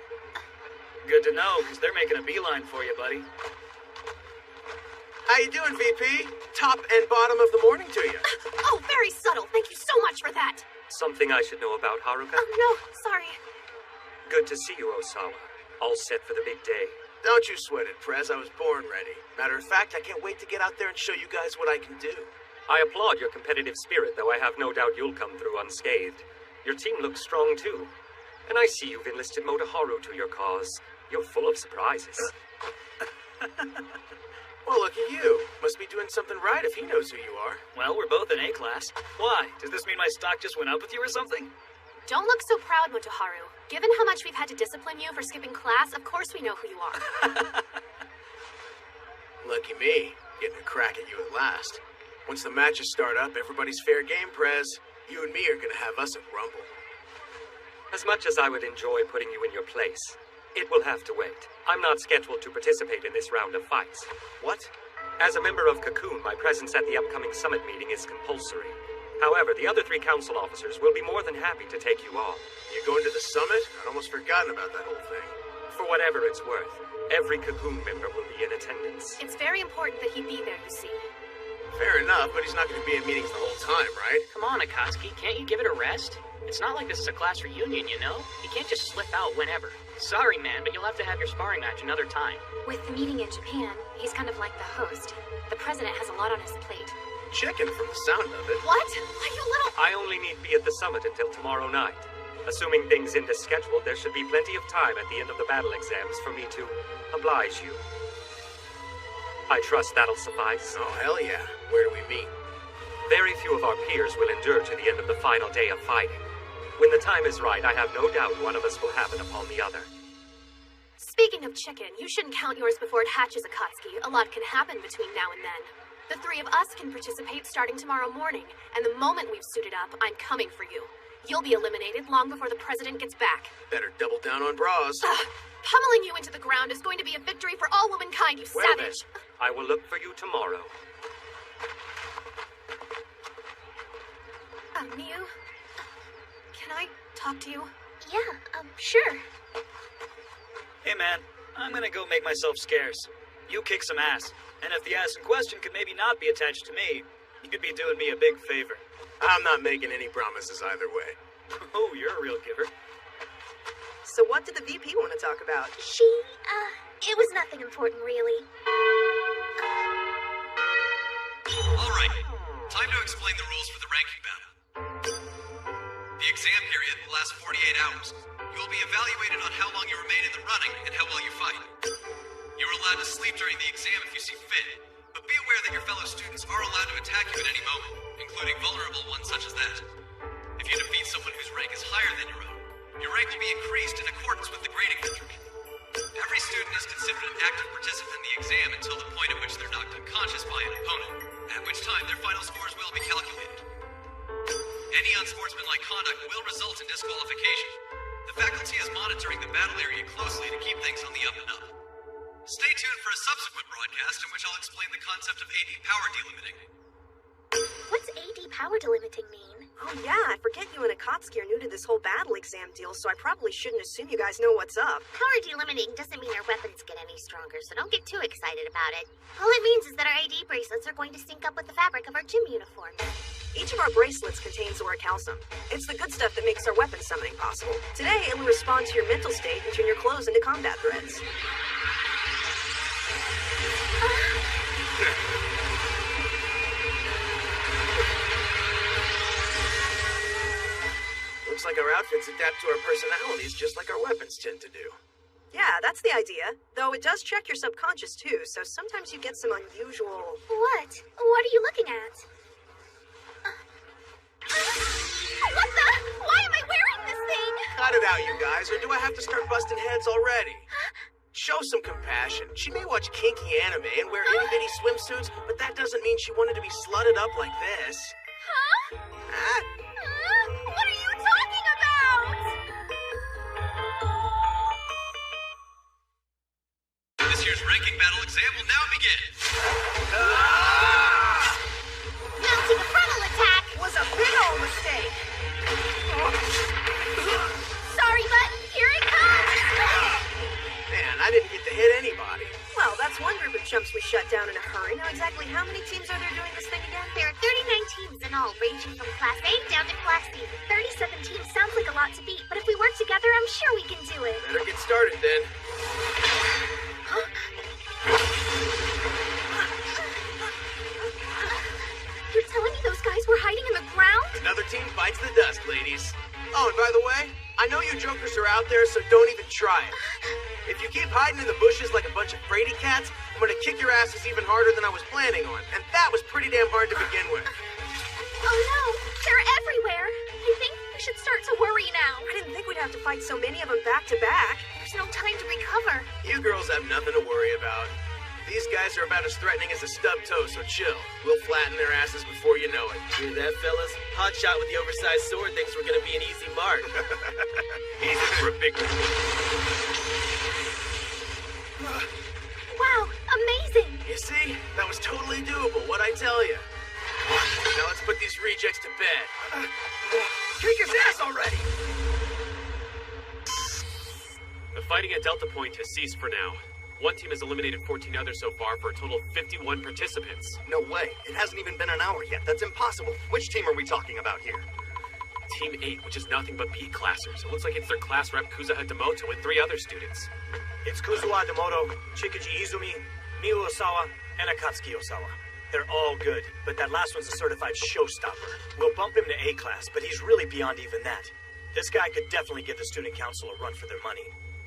Good to know, because they're making a beeline for you, buddy. How you doing, VP? Top and bottom of the morning to you. Oh, very subtle. Thank you so much for that. Something I should know about, Haruka? Oh, no. Sorry. Good to see you, Osawa. All set for the big day. Don't you sweat it, Prez. I was born ready. Matter of fact, I can't wait to get out there and show you guys what I can do. I applaud your competitive spirit, though I have no doubt you'll come through unscathed. Your team looks strong, too. And I see you've enlisted Motoharu to your cause. You're full of surprises. Well, look at you. Must be doing something right if he knows who you are. Well, we're both in A class. Why? Does this mean my stock just went up with you or something? Don't look so proud, Motoharu. Given how much we've had to discipline you for skipping class, of course we know who you are. Lucky me, getting a crack at you at last. Once the matches start up, everybody's fair game, Prez. You and me are gonna have us a rumble. As much as I would enjoy putting you in your place, it will have to wait. I'm not scheduled to participate in this round of fights. What? As a member of Cocoon, my presence at the upcoming summit meeting is compulsory. However, the other 3 council officers will be more than happy to take you on. You going to the summit? I'd almost forgotten about that whole thing. For whatever it's worth, every Cocoon member will be in attendance. It's very important that he be there, you see. Fair enough, but he's not going to be in meetings the whole time, right? Come on, Akatsuki, can't you give it a rest? It's not like this is a class reunion, you know? You can't just slip out whenever. Sorry, man, but you'll have to have your sparring match another time. With the meeting in Japan, he's kind of like the host. The president has a lot on his plate. Chicken from the sound of it. What? Why, you little... I only need be at the summit until tomorrow night. Assuming things end as scheduled, there should be plenty of time at the end of the battle exams for me to oblige you. I trust that'll suffice. Oh, hell yeah. Where do we meet? Very few of our peers will endure to the end of the final day of fighting. When the time is right, I have no doubt one of us will happen upon the other. Speaking of chicken, you shouldn't count yours before it hatches, Akatsuki. A lot can happen between now and then. The 3 of us can participate starting tomorrow morning, and the moment we've suited up, I'm coming for you. You'll be eliminated long before the president gets back. Better double down on bras. Pummeling you into the ground is going to be a victory for all womankind, you Well savage. then, I will look for you tomorrow. Miu, can I talk to you? Yeah, sure. Hey man, I'm gonna go make myself scarce. You kick some ass, and if the ass in question could maybe not be attached to me, you could be doing me a big favor. I'm not making any promises either way. Oh, you're a real giver. So what did the VP want to talk about? It was nothing important, really. All right, time to explain the rules for the ranking battle. The exam period will last 48 hours. You will be evaluated on how long you remain in the running and how well you fight. You are allowed to sleep during the exam if you see fit, but be aware that your fellow students are allowed to attack you at any moment, including vulnerable ones such as that. If you defeat someone whose rank is higher than your own, your rank will be increased in accordance with the grading metric. Every student is considered an active participant in the exam until the point at which they're knocked unconscious by an opponent, at which time their final scores will be calculated. Any unsportsmanlike conduct will result in disqualification. The faculty is monitoring the battle area closely to keep things on the up and up. Stay tuned for a subsequent broadcast in which I'll explain the concept of AD power delimiting. What's AD power delimiting mean? Oh yeah, I forget you and Akatsuki are new to this whole battle exam deal, so I probably shouldn't assume you guys know what's up. Power delimiting doesn't mean our weapons get any stronger, so don't get too excited about it. All it means is that our AD bracelets are going to sync up with the fabric of our gym uniforms. Each of our bracelets contains orichalcum. It's the good stuff that makes our weapon summoning possible. Today, it will respond to your mental state and turn your clothes into combat threads. Looks like our outfits adapt to our personalities just like our weapons tend to do. Yeah, that's the idea. Though it does check your subconscious too, so sometimes you get some unusual... What? What are you looking at? What the? Why am I wearing this thing? Cut it out, you guys, or do I have to start busting heads already? Show some compassion. She may watch kinky anime and wear itty-bitty swimsuits, but that doesn't mean she wanted to be slutted up like this. Huh? What are you talking about? This year's ranking battle exam will now begin. Mounting a frontal attack was a big old mistake. Sorry, but here it comes. Man, I didn't get to hit anybody. Well, that's one group of chumps we shut down in a hurry. Now, exactly how many teams are there doing this thing again? There are 39 teams in all, ranging from Class A down to Class D. 37 teams sounds like a lot to beat, but if we work together, I'm sure we can do it. Better get started, then. Huh? You're telling me those guys were hiding in the ground? Another team bites the dust, ladies. Oh, and by the way, I know you jokers are out there, so don't even try it. If you keep hiding in the bushes like a bunch of fraidy cats, I'm gonna kick your asses even harder than I was planning on. And that was pretty damn hard to begin with. Oh no, they're everywhere. I think we should start to worry now. I didn't think we'd have to fight so many of them back to back. There's no time to recover. You girls have nothing to worry about. These guys are about as threatening as a stubbed toe, so chill. We'll flatten their asses before you know it. Hear that, fellas? Hotshot with the oversized sword thinks we're gonna be an easy mark. Easy for a big one. Wow, amazing! You see? That was totally doable, what'd I tell you? Now let's put these rejects to bed. Kick his ass already! The fighting at Delta Point has ceased for now. One team has eliminated 14 others so far for a total of 51 participants. No way. It hasn't even been an hour yet. That's impossible. Which team are we talking about here? Team 8, which is nothing but P-classers. It looks like it's their class rep Kuzuha Demoto and 3 other students. It's Kuzuha Demoto, Chikuji Izumi, Miu Osawa, and Akatsuki Osawa. They're all good, but that last one's a certified showstopper. We'll bump him to A class, but he's really beyond even that. This guy could definitely give the student council a run for their money.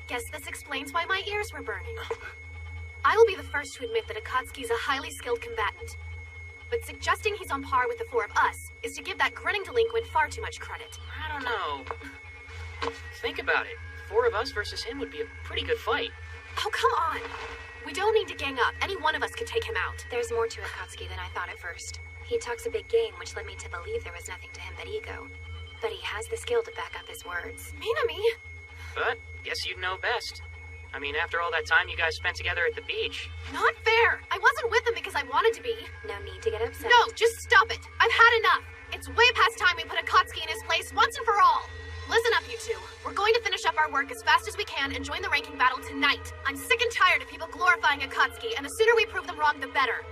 Guess this explains why my ears were burning. I will be the first to admit that Akatsuki's a highly skilled combatant. But suggesting he's on par with the 4 of us is to give that grinning delinquent far too much credit. I don't know. Think about it. 4 of us versus him would be a pretty good fight. Oh, come on. We don't need to gang up. Any one of us could take him out. There's more to Akatsuki than I thought at first. He talks a big game, which led me to believe there was nothing to him but ego. But he has the skill to back up his words. Minami! But, guess you'd know best. I mean, after all that time you guys spent together at the beach. Not fair! I wasn't with him because I wanted to be. No need to get upset. No, just stop it. I've had enough. It's way past time we put Akatsuki in his place once and for all. Listen up, you two. We're going to finish up our work as fast as we can and join the ranking battle tonight. I'm sick and tired of people glorifying Akatsuki, and the sooner we prove them wrong, the better.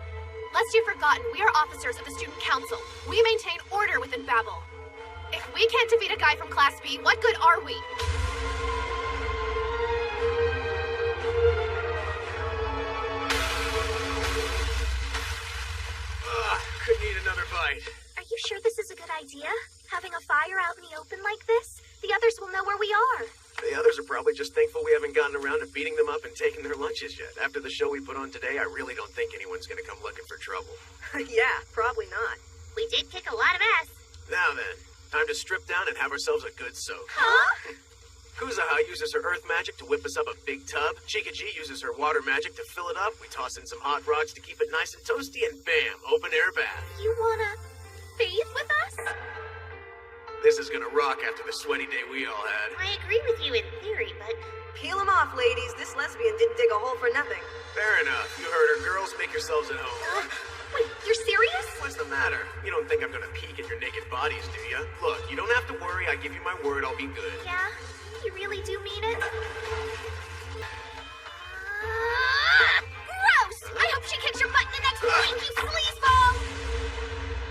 Lest you've forgotten, we are officers of the Student Council. We maintain order within Babel. If we can't defeat a guy from Class B, what good are we? Could need another bite. Are you sure this is a good idea? Having a fire out in the open like this? The others will know where we are. The others are probably just thankful we haven't gotten around to beating them up and taking their lunches yet. After the show we put on today, I really don't think anyone's gonna come looking for trouble. Yeah, probably not. We did kick a lot of ass. Now then, time to strip down and have ourselves a good soak. Huh? Kuzaha uses her earth magic to whip us up a big tub. Chikaji uses her water magic to fill it up. We toss in some hot rocks to keep it nice and toasty, and bam, open air bath. You wanna bathe with us? This is gonna rock after the sweaty day we all had. I agree with you in theory, but... Peel them off, ladies. This lesbian didn't dig a hole for nothing. Fair enough. You heard her. Girls, make yourselves at home. Wait, you're serious? What's the matter? You don't think I'm gonna peek at your naked bodies, do you? Look, you don't have to worry. I give you my word, I'll be good. Yeah? You really do mean it? Gross! I hope she kicks your butt in the next week, you sleazeball!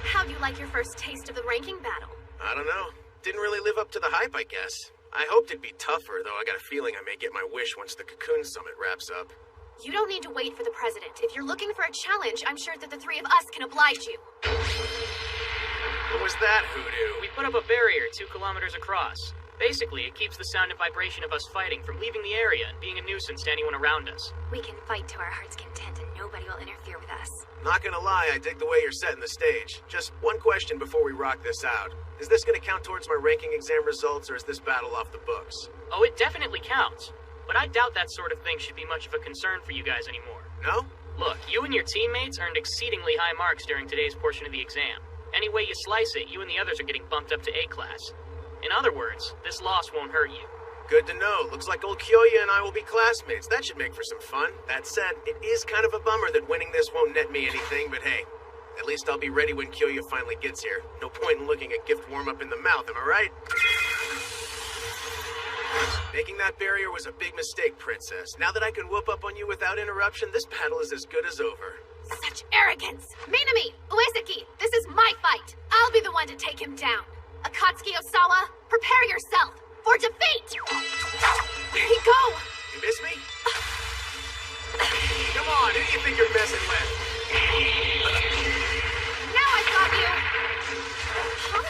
How'd you like your first taste of the ranking battle? I don't know. Didn't really live up to the hype, I guess. I hoped it'd be tougher, though I got a feeling I may get my wish once the Cocoon Summit wraps up. You don't need to wait for the president. If you're looking for a challenge, I'm sure that the three of us can oblige you. What was that, Hoodoo? We put up a barrier 2 kilometers across. Basically, it keeps the sound and vibration of us fighting from leaving the area and being a nuisance to anyone around us. We can fight to our heart's content and nobody will interfere with us. Not gonna lie, I dig the way you're setting the stage. Just one question before we rock this out. Is this gonna count towards my ranking exam results, or is this battle off the books? Oh, it definitely counts. But I doubt that sort of thing should be much of a concern for you guys anymore. No? Look, you and your teammates earned exceedingly high marks during today's portion of the exam. Any way you slice it, you and the others are getting bumped up to A class. In other words, this loss won't hurt you. Good to know. Looks like old Kyoya and I will be classmates. That should make for some fun. That said, it is kind of a bummer that winning this won't net me anything, but hey, at least I'll be ready when Kyoya finally gets here. No point in looking a gift warm up in the mouth, am I right? Making that barrier was a big mistake, Princess. Now that I can whoop up on you without interruption, this battle is as good as over. Such arrogance! Minami, Uesaki, this is my fight. I'll be the one to take him down. Akatsuki Osawa, prepare yourself for defeat! Where'd he go? You miss me? Come on, who do you think you're messing with? Now I've got you! Huh?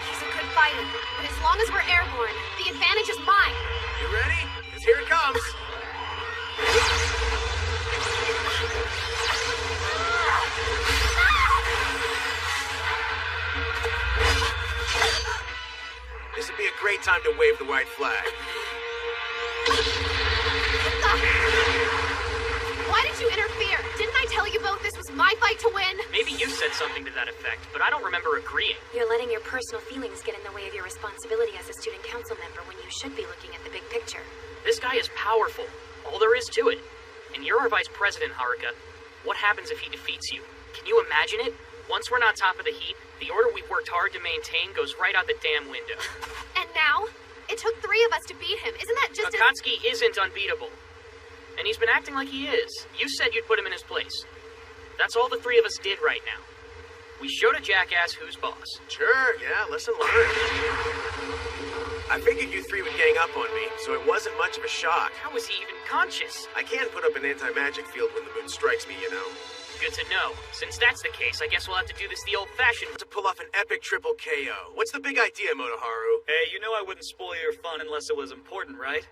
He's a good fighter, but as long as we're airborne, the advantage is mine. You ready? Because here it comes. This would be a great time to wave the white flag. Why did you interfere? Didn't I tell you both this was my fight to win? Maybe you said something to that effect, but I don't remember agreeing. You're letting your personal feelings get in the way of your responsibility as a student council member when you should be looking at the big picture. This guy is powerful. All there is to it. And you're our vice president, Haruka. What happens if he defeats you? Can you imagine it? Once we're not top of the heap, the order we've worked hard to maintain goes right out the damn window. And now? It took 3 of us to beat him. Isn't that just Akatsuki isn't unbeatable. And he's been acting like he is. You said you'd put him in his place. That's all the 3 of us did right now. We showed a jackass who's boss. Sure, yeah, lesson learned. I figured you 3 would gang up on me, so it wasn't much of a shock. How was he even conscious? I can put up an anti-magic field when the moon strikes me, you know. Good to know. Since that's the case, I guess we'll have to do this the old-fashioned... To pull off an epic triple KO. What's the big idea, Motoharu? Hey, you know I wouldn't spoil your fun unless it was important, right?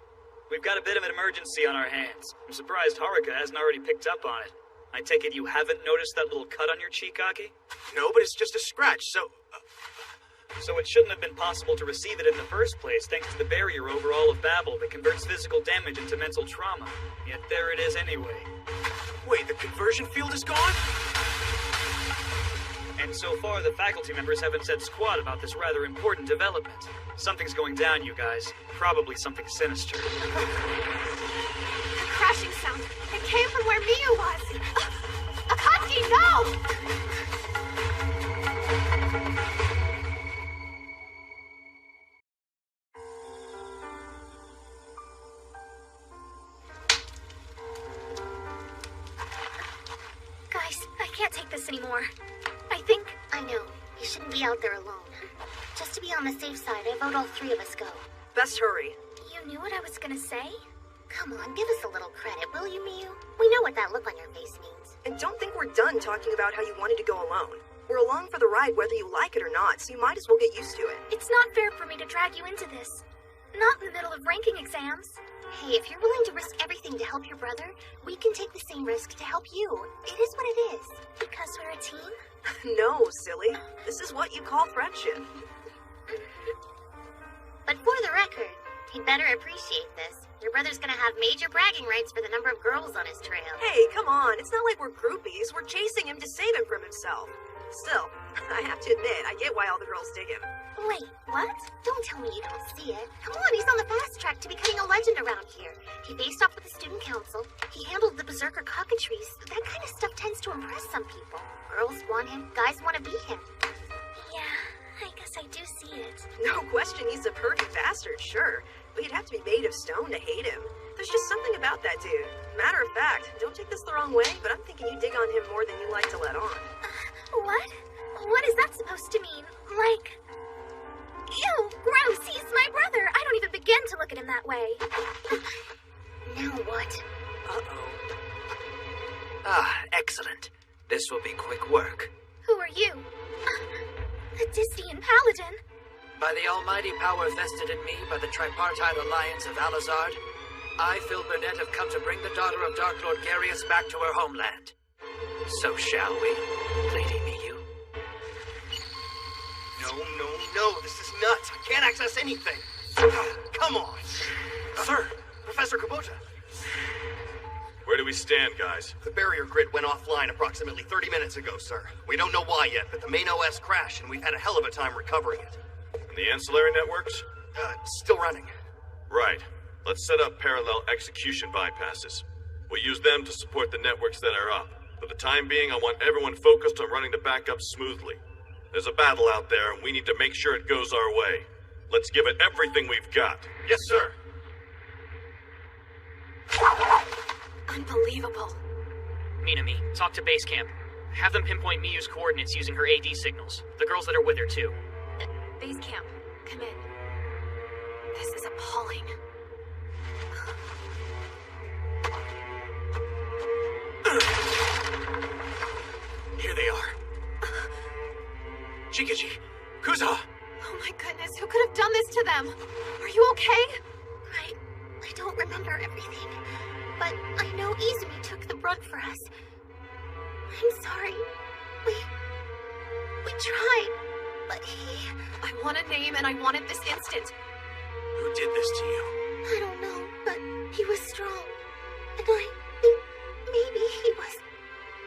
We've got a bit of an emergency on our hands. I'm surprised Haruka hasn't already picked up on it. I take it you haven't noticed that little cut on your cheek, Aki? No, but it's just a scratch, so... So it shouldn't have been possible to receive it in the first place, thanks to the barrier over all of Babel that converts physical damage into mental trauma. Yet there it is anyway. Wait, the conversion field is gone? And so far, the faculty members haven't said squat about this rather important development. Something's going down, you guys. Probably something sinister. The crashing sound. It came from where Miyu was. Akatsuki, no! can't take this anymore. I think... I know. You shouldn't be out there alone. Just to be on the safe side, I vote all three of us go. Best hurry. You knew what I was gonna say? Come on, give us a little credit, will you, Miyu? We know what that look on your face means. And don't think we're done talking about how you wanted to go alone. We're along for the ride whether you like it or not, so you might as well get used to it. It's not fair for me to drag you into this. Not in the middle of ranking exams. Hey, if you're willing to risk everything to help your brother, we can take the same risk to help you. It is what it is. Because we're a team? No, silly. This is what you call friendship. But for the record, he'd better appreciate this. Your brother's gonna have major bragging rights for the number of girls on his trail. Hey, come on. It's not like we're groupies. We're chasing him to save him from himself. Still, I have to admit, I get why all the girls dig him. Wait, what? Don't tell me you don't see it. Come on, he's on the fast track to becoming a legend around here. He faced off with the student council. He handled the berserker cockatrice. That kind of stuff tends to impress some people. Girls want him, guys want to be him. Yeah, I guess I do see it. No question, he's a pervy bastard, sure. But you'd have to be made of stone to hate him. There's just something about that dude. Matter of fact, don't take this the wrong way, but I'm thinking you dig on him more than you like to let on. What? What is that supposed to mean? Like... Ew, gross, he's my brother. I don't even begin to look at him that way. Now what? Uh-oh. Ah, excellent. This will be quick work. Who are you? The Distian Paladin. By the almighty power vested in me by the tripartite alliance of Alizard, I, Phil Burnett, have come to bring the daughter of Dark Lord Garius back to her homeland. So shall we, Lady Miyu? No, this is nuts. I can't access anything. Come on. Sir, Professor Kubota. Where do we stand, guys? The barrier grid went offline approximately 30 minutes ago, sir. We don't know why yet, but the main OS crashed, and we've had a hell of a time recovering it. And the ancillary networks? Still running. Right. Let's set up parallel execution bypasses. We'll use them to support the networks that are up. For the time being, I want everyone focused on running the backup smoothly. There's a battle out there, and we need to make sure it goes our way. Let's give it everything we've got. Yes, sir. Unbelievable. Minami, talk to base camp. Have them pinpoint Miyu's coordinates using her AD signals. The girls that are with her, too. Base camp, come in. This is appalling. Here they are. Chikaji, Kuza! Oh my goodness, who could have done this to them? Are you okay? I don't remember everything, but I know Izumi took the brunt for us. I'm sorry. We tried, but he... I want a name and I want it this instant. Who did this to you? I don't know, but he was strong. And I think maybe he was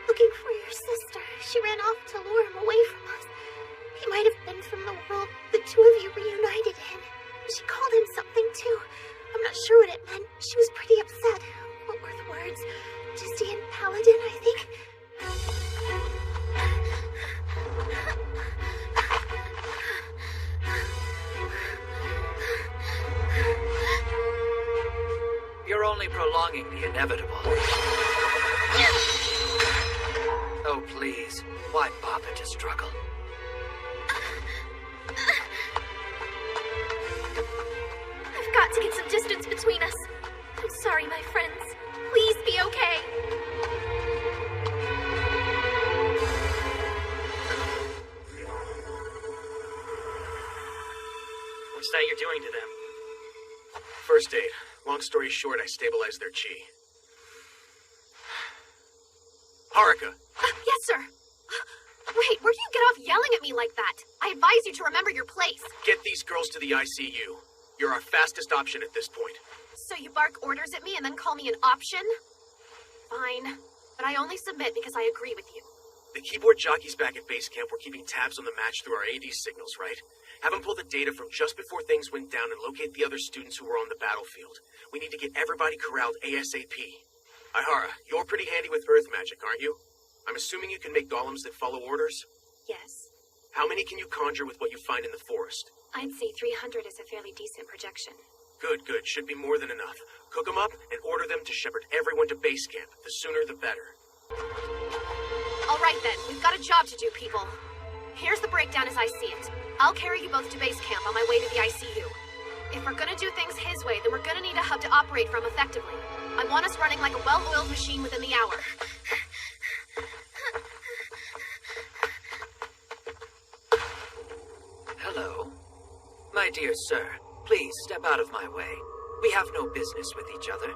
looking for your sister. She ran off to lure him away from us. He might have been from the world the two of you reunited in. She called him something too. I'm not sure what it meant. She was pretty upset. What were the words? Distian Paladin, I think. You're only prolonging the inevitable. Oh, please. Why bother to struggle? I've got to get some distance between us. I'm sorry, my friends. Please be okay. What's that you're doing to them? First aid. Long story short, I stabilized their chi. Haruka! Yes, sir. Wait, where do you get off yelling at me like that? I advise you to remember your place. Get these girls to the ICU. You're our fastest option at this point. So you bark orders at me and then call me an option? Fine. But I only submit because I agree with you. The keyboard jockeys back at base camp were keeping tabs on the match through our AD signals, right? Have them pull the data from just before things went down and locate the other students who were on the battlefield. We need to get everybody corralled ASAP. Ihara, you're pretty handy with earth magic, aren't you? I'm assuming you can make golems that follow orders? Yes. How many can you conjure with what you find in the forest? I'd say 300 is a fairly decent projection. Good. Should be more than enough. Cook them up and order them to shepherd everyone to base camp. The sooner the better. All Alright then, we've got a job to do, people. Here's the breakdown as I see it. I'll carry you both to base camp on my way to the ICU. If we're gonna do things his way, then we're gonna need a hub to operate from effectively. I want us running like a well-oiled machine within the hour. Hello. My dear sir, please step out of my way. We have no business with each other.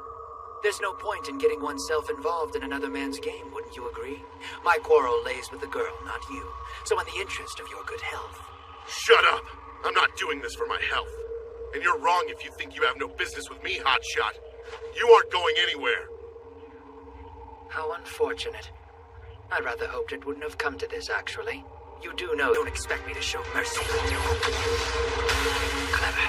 There's no point in getting oneself involved in another man's game, wouldn't you agree? My quarrel lays with the girl, not you. So in the interest of your good health... Shut up! I'm not doing this for my health. And you're wrong if you think you have no business with me, Hotshot. You aren't going anywhere. How unfortunate. I rather hoped it wouldn't have come to this, actually. You do know, don't expect me to show mercy. Clever.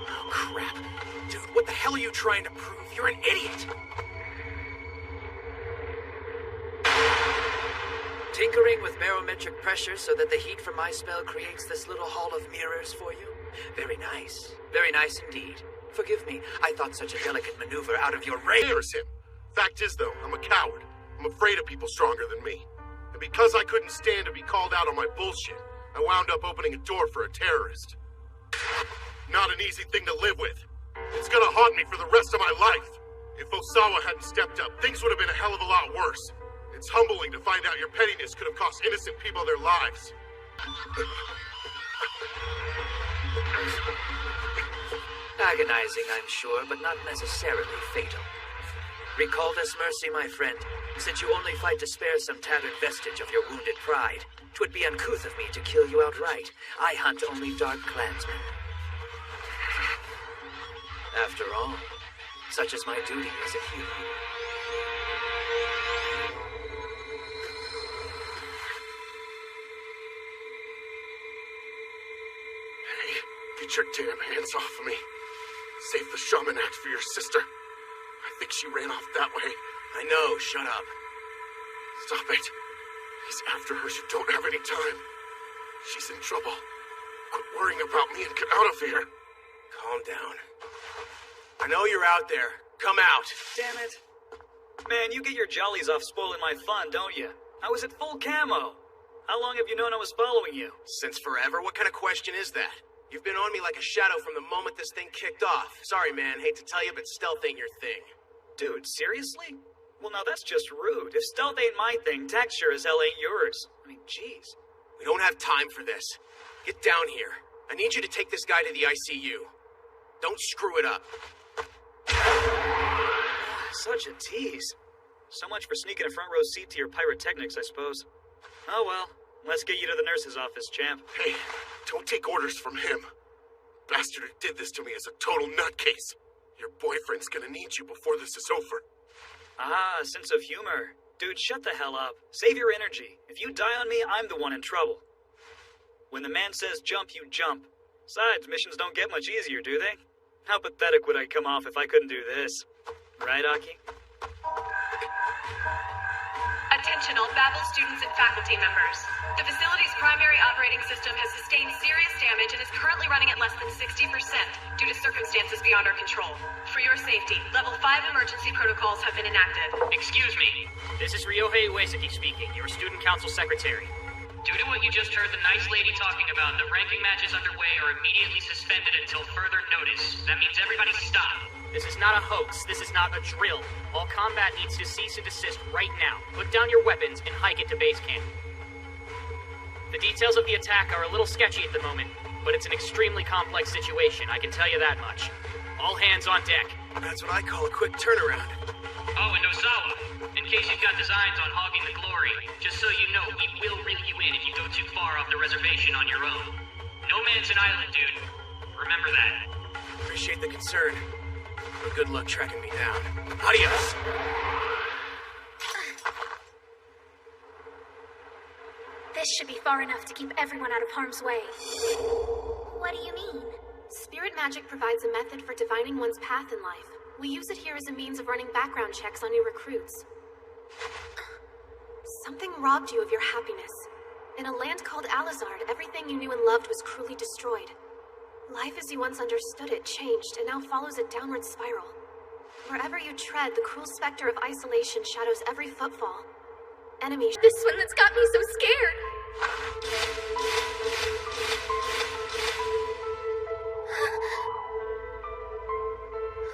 Oh, crap. Dude, what the hell are you trying to prove? You're an idiot! Tinkering with barometric pressure so that the heat from my spell creates this little hall of mirrors for you? Very nice. Very nice indeed. Forgive me, I thought such a delicate maneuver out of your range. There's him. Fact is, though, I'm a coward. I'm afraid of people stronger than me. And because I couldn't stand to be called out on my bullshit, I wound up opening a door for a terrorist. Not an easy thing to live with. It's gonna haunt me for the rest of my life. If Osawa hadn't stepped up, things would have been a hell of a lot worse. It's humbling to find out your pettiness could have cost innocent people their lives. Agonizing, I'm sure, but not necessarily fatal. Recall this mercy, my friend. Since you only fight to spare some tattered vestige of your wounded pride, 'twould be uncouth of me to kill you outright. I hunt only dark clansmen. After all, such is my duty as a hero. Get your damn hands off of me. Save the shaman act for your sister. I think she ran off that way. I know, shut up. Stop it. He's after her. You don't have any time. She's in trouble. Quit worrying about me and get out of here. Calm down. I know you're out there. Come out. Damn it. Man, you get your jollies off spoiling my fun, don't you? I was at full camo. How long have you known I was following you? Since forever? What kind of question is that? You've been on me like a shadow from the moment this thing kicked off. Sorry, man. Hate to tell you, but stealth ain't your thing. Dude, seriously? Well, now that's just rude. If stealth ain't my thing, tech sure as hell ain't yours. I mean, jeez. We don't have time for this. Get down here. I need you to take this guy to the ICU. Don't screw it up. Such a tease. So much for sneaking a front row seat to your pyrotechnics, I suppose. Oh well. Let's get you to the nurse's office, champ. Hey, don't take orders from him. Bastard who did this to me is a total nutcase. Your boyfriend's gonna need you before this is over. Ah, sense of humor. Dude, shut the hell up. Save your energy. If you die on me, I'm the one in trouble. When the man says jump, you jump. Besides, missions don't get much easier, do they? How pathetic would I come off if I couldn't do this? Right, Aki? Attention all Babel students and faculty members. The facility's primary operating system has sustained serious damage and is currently running at less than 60% due to circumstances beyond our control. For your safety, level 5 emergency protocols have been enacted. Excuse me. This is Ryohei Uesaki speaking, your student council secretary. Due to what you just heard the nice lady talking about, the ranking matches underway are immediately suspended until further notice. That means everybody stop. This is not a hoax. This is not a drill. All combat needs to cease and desist right now. Put down your weapons and hike it to base camp. The details of the attack are a little sketchy at the moment, but it's an extremely complex situation, I can tell you that much. All hands on deck. That's what I call a quick turnaround. Oh, and Osawa, in case you've got designs on hogging the glory, just so you know, we will reel you in if you go too far off the reservation on your own. No man's an island, dude. Remember that. Appreciate the concern. But good luck tracking me down. Adios! This should be far enough to keep everyone out of harm's way. What do you mean? Spirit magic provides a method for divining one's path in life. We use it here as a means of running background checks on new recruits. Something robbed you of your happiness. In a land called Alizard, everything you knew and loved was cruelly destroyed. Life as you once understood it changed and now follows a downward spiral. Wherever you tread, the cruel specter of isolation shadows every footfall. Enemies. This one that's got me so scared.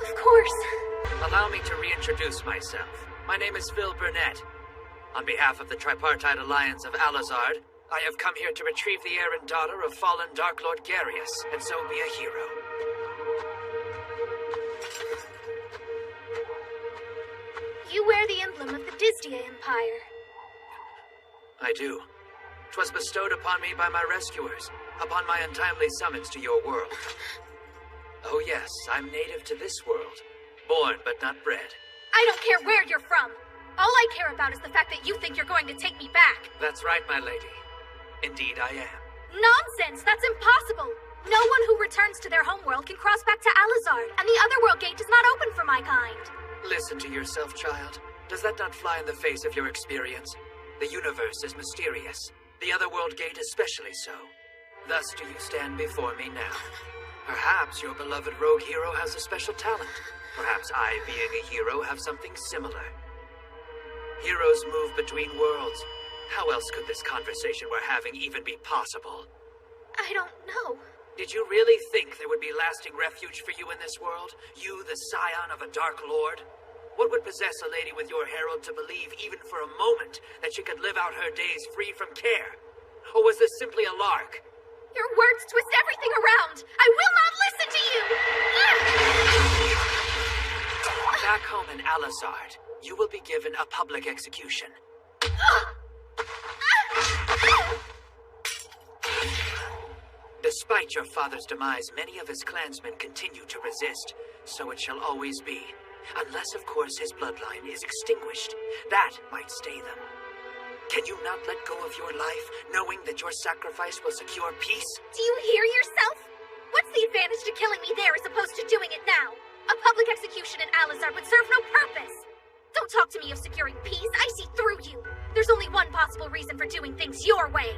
Of course. Allow me to reintroduce myself. My name is Phil Burnett. On behalf of the Tripartite Alliance of Alizard, I have come here to retrieve the heir and daughter of fallen Dark Lord Garius, and so be a hero. You wear the emblem of the Disdia Empire. I do. 'Twas bestowed upon me by my rescuers, upon my untimely summons to your world. Oh yes, I'm native to this world. Born, but not bred. I don't care where you're from. All I care about is the fact that you think you're going to take me back. That's right, my lady. Indeed I am. Nonsense! That's impossible! No one who returns to their homeworld can cross back to Alizard, and the Otherworld Gate is not open for my kind. Listen to yourself, child. Does that not fly in the face of your experience? The universe is mysterious. The Otherworld Gate especially so. Thus do you stand before me now. Perhaps your beloved rogue hero has a special talent. Perhaps I, being a hero, have something similar. Heroes move between worlds. How else could this conversation we're having even be possible? I don't know. Did you really think there would be lasting refuge for you in this world? You, the scion of a Dark Lord? What would possess a lady with your herald to believe, even for a moment, that she could live out her days free from care? Or was this simply a lark? Your words twist everything around! I will not listen to you! Back home in Alizard, you will be given a public execution. Despite your father's demise, many of his clansmen continue to resist, so it shall always be. Unless, of course, his bloodline is extinguished. That might stay them. Can you not let go of your life, knowing that your sacrifice will secure peace? Do you hear yourself? What's the advantage to killing me there as opposed to doing it now? A public execution in Alizard would serve no purpose. Don't talk to me of securing peace. I see through you. There's only one possible reason for doing things your way.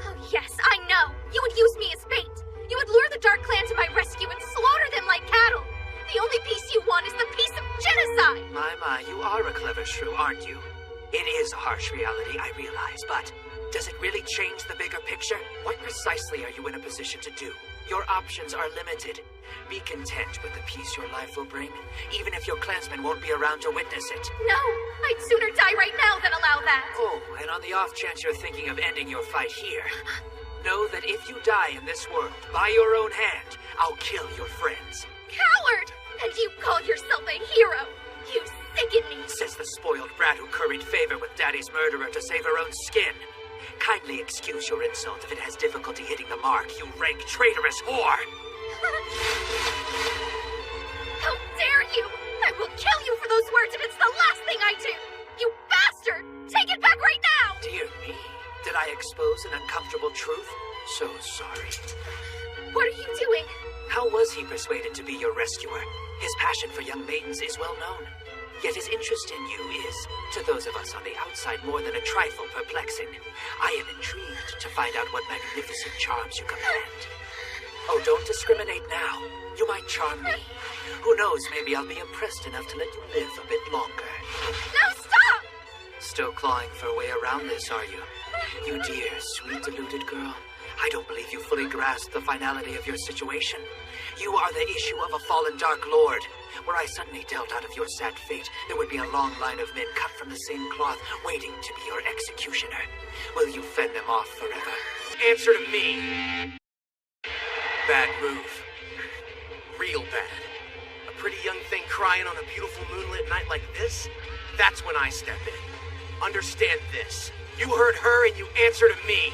Oh yes, I know. You would use me as bait. You would lure the Dark Clan to my rescue and slaughter them like cattle. The only peace you want is the peace of genocide. My, you are a clever shrew, aren't you? It is a harsh reality, I realize, but does it really change the bigger picture? What precisely are you in a position to do? Your options are limited. Be content with the peace your life will bring, even if your clansmen won't be around to witness it. No, I'd sooner die right now than allow that. Oh, and on the off chance you're thinking of ending your fight here, know that if you die in this world, by your own hand, I'll kill your friends. Coward! And you call yourself a hero? You sicken me! Says the spoiled brat who curried favor with Daddy's murderer to save her own skin. Kindly excuse your insult if it has difficulty hitting the mark, you rank traitorous whore! How dare you! I will kill you for those words if it's the last thing I do! You bastard! Take it back right now! Dear me, did I expose an uncomfortable truth? So sorry. What are you doing? How was he persuaded to be your rescuer? His passion for young maidens is well known. Yet his interest in you is, to those of us on the outside, more than a trifle perplexing. I am intrigued to find out what magnificent charms you command. Oh, don't discriminate now. You might charm me. Who knows, maybe I'll be impressed enough to let you live a bit longer. No, stop! Still clawing for a way around this, are you? You dear, sweet, deluded girl. I don't believe you fully grasp the finality of your situation. You are the issue of a fallen Dark Lord. Were I suddenly dealt out of your sad fate, there would be a long line of men cut from the same cloth, waiting to be your executioner. Will you fend them off forever? Answer to me! Bad move. Real bad. A pretty young thing crying on a beautiful moonlit night like this? That's when I step in. Understand this. You heard her and you answer to me.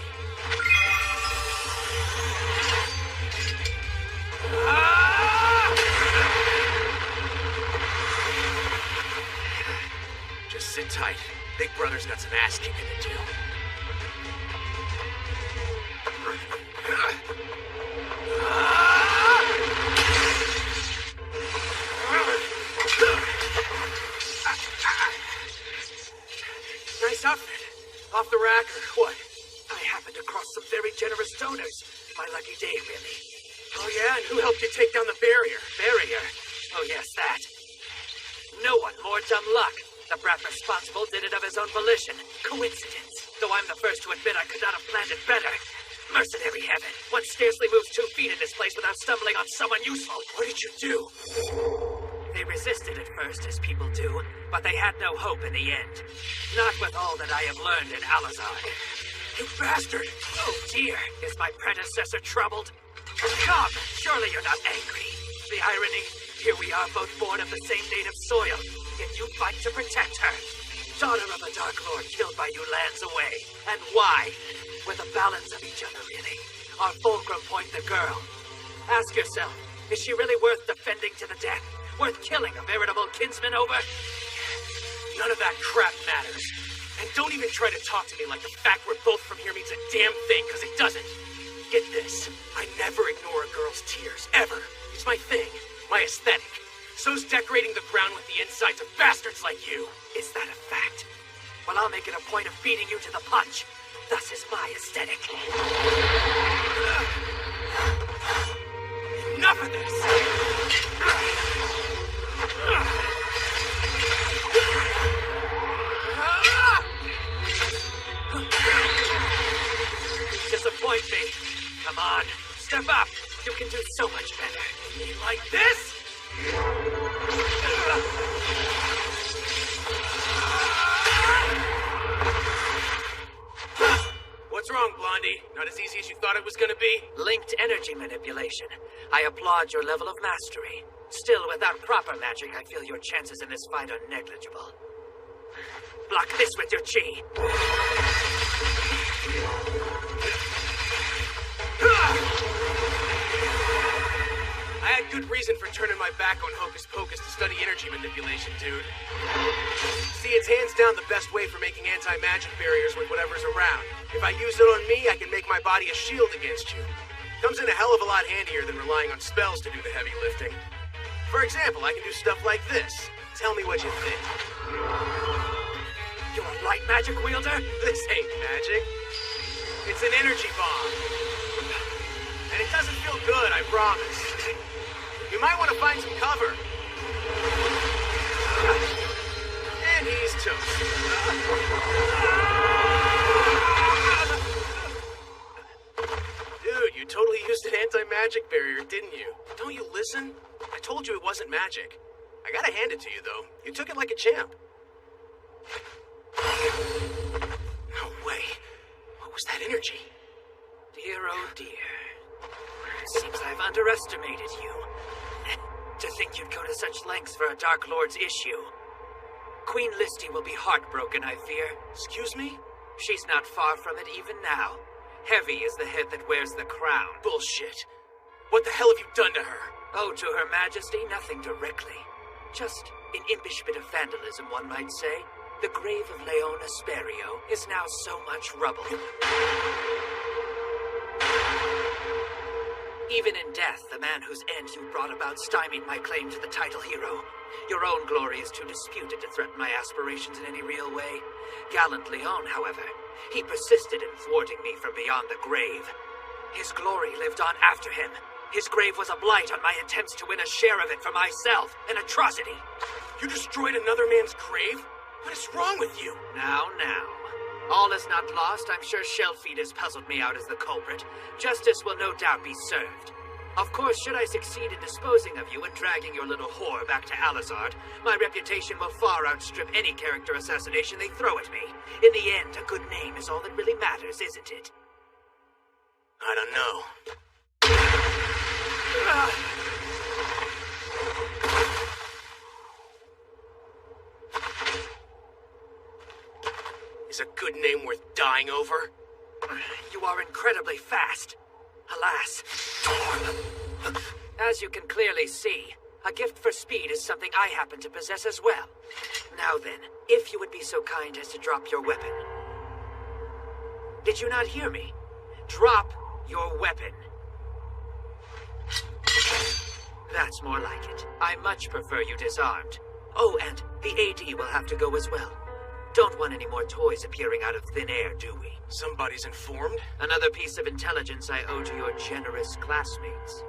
Just sit tight. Big Brother's got some ass kicking to do. Nice outfit. Off the rack or what? I happen happened across some very generous donors. My lucky day, really. Oh yeah, and who helped you take down the barrier? Barrier? Oh yes, that. No one more dumb luck. The brat responsible did it of his own volition. Coincidence. Though I'm the first to admit I could not have planned it better. Mercenary heaven. One scarcely moves 2 feet in this place without stumbling on someone useful. What did you do? They resisted at first, as people do, but they had no hope in the end. Not with all that I have learned in Alazar. You bastard! Oh dear, is my predecessor troubled? Come, surely you're not angry. The irony, here we are both born of the same native soil, yet you fight to protect her. Daughter of a Dark Lord killed by you lands away. And why? With a balance of each other, really. Our fulcrum point the girl. Ask yourself, is she really worth defending to the death? Worth killing a veritable kinsman over? None of that crap matters. And don't even try to talk to me like the fact we're both from here means a damn thing, because it doesn't. Get this, I never ignore a girl's tears, ever. It's my thing, my aesthetic. So's decorating the ground with the insides of bastards like you. Is that a fact? Well, I'll make it a point of beating you to the punch. Thus is my aesthetic. Enough of this! Disappoint me. Come on, step up. You can do so much better. Me like this? What's wrong, Blondie? Not as easy as you thought it was gonna be? Linked energy manipulation. I applaud your level of mastery. Still, without proper magic, I feel your chances in this fight are negligible. Block this with your chi. I had good reason for turning my back on Hocus Pocus to study energy manipulation, dude. See, it's hands down the best way for making anti-magic barriers with whatever's around. If I use it on me, I can make my body a shield against you. Comes in a hell of a lot handier than relying on spells to do the heavy lifting. For example, I can do stuff like this. Tell me what you think. You're a light magic wielder? This ain't magic. It's an energy bomb. And it doesn't feel good, I promise. You might want to find some cover. And he's toast. Dude, you totally used an anti-magic barrier, didn't you? Don't you listen? I told you it wasn't magic. I gotta hand it to you, though. You took it like a champ. No way. What was that energy? Dear, oh dear. Seems I've underestimated you. To think you'd go to such lengths for a Dark Lord's issue. Queen Listy will be heartbroken, I fear. Excuse me? She's not far from it even now. Heavy is the head that wears the crown. Bullshit. What the hell have you done to her? Oh, to Her Majesty, nothing directly. Just an impish bit of vandalism, one might say. The grave of Leon Asperio is now so much rubble. Even in death, the man whose end you brought about stymied my claim to the title hero. Your own glory is too disputed to threaten my aspirations in any real way. Gallant Leon, however, he persisted in thwarting me from beyond the grave. His glory lived on after him. His grave was a blight on my attempts to win a share of it for myself, an atrocity. You destroyed another man's grave? What is wrong with you? Now. All is not lost. I'm sure Shellfeed has puzzled me out as the culprit. Justice will no doubt be served. Of course, should I succeed in disposing of you and dragging your little whore back to Alazard, my reputation will far outstrip any character assassination they throw at me. In the end, a good name is all that really matters, isn't it? I don't know. Is a good name worth dying over? You are incredibly fast. Alas. As you can clearly see, a gift for speed is something I happen to possess as well. Now then, if you would be so kind as to drop your weapon. Did you not hear me? Drop your weapon. That's more like it. I much prefer you disarmed. Oh, and the AD will have to go as well. Don't want any more toys appearing out of thin air, do we? Somebody's informed? Another piece of intelligence I owe to your generous classmates.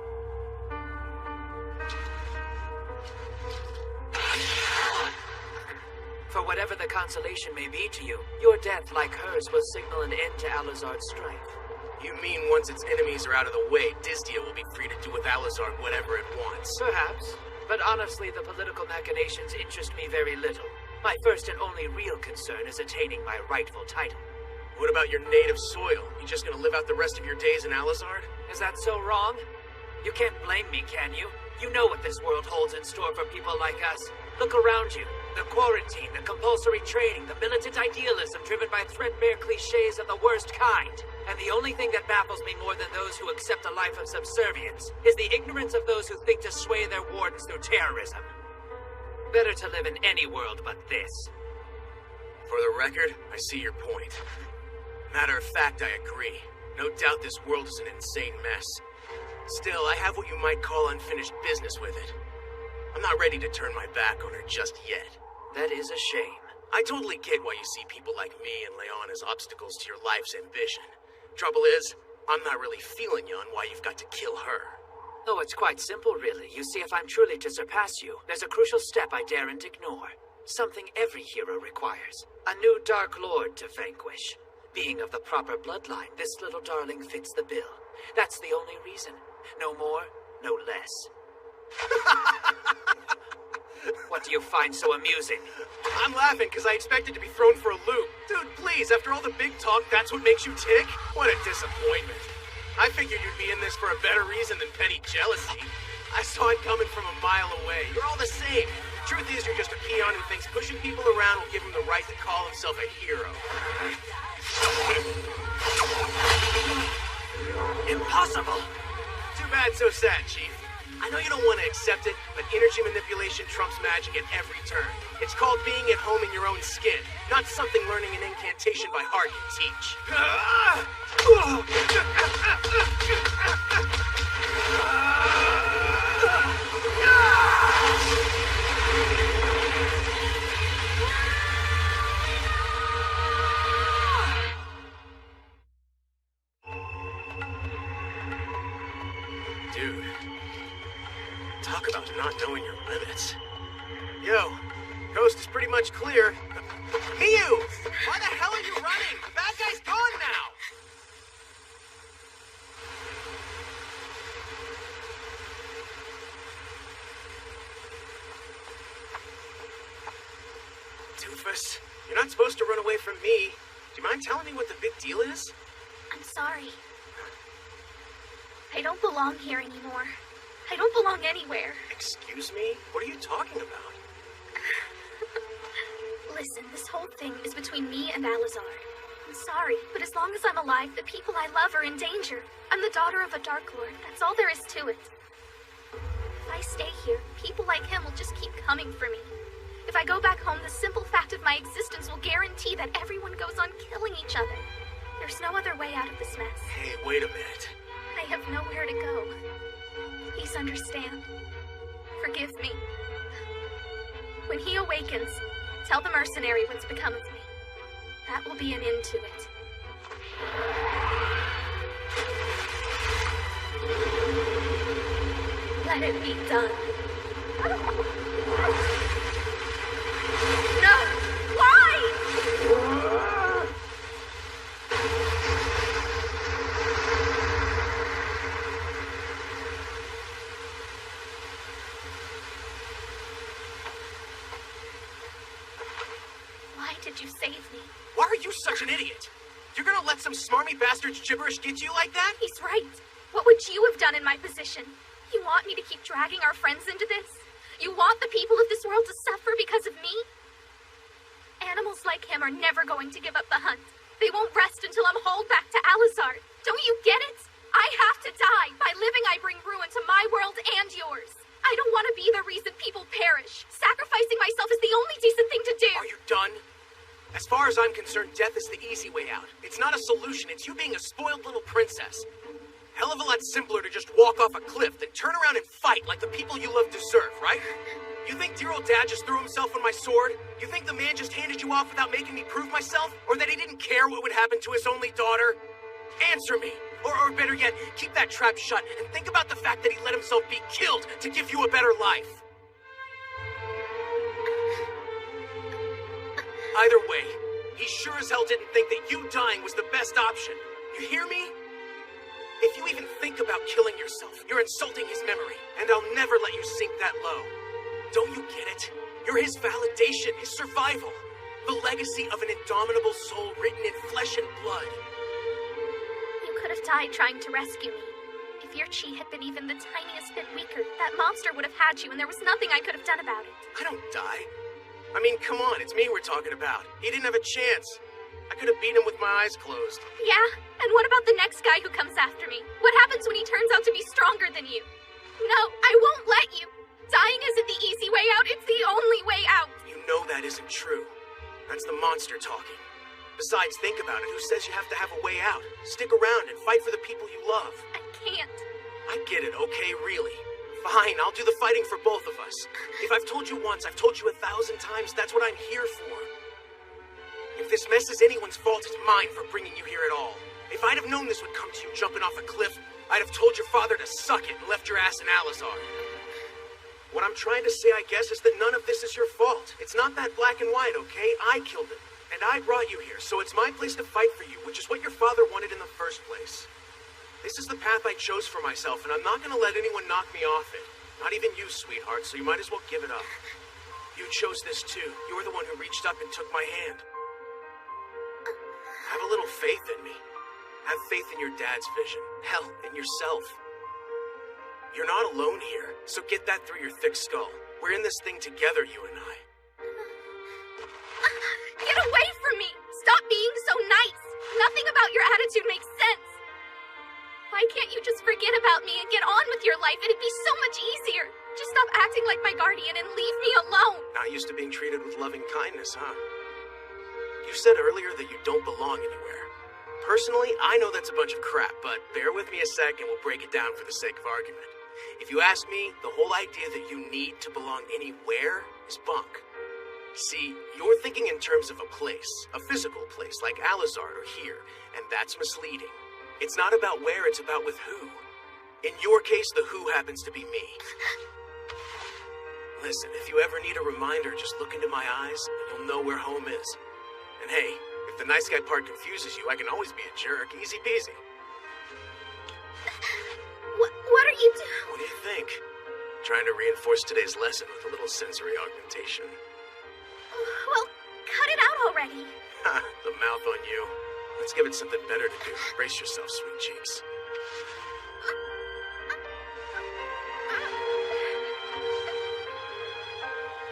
For whatever the consolation may be to you, your death, like hers, will signal an end to Alazard's strife. You mean once its enemies are out of the way, Disdia will be free to do with Alazard whatever it wants? Perhaps. But honestly, the political machinations interest me very little. My first and only real concern is attaining my rightful title. What about your native soil? You just gonna live out the rest of your days in Alazard? Is that so wrong? You can't blame me, can you? You know what this world holds in store for people like us. Look around you. The quarantine, the compulsory training, the militant idealism driven by threadbare cliches of the worst kind. And the only thing that baffles me more than those who accept a life of subservience is the ignorance of those who think to sway their wardens through terrorism. Better to live in any world but this. For the record, I see your point. Matter of fact, I agree. No doubt this world is an insane mess. Still, I have what you might call unfinished business with it. I'm not ready to turn my back on her just yet. That is a shame. I totally get why you see people like me and Leon as obstacles to your life's ambition. Trouble is, I'm not really feeling you on why you've got to kill her. Oh, it's quite simple, really. You see, if I'm truly to surpass you, there's a crucial step I daren't ignore. Something every hero requires. A new Dark Lord to vanquish. Being of the proper bloodline, this little darling fits the bill. That's the only reason. No more, no less. What do you find so amusing? I'm laughing because I expected to be thrown for a loop. Dude, please, after all the big talk, that's what makes you tick? What a disappointment. I figured you'd be in this for a better reason than petty jealousy. I saw it coming from a mile away. You're all the same. Truth is, you're just a peon who thinks pushing people around will give him the right to call himself a hero. Impossible! Too bad, so sad, Chief. I know you don't want to accept it, but energy manipulation trumps magic at every turn. It's called being at home in your own skin, not something learning an incantation by heart can teach. Dude. Talk about not knowing your limits. Yo, coast is pretty much clear. Miyu! Why the hell are you running? The bad guy's gone now! Doofus, you're not supposed to run away from me. Do you mind telling me what the big deal is? I'm sorry. I don't belong here anymore. I don't belong anywhere. Excuse me? What are you talking about? Listen, this whole thing is between me and Alazard. I'm sorry, but as long as I'm alive, the people I love are in danger. I'm the daughter of a Dark Lord. That's all there is to it. If I stay here, people like him will just keep coming for me. If I go back home, the simple fact of my existence will guarantee that everyone goes on killing each other. There's no other way out of this mess. Hey, wait a minute. I have nowhere to go. Please understand. Forgive me. When he awakens, tell the mercenary what's become of me. That will be an end to it. Let it be done. No! Why? Did you save me? Why are you such an idiot? You're gonna let some smarmy bastard's gibberish get you like that? He's right. What would you have done in my position? You want me to keep dragging our friends into this? You want the people of this world to suffer because of me? Animals like him are never going to give up the hunt. They won't rest until I'm hauled back to Alazard. Don't you get it? I have to die. By living, I bring ruin to my world and yours. I don't want to be the reason people perish. Sacrificing myself is the only decent thing to do. Are you done? As far as I'm concerned, death is the easy way out. It's not a solution, it's you being a spoiled little princess. Hell of a lot simpler to just walk off a cliff than turn around and fight like the people you love deserve, right? You think dear old Dad just threw himself on my sword? You think the man just handed you off without making me prove myself? Or that he didn't care what would happen to his only daughter? Answer me! Or better yet, keep that trap shut and think about the fact that he let himself be killed to give you a better life. Either way, he sure as hell didn't think that you dying was the best option. You hear me? If you even think about killing yourself, you're insulting his memory, and I'll never let you sink that low. Don't you get it? You're his validation, his survival. The legacy of an indomitable soul written in flesh and blood. You could have died trying to rescue me. If your chi had been even the tiniest bit weaker, that monster would have had you, and there was nothing I could have done about it. I don't die. I mean, come on, it's me we're talking about. He didn't have a chance. I could have beat him with my eyes closed. Yeah? And what about the next guy who comes after me? What happens when he turns out to be stronger than you? No, I won't let you. Dying isn't the easy way out, it's the only way out. You know that isn't true. That's the monster talking. Besides, think about it. Who says you have to have a way out? Stick around and fight for the people you love. I can't. I get it, okay, really. Fine, I'll do the fighting for both of us. If I've told you once, I've told you 1,000 times, that's what I'm here for. If this mess is anyone's fault, it's mine for bringing you here at all. If I'd have known this would come to you jumping off a cliff, I'd have told your father to suck it and left your ass in Alazar. What I'm trying to say, I guess, is that none of this is your fault. It's not that black and white, okay? I killed him, and I brought you here, so it's my place to fight for you, which is what your father wanted in the first place. This is the path I chose for myself, and I'm not gonna let anyone knock me off it. Not even you, sweetheart, so you might as well give it up. You chose this too. You're the one who reached up and took my hand. Have a little faith in me. Have faith in your dad's vision. Hell, in yourself. You're not alone here, so get that through your thick skull. We're in this thing together, you and I. Get away from me! Stop being so nice! Nothing about your attitude makes sense! Why can't you just forget about me and get on with your life? It'd be so much easier. Just stop acting like my guardian and leave me alone. Not used to being treated with loving kindness, huh? You said earlier that you don't belong anywhere. Personally, I know that's a bunch of crap, but bear with me a sec and we'll break it down for the sake of argument. If you ask me, the whole idea that you need to belong anywhere is bunk. See, you're thinking in terms of a place, a physical place like Alazard or here, and that's misleading. It's not about where, it's about with who. In your case, the who happens to be me. Listen, if you ever need a reminder, just look into my eyes and you'll know where home is. And hey, if the nice guy part confuses you, I can always be a jerk. Easy peasy. What are you doing? What do you think? Trying to reinforce today's lesson with a little sensory augmentation. Well, cut it out already. Ha, the mouth on you. Let's give it something better to do. Brace yourself, sweet cheeks.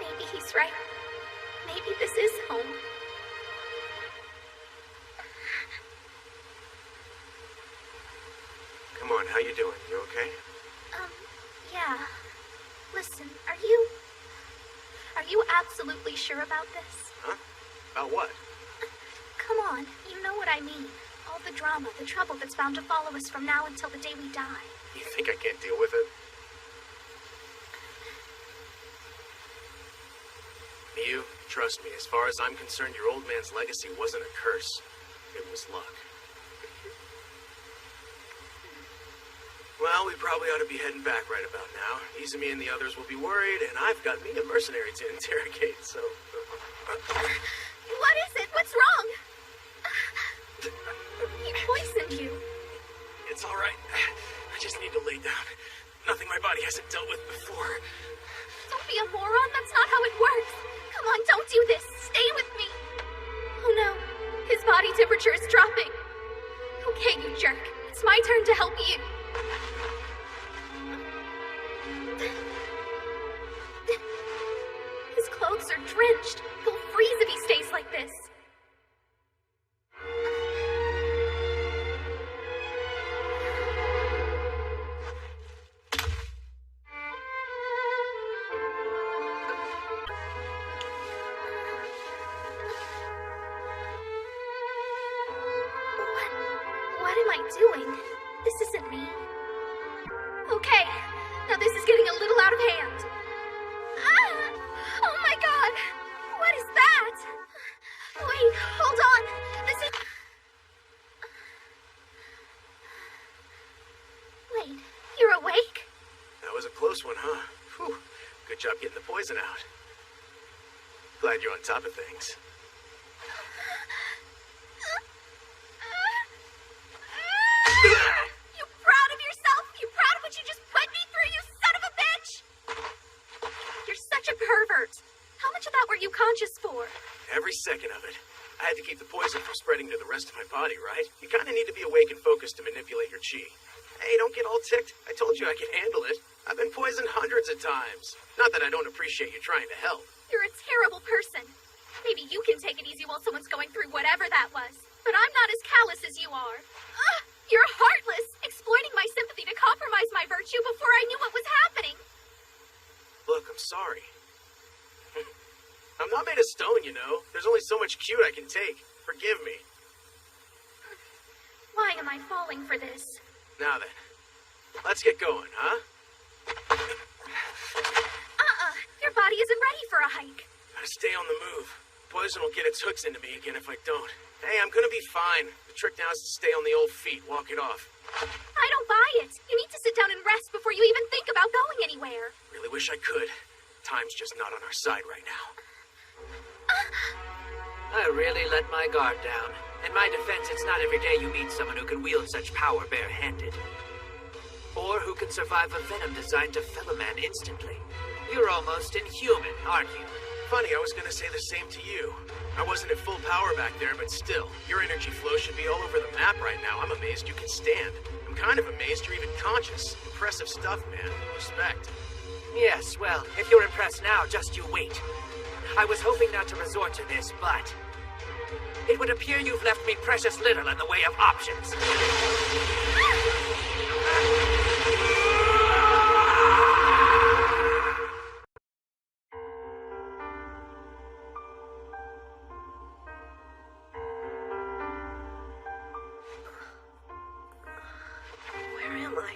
Maybe he's right. Maybe this is home. Come on, how you doing? You okay? Yeah. Listen, are you absolutely sure about this? Huh? About what? Come on, you know what I mean. All the drama, the trouble that's bound to follow us from now until the day we die. You think I can't deal with it? You, trust me, as far as I'm concerned, your old man's legacy wasn't a curse. It was luck. Well, we probably ought to be heading back right about now. Izumi and the others will be worried, and I've got me a mercenary to interrogate, so... What is it? What's wrong? He poisoned you. It's all right. I just need to lay down. Nothing my body hasn't dealt with before. Don't be a moron. That's not how it works. Come on, don't do this. Stay with me. Oh no. His body temperature is dropping. Okay, you jerk. It's my turn to help you. His clothes are drenched. He'll freeze if he stays like this. What am I doing? This isn't me. Okay, now this is getting a little out of hand. Ah! my god! What is that? Wait, hold on. This is... Wait, you're awake? That was a close one, huh? Whew. Good job getting the poison out. Glad you're on top of things. You proud of yourself? You proud of what you just put me through, you son of a bitch? You're such a pervert. How much of that were you conscious for? Every second of it. I had to keep the poison from spreading to the rest of my body, right? You kind of need to be awake and focused to manipulate your chi. Hey, don't get all ticked. I told you I could handle it. I've been poisoned hundreds of times. Not that I don't appreciate you trying to help. You're a terrible person. Maybe you can take it easy while someone's going through whatever that was. But I'm not as callous as you are. You're heartless, exploiting my sympathy to compromise my virtue before I knew what was happening. Look, I'm sorry. I'm not made of stone, you know. There's only so much cute I can take. Forgive me. Why am I falling for this? Now then, let's get going, huh? Your body isn't ready for a hike. Gotta stay on the move. Poison will get its hooks into me again if I don't. Hey, I'm gonna be fine. The trick now is to stay on the old feet, walk it off. I don't buy it. You need to sit down and rest before you even think about going anywhere. Really wish I could. Time's just not on our side right now. I really let my guard down. In my defense, it's not every day you meet someone who can wield such power barehanded. Or who can survive a venom designed to fell a man instantly. You're almost inhuman, aren't you? Funny, I was gonna say the same to you. I wasn't at full power back there, but still, your energy flow should be all over the map right now. I'm amazed you can stand. I'm kind of amazed you're even conscious. Impressive stuff, man. Respect. Yes, well, if you're impressed now, just you wait. I was hoping not to resort to this, but it would appear you've left me precious little in the way of options. Where am I?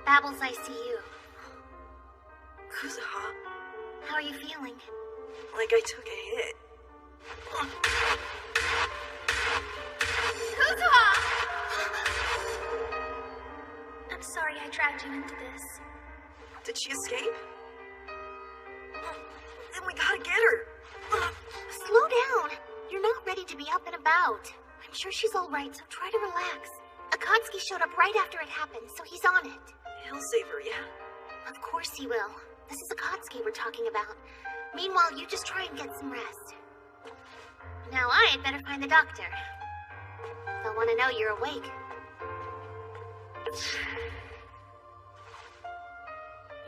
Babel's ICU. Kuzuha, How are you feeling? like I took a hit. Kuzuha! I'm sorry I dragged you into this. Did she escape? Then we gotta get her. Slow down. You're not ready to be up and about. I'm sure she's all right, so try to relax. Akatsuki showed up right after it happened, so he's on it. He'll save her, yeah? Of course he will. This is Akatsuki we're talking about. Meanwhile, you just try and get some rest. Now I'd better find the doctor. They'll want to know you're awake.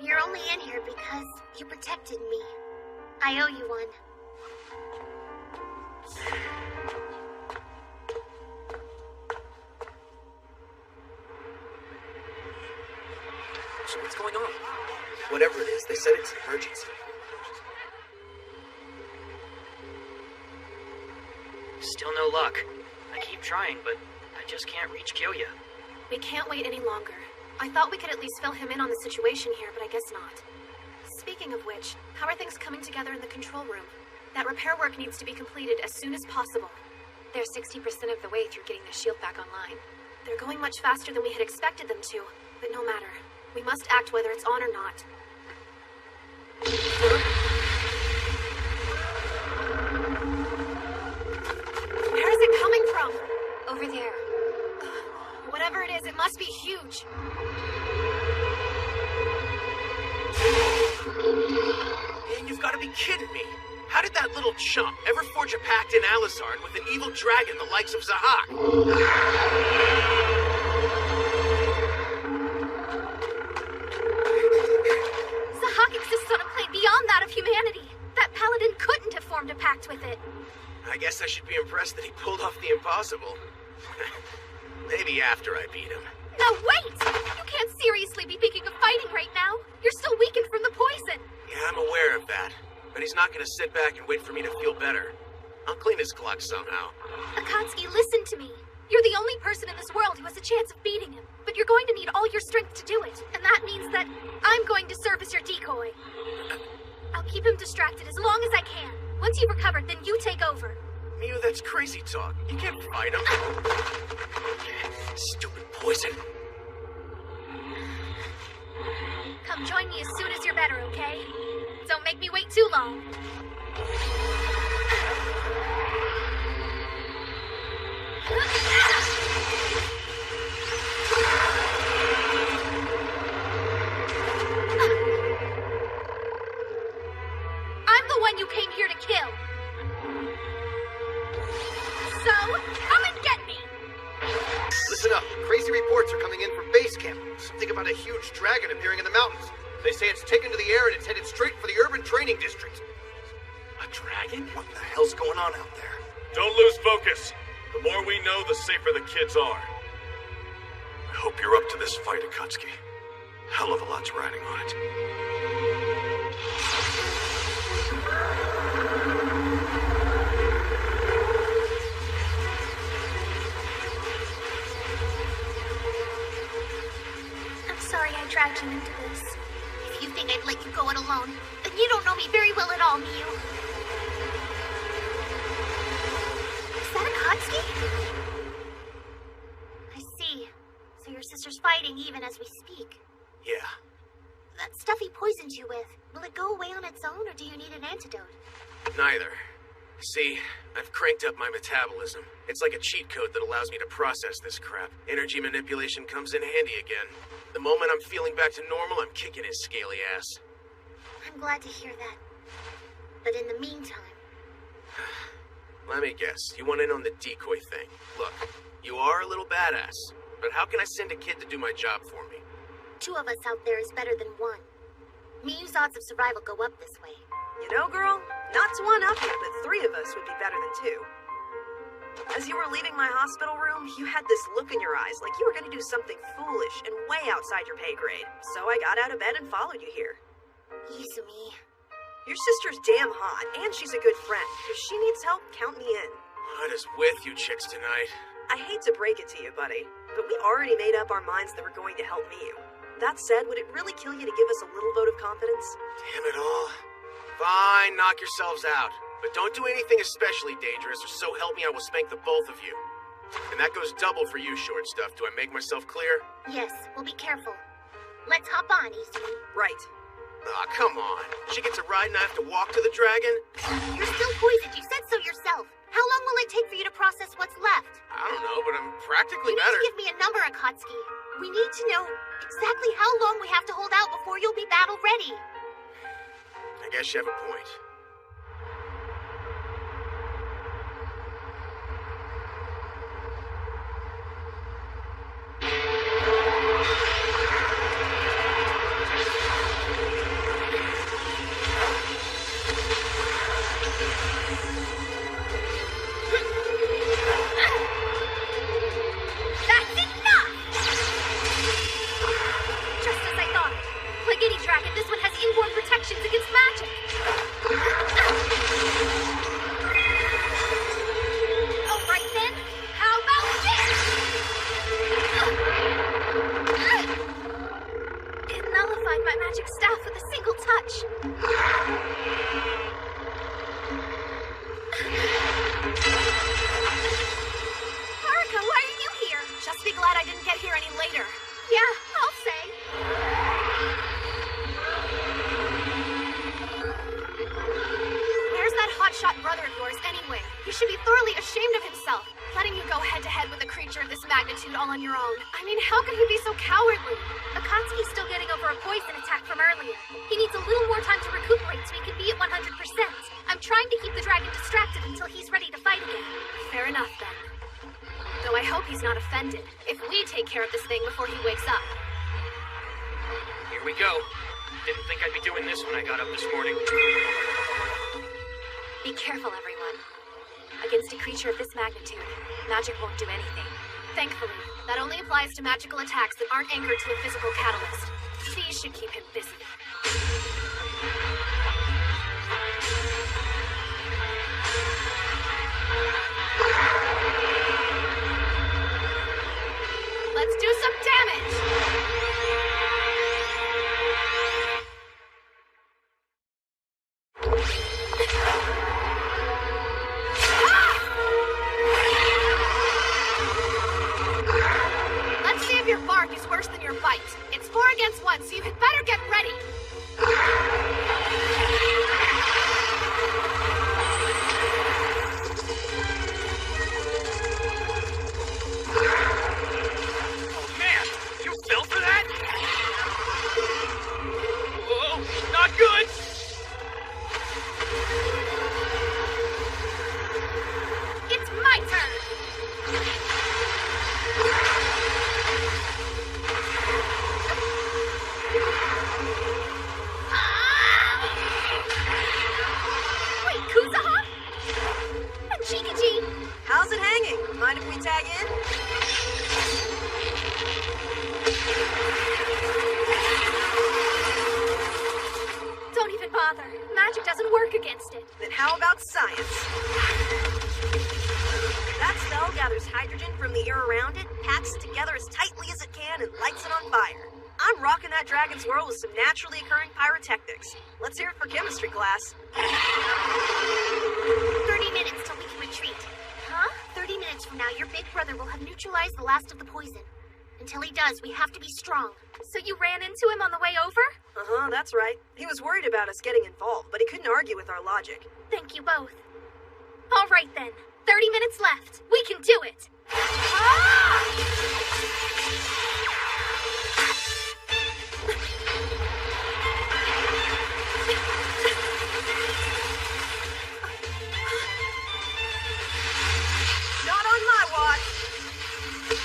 You're only in here because you protected me. I owe you one. So what's going on? Whatever it is, they said it's an emergency. Still no luck. I keep trying, but I just can't reach Kyoya. We can't wait any longer. I thought we could at least fill him in on the situation here, but I guess not. Speaking of which, how are things coming together in the control room? That repair work needs to be completed as soon as possible. They're 60% of the way through getting the shield back online. They're going much faster than we had expected them to, but no matter. We must act whether it's on or not. Where is it coming from? Over there. Whatever it is, it must be huge. Man, you've got to be kidding me. How did that little chump ever forge a pact in Alizard with an evil dragon the likes of Zahak? Zahak exists on a plane beyond that of humanity. That paladin couldn't have formed a pact with it. I guess I should be impressed that he pulled off the impossible. Maybe after I beat him. Now wait! You can't seriously be thinking of fighting right now. You're still weakened from the poison. Yeah, I'm aware of that. But he's not gonna sit back and wait for me to feel better. I'll clean his clock somehow. Akatsuki, listen to me. You're the only person in this world who has a chance of beating him. But you're going to need all your strength to do it. And that means that I'm going to serve as your decoy. I'll keep him distracted as long as I can. Once you've recovered, then you take over. Miu, that's crazy talk. You can't fight him. Stupid poison. Come join me as soon as you're better, okay? Don't make me wait too long. I'm the one you came here to kill. So, come and get me. Listen up. Crazy reports are coming in from base camp. Something about a huge dragon appearing in the mountains. They say it's taken to the air and it's headed straight for the urban training district. A dragon? What the hell's going on out there? Don't lose focus. The more we know, the safer the kids are. I hope you're up to this fight, Akatsuki. Hell of a lot's riding on it. I'm sorry I dragged you into this. If you think I'd let you go it alone, then you don't know me very well at all, Miu. Is that Akatsuki? I see. So your sister's fighting even as we speak. Yeah. That stuff he poisoned you with, will it go away on its own, or do you need an antidote? Neither. See, I've cranked up my metabolism. It's like a cheat code that allows me to process this crap. Energy manipulation comes in handy again. The moment I'm feeling back to normal, I'm kicking his scaly ass. I'm glad to hear that. But in the meantime... Let me guess, you want in on the decoy thing. Look, you are a little badass, but how can I send a kid to do my job for me? 2 of us out there is better than 1. Miu's odds of survival go up this way. You know, girl, not to one up you, but 3 of us would be better than 2. As you were leaving my hospital room, you had this look in your eyes like you were going to do something foolish and way outside your pay grade. So I got out of bed and followed you here. Izumi. Your sister's damn hot, and she's a good friend. If she needs help, count me in. What is with you chicks tonight? I hate to break it to you, buddy, but we already made up our minds that we're going to help Miu. That said, would it really kill you to give us a little vote of confidence? Damn it all. Fine, knock yourselves out. But don't do anything especially dangerous, or so help me I will spank the both of you. And that goes double for you, short stuff. Do I make myself clear? Yes, we'll be careful. Let's hop on, Izumi. Right. Aw, come on. She gets a ride and I have to walk to the dragon? You're still poisoned. You said so yourself. How long will it take for you to process what's left? I don't know, but I'm practically You better. need to give me a number, Akatsuki. We need to know exactly how long we have to hold out before you'll be battle ready. I guess you have a point. That's enough! Just as I thought. Like any dragon, this one has inborn protections against magic. Alright then, how about this? It nullified my magic staff with a single touch. Haruka, why are you here? Just be glad I didn't get here any later. Yeah, I'll say. Where's that hotshot brother of yours anyway? He should be thoroughly ashamed of himself, letting you go head-to-head with a creature of this magnitude all on your own. I mean, how could he be so cowardly? Akatsuki's still getting over a poison attack from earlier. He needs a little more time to recuperate so he can be at 100%. I'm trying to keep the dragon distracted until he's ready to fight again. Fair enough, then. Though I hope he's not offended if we take care of this thing before he wakes up. Here we go. Didn't think I'd be doing this when I got up this morning. Be careful, everyone. Against a creature of this magnitude, magic won't do anything. Thankfully, that only applies to magical attacks that aren't anchored to a physical catalyst. These should keep him busy. Let's do some damage! Mind if we tag in? Don't even bother. Magic doesn't work against it. Then how about science? That spell gathers hydrogen from the air around it, packs it together as tightly as it can, and lights it on fire. I'm rocking that dragon's world with some naturally occurring pyrotechnics. Let's hear it for chemistry class. 30 minutes till we can retreat. Huh? 30 minutes from now, your big brother will have neutralized the last of the poison. Until he does, we have to be strong. So you ran into him on the way over? Uh-huh, that's right. He was worried about us getting involved, but he couldn't argue with our logic. Thank you both. All right then. 30 minutes left. We can do it. Ah! Not on my watch.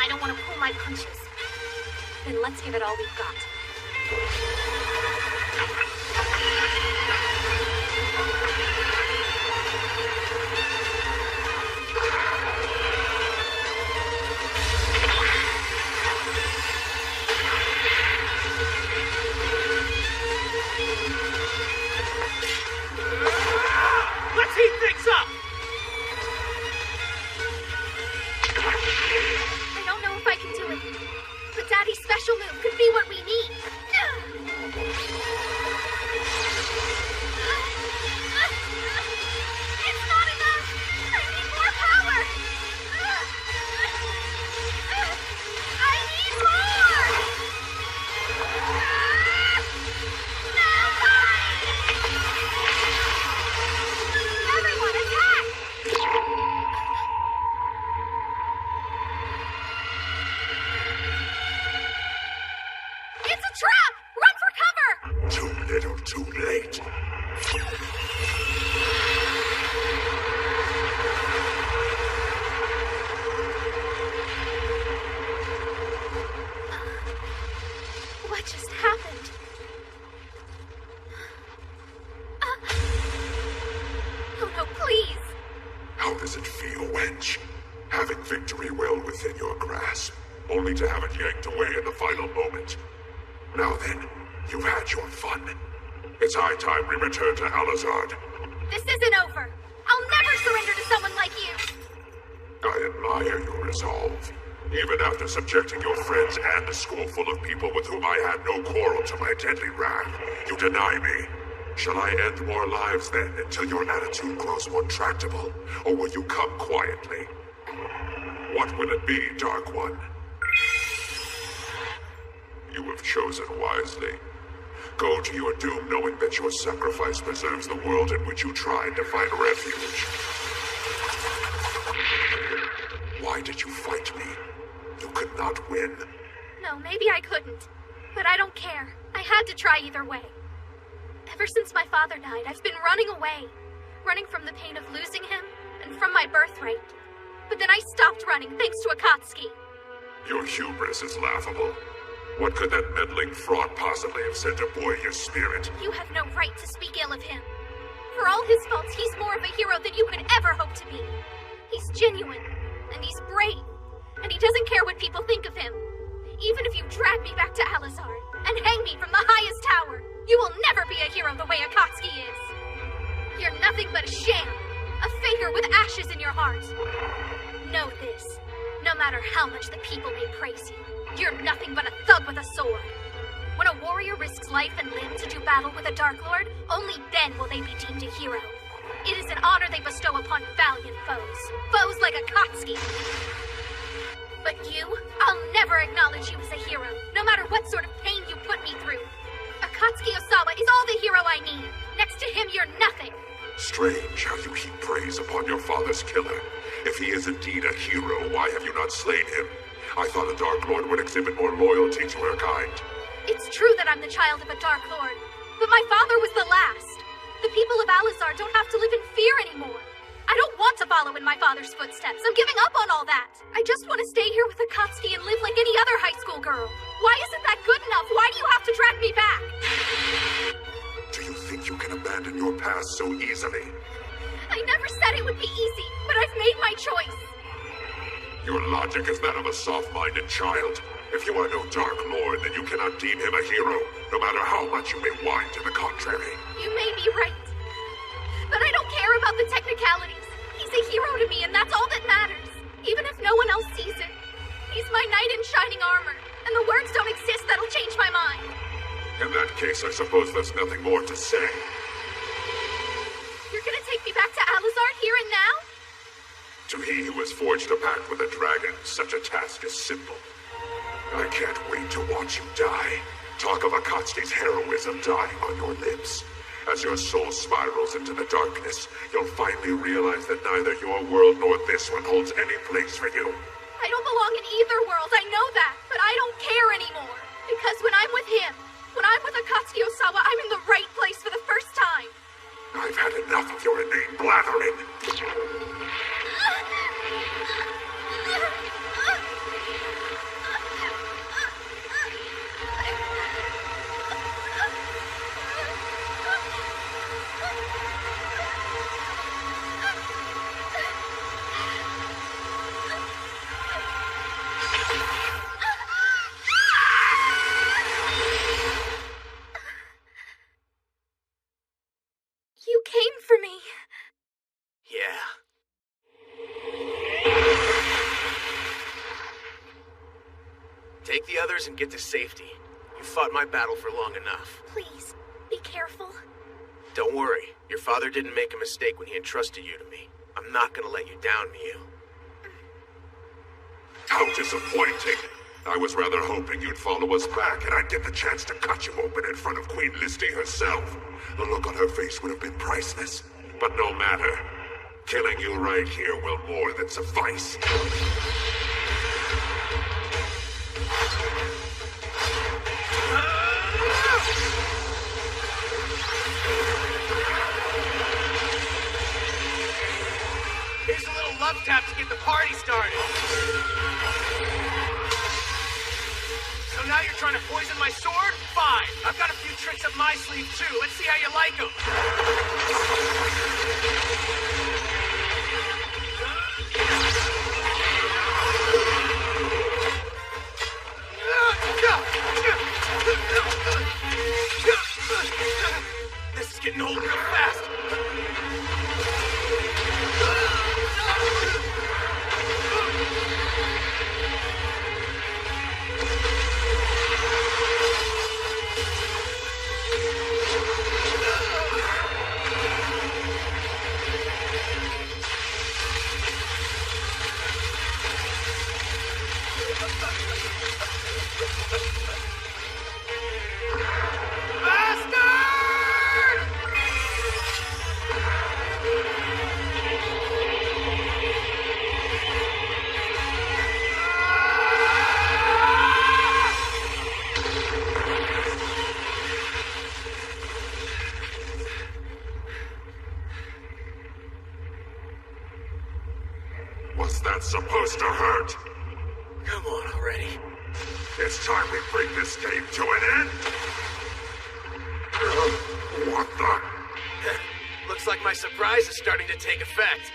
I don't want to pull my punches. Then let's give it all we've got. Let's heat things up! I don't know if I can do it, but Daddy's special move could be what we need. It's not enough! I need more power! I need more! Everyone attack! It's a trap! Run for cover! Too little, too late. What just happened? Oh no, please! How does it feel, wench? Having victory well within your grasp, only to have it yanked away in the final moment. Now then, you've had your fun. It's high time we return to Alazard. This isn't over. I'll never surrender to someone like you. I admire your resolve. Even after subjecting your friends and a school full of people with whom I had no quarrel to my deadly wrath, you deny me. Shall I end more lives then until your attitude grows more tractable, or will you come quietly? What will it be, Dark One? You have chosen wisely. Go to your doom knowing that your sacrifice preserves the world in which you tried to find refuge. Why did you fight me? You could not win. No, maybe I couldn't. But I don't care. I had to try either way. Ever since my father died, I've been running away. Running from the pain of losing him, and from my birthright. But then I stopped running thanks to Akatsuki. Your hubris is laughable. What could that meddling fraud possibly have said to buoy your spirit? You have no right to speak ill of him. For all his faults, he's more of a hero than you could ever hope to be. He's genuine, and he's brave, and he doesn't care what people think of him. Even if you drag me back to Alazard and hang me from the highest tower, you will never be a hero the way Akatsuki is. You're nothing but a sham, a faker with ashes in your heart. Know this. No matter how much the people may praise you, you're nothing but a thug with a sword. When a warrior risks life and limb to do battle with a Dark Lord, only then will they be deemed a hero. It is an honor they bestow upon valiant foes. Foes like Akatsuki. But you, I'll never acknowledge you as a hero, no matter what sort of pain you put me through. Akatsuki Osawa is all the hero I need. Next to him, you're nothing. Strange how you heap praise upon your father's killer. If he is indeed a hero, why have you not slain him? I thought a Dark Lord would exhibit more loyalty to her kind. It's true that I'm the child of a Dark Lord, but my father was the last. The people of Alazard don't have to live in fear anymore. I don't want to follow in my father's footsteps. I'm giving up on all that. I just want to stay here with Akatsuki and live like any other high school girl. Why isn't that good enough? Why do you have to drag me back? Do you think you can abandon your past so easily? I never said it would be easy, but I've made my choice. Your logic is that of a soft-minded child. If you are no Dark Lord, then you cannot deem him a hero, no matter how much you may whine to the contrary. You may be right. But I don't care about the technicalities. He's a hero to me, and that's all that matters. Even if no one else sees it. He's my knight in shining armor, and the words don't exist that'll change my mind. In that case, I suppose there's nothing more to say. You're gonna take me back to Alizard here and now? To he who has forged a pact with a dragon, such a task is simple. I can't wait to watch you die. Talk of Akatsuki's heroism dying on your lips. As your soul spirals into the darkness, you'll finally realize that neither your world nor this one holds any place for you. I don't belong in either world, I know that, but I don't care anymore. Because when I'm with him, when I'm with Akatsuki Osawa, I'm in the right place for the first time. I've had enough of your inane blathering. You came for me. Yeah. Take the others and get to safety. You fought my battle for long enough. Please, be careful. Don't worry. Your father didn't make a mistake when he entrusted you to me. I'm not gonna let you down, Miu. How disappointing. I was rather hoping you'd follow us back and I'd get the chance to cut you open in front of Queen Listy herself. The look on her face would have been priceless. But no matter. Killing you right here will more than suffice. Here's a little love tap to get the party started. So now you're trying to poison my sword? Fine. I've got a few tricks up my sleeve, too. Let's see how you like them. This is getting old real fast. Was that supposed to hurt? Come on already. It's time we bring this game to an end. What the? Looks like my surprise is starting to take effect.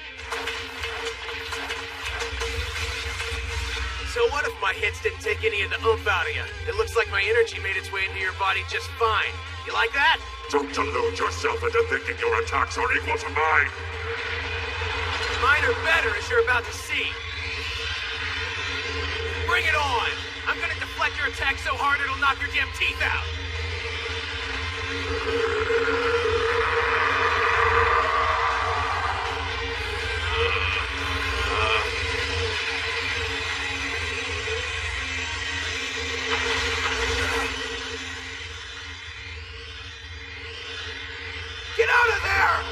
So what if my hits didn't take any of the oomph out of you? It looks like my energy made its way into your body just fine. You like that? Don't delude yourself into thinking your attacks are equal to mine. Mine are better, as you're about to see. Bring it on! I'm gonna deflect your attack so hard it'll knock your damn teeth out! Get out of there!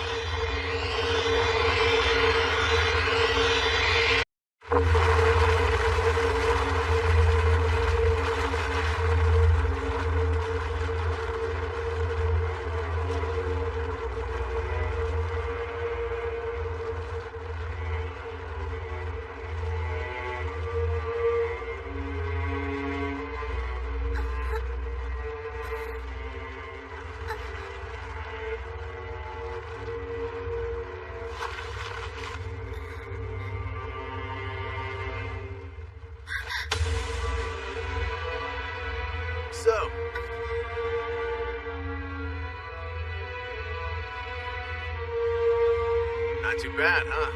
Not too bad, huh?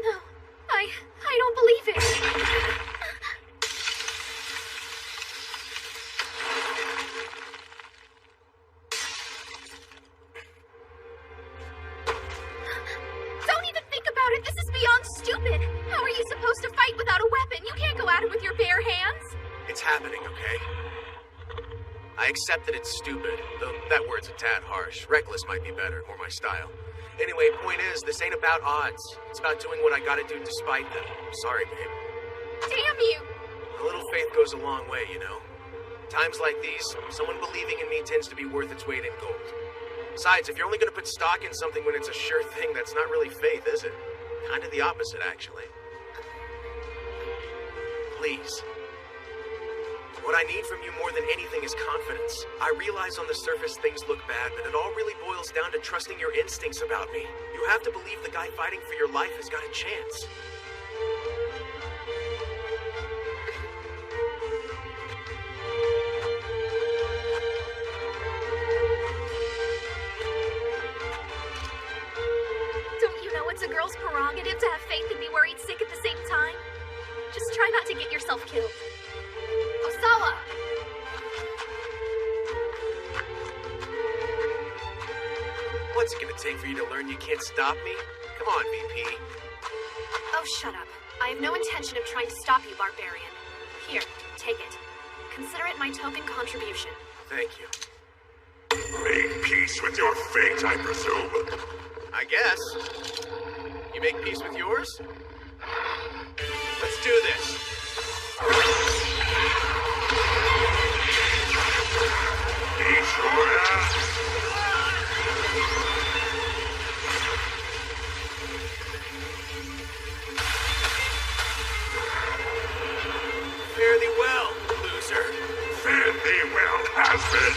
No, I don't believe it. Don't even think about it. This is beyond stupid. How are you supposed to fight without a weapon? You can't go at it with your bare hands. It's happening, okay? I accept that it's stupid, though that word's a tad harsh. Reckless might be better, more my style. Anyway, point is, this ain't about odds. It's about doing what I gotta do despite them. Sorry, babe. Damn you! A little faith goes a long way, you know? Times like these, someone believing in me tends to be worth its weight in gold. Besides, if you're only gonna put stock in something when it's a sure thing, that's not really faith, is it? Kind of the opposite, actually. Please. What I need from you more than anything is confidence. I realize on the surface things look bad, but it all really boils down to trusting your instincts about me. You have to believe the guy fighting for your life has got a chance. Don't you know it's a girl's prerogative to have faith and be worried sick at the same time? Just try not to get yourself killed. Osawa! What's it gonna take for you to learn you can't stop me? Come on, VP. Oh, shut up. I have no intention of trying to stop you, Barbarian. Here, take it. Consider it my token contribution. Thank you. Make peace with your fate, I presume. I guess. You make peace with yours? Let's do this. Fare thee well, loser. Fare thee well, has-been.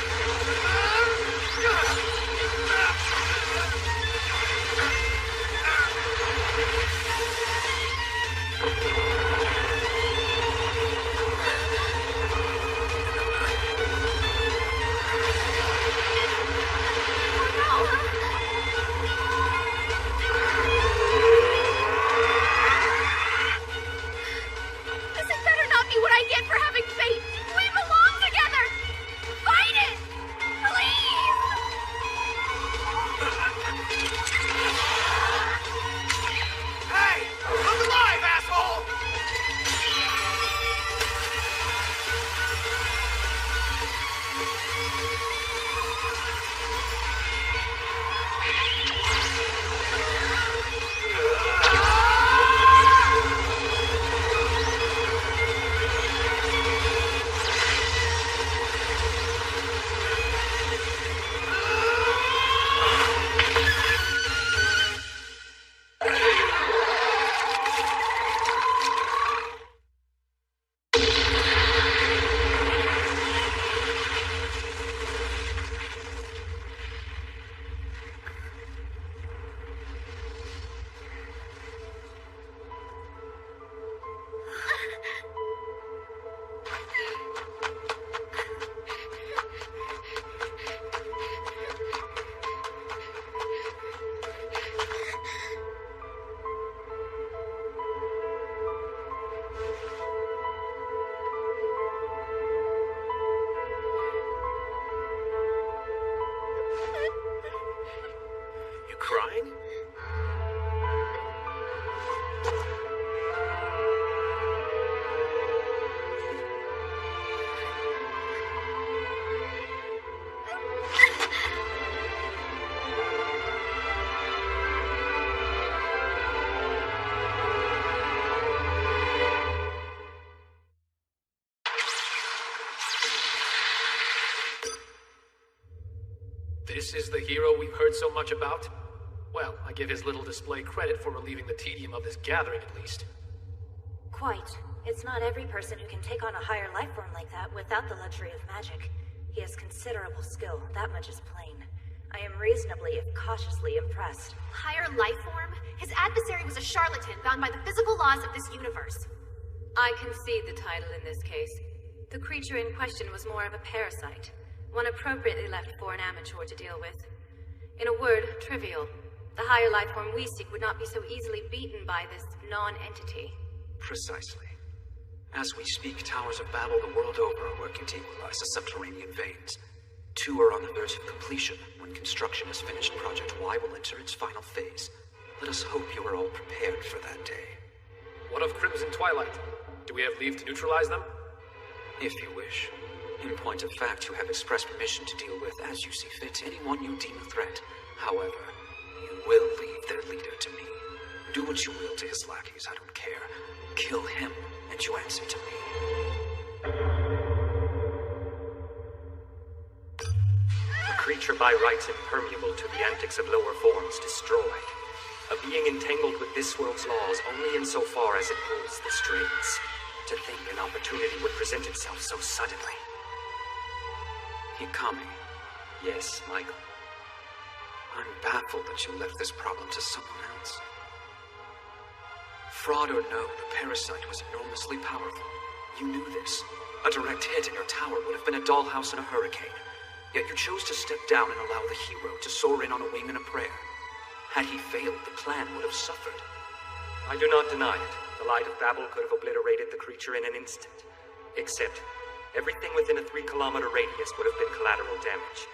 This had better not be what I get for having faith. We belong together. Fight it, please. Hey! Look alive, asshole! You crying? This is the hero we've heard so much about? Well, I give his little display credit for relieving the tedium of this gathering, at least. Quite. It's not every person who can take on a higher life form like that without the luxury of magic. He has considerable skill, that much is plain. I am reasonably, if cautiously, impressed. Higher life form? His adversary was a charlatan bound by the physical laws of this universe. I concede the title in this case. The creature in question was more of a parasite, one appropriately left for an amateur to deal with. In a word, trivial. The higher life form we seek would not be so easily beaten by this non-entity. Precisely. As we speak, Towers of Babel the world over are working to equalize the subterranean veins. 2 are on the verge of completion. When construction is finished, Project Y will enter its final phase. Let us hope you are all prepared for that day. What of Crimson Twilight? Do we have leave to neutralize them? If you wish. In point of fact, you have express permission to deal with, as you see fit, anyone you deem a threat. However, you will leave their leader to me. Do what you will to his lackeys, I don't care. Kill him, and you answer to me. A creature by rights impermeable to the antics of lower forms destroyed. A being entangled with this world's laws only insofar as it pulls the strings. To think an opportunity would present itself so suddenly. Hikami. Yes, Michael. I'm baffled that you left this problem to someone else. Fraud or no, the parasite was enormously powerful. You knew this. A direct hit in your tower would have been a dollhouse in a hurricane. Yet you chose to step down and allow the hero to soar in on a wing and a prayer. Had he failed, the plan would have suffered. I do not deny it. The Light of Babel could have obliterated the creature in an instant. Except, everything within a 3-kilometer radius would have been collateral damage.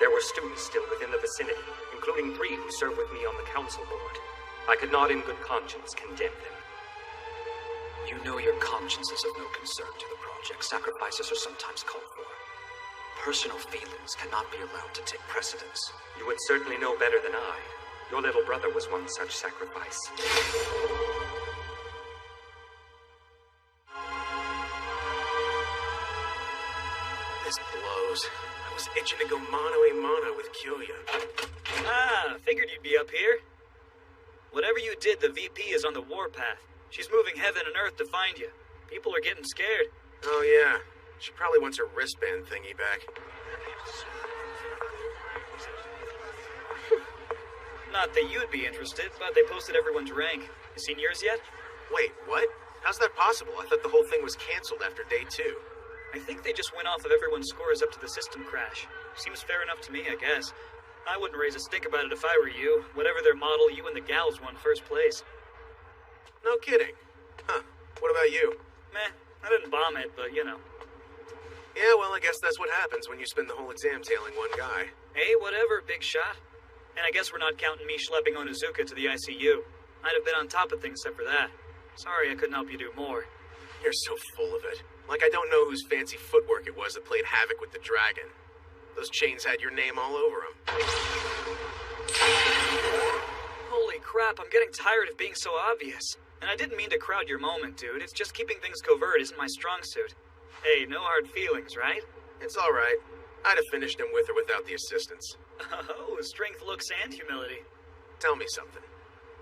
There were students still within the vicinity, including 3 who serve with me on the council board. I could not in good conscience condemn them. You know your conscience is of no concern to the project. Sacrifices are sometimes called for. Personal feelings cannot be allowed to take precedence. You would certainly know better than I. Your little brother was one such sacrifice. This blows. I was itching to go mano-a-mano with Kyoya. Ah, figured you'd be up here. Whatever you did, the VP is on the warpath. She's moving heaven and earth to find you. People are getting scared. Oh, yeah. She probably wants her wristband thingy back. Not that you'd be interested, but they posted everyone's rank. You seen yours yet? Wait, what? How's that possible? I thought the whole thing was canceled after day 2. I think they just went off of everyone's scores up to the system crash. Seems fair enough to me, I guess. I wouldn't raise a stink about it if I were you. Whatever their model, you and the gals won first place. No kidding. Huh. What about you? Meh, I didn't bomb it, but you know. Yeah, well, I guess that's what happens when you spend the whole exam tailing one guy. Hey, whatever, big shot. And I guess we're not counting me schlepping Onizuka to the ICU. I'd have been on top of things except for that. Sorry I couldn't help you do more. You're so full of it. Like I don't know whose fancy footwork it was that played havoc with the dragon. Those chains had your name all over them. Holy crap, I'm getting tired of being so obvious. And I didn't mean to crowd your moment, dude. It's just keeping things covert isn't my strong suit. Hey, no hard feelings, right? It's all right. I'd have finished him with or without the assistance. Oh, strength, looks, and humility. Tell me something.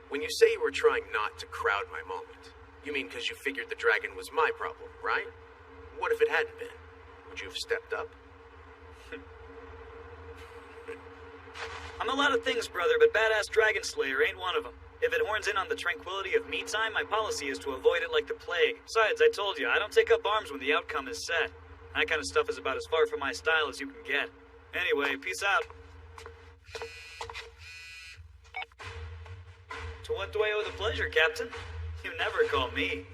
When you say you were trying not to crowd my moment, you mean because you figured the dragon was my problem, right? What if it hadn't been? Would you have stepped up? I'm a lot of things, brother, but badass Dragon Slayer ain't one of them. If it horns in on the tranquility of me time, my policy is to avoid it like the plague. Besides, I told you, I don't take up arms when the outcome is set. That kind of stuff is about as far from my style as you can get. Anyway, peace out. To what do I owe the pleasure, Captain? You never call me.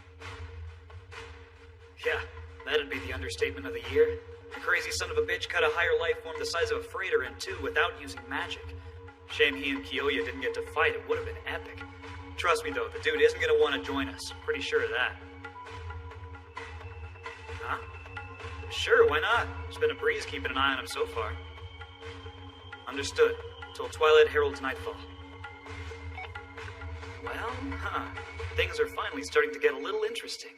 Yeah, that'd be the understatement of the year. The crazy son of a bitch cut a higher life form the size of a freighter in two without using magic. Shame he and Kyoya didn't get to fight. It would have been epic. Trust me, though, the dude isn't going to want to join us. Pretty sure of that. Huh? Sure, why not? There's been a breeze keeping an eye on him so far. Understood. Till Twilight heralds nightfall. Well, things are finally starting to get a little interesting.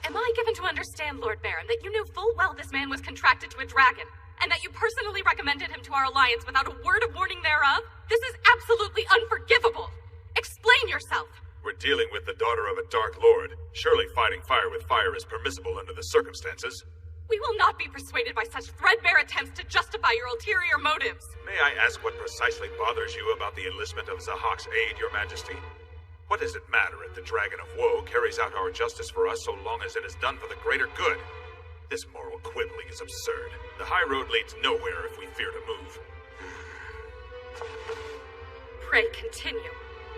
Am I given to understand, Lord Baron, that you knew full well this man was contracted to a dragon, and that you personally recommended him to our alliance without a word of warning thereof? This is absolutely unforgivable! Explain yourself! We're dealing with the daughter of a Dark Lord. Surely fighting fire with fire is permissible under the circumstances. We will not be persuaded by such threadbare attempts to justify your ulterior motives. May I ask what precisely bothers you about the enlistment of Zahak's aid, Your Majesty? What does it matter if the Dragon of Woe carries out our justice for us so long as it is done for the greater good? This moral quibbling is absurd. The high road leads nowhere if we fear to move. Pray continue.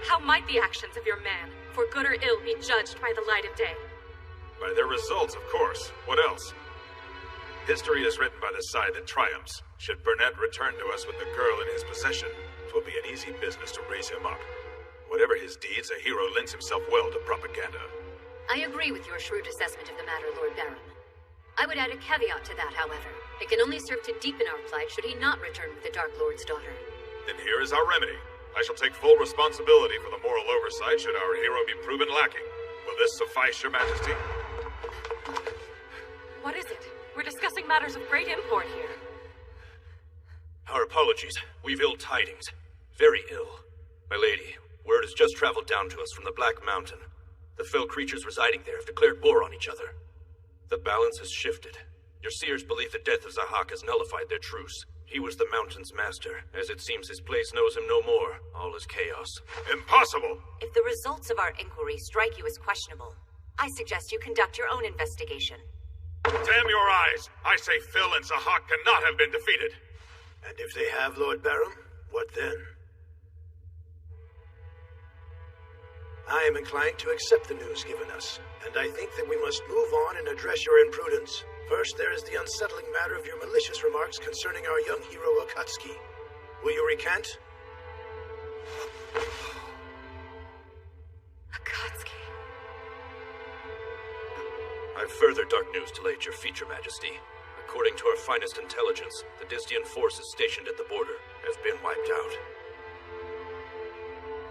How might the actions of your man, for good or ill, be judged by the light of day? By their results, of course. What else? History is written by the side that triumphs. Should Burnett return to us with the girl in his possession, 'twill be an easy business to raise him up. Whatever his deeds, a hero lends himself well to propaganda. I agree with your shrewd assessment of the matter, Lord Baron. I would add a caveat to that, however. It can only serve to deepen our plight should he not return with the Dark Lord's daughter. Then here is our remedy. I shall take full responsibility for the moral oversight should our hero be proven lacking. Will this suffice, Your Majesty? What is it? We're discussing matters of great import here. Our apologies. We've ill tidings. Very ill. My lady, word has just traveled down to us from the Black Mountain. The fell creatures residing there have declared war on each other. The balance has shifted. Your seers believe the death of Zahak has nullified their truce. He was the mountain's master. As it seems his place knows him no more. All is chaos. Impossible! If the results of our inquiry strike you as questionable, I suggest you conduct your own investigation. Damn your eyes! I say Phil and Zahak cannot have been defeated. And if they have, Lord Baron, what then? I am inclined to accept the news given us, and I think that we must move on and address your imprudence. First, there is the unsettling matter of your malicious remarks concerning our young hero Akatsuki. Will you recant? Akatsuki. I've further dark news to lay at your feet, Your Majesty. According to our finest intelligence, the Disdian forces stationed at the border have been wiped out.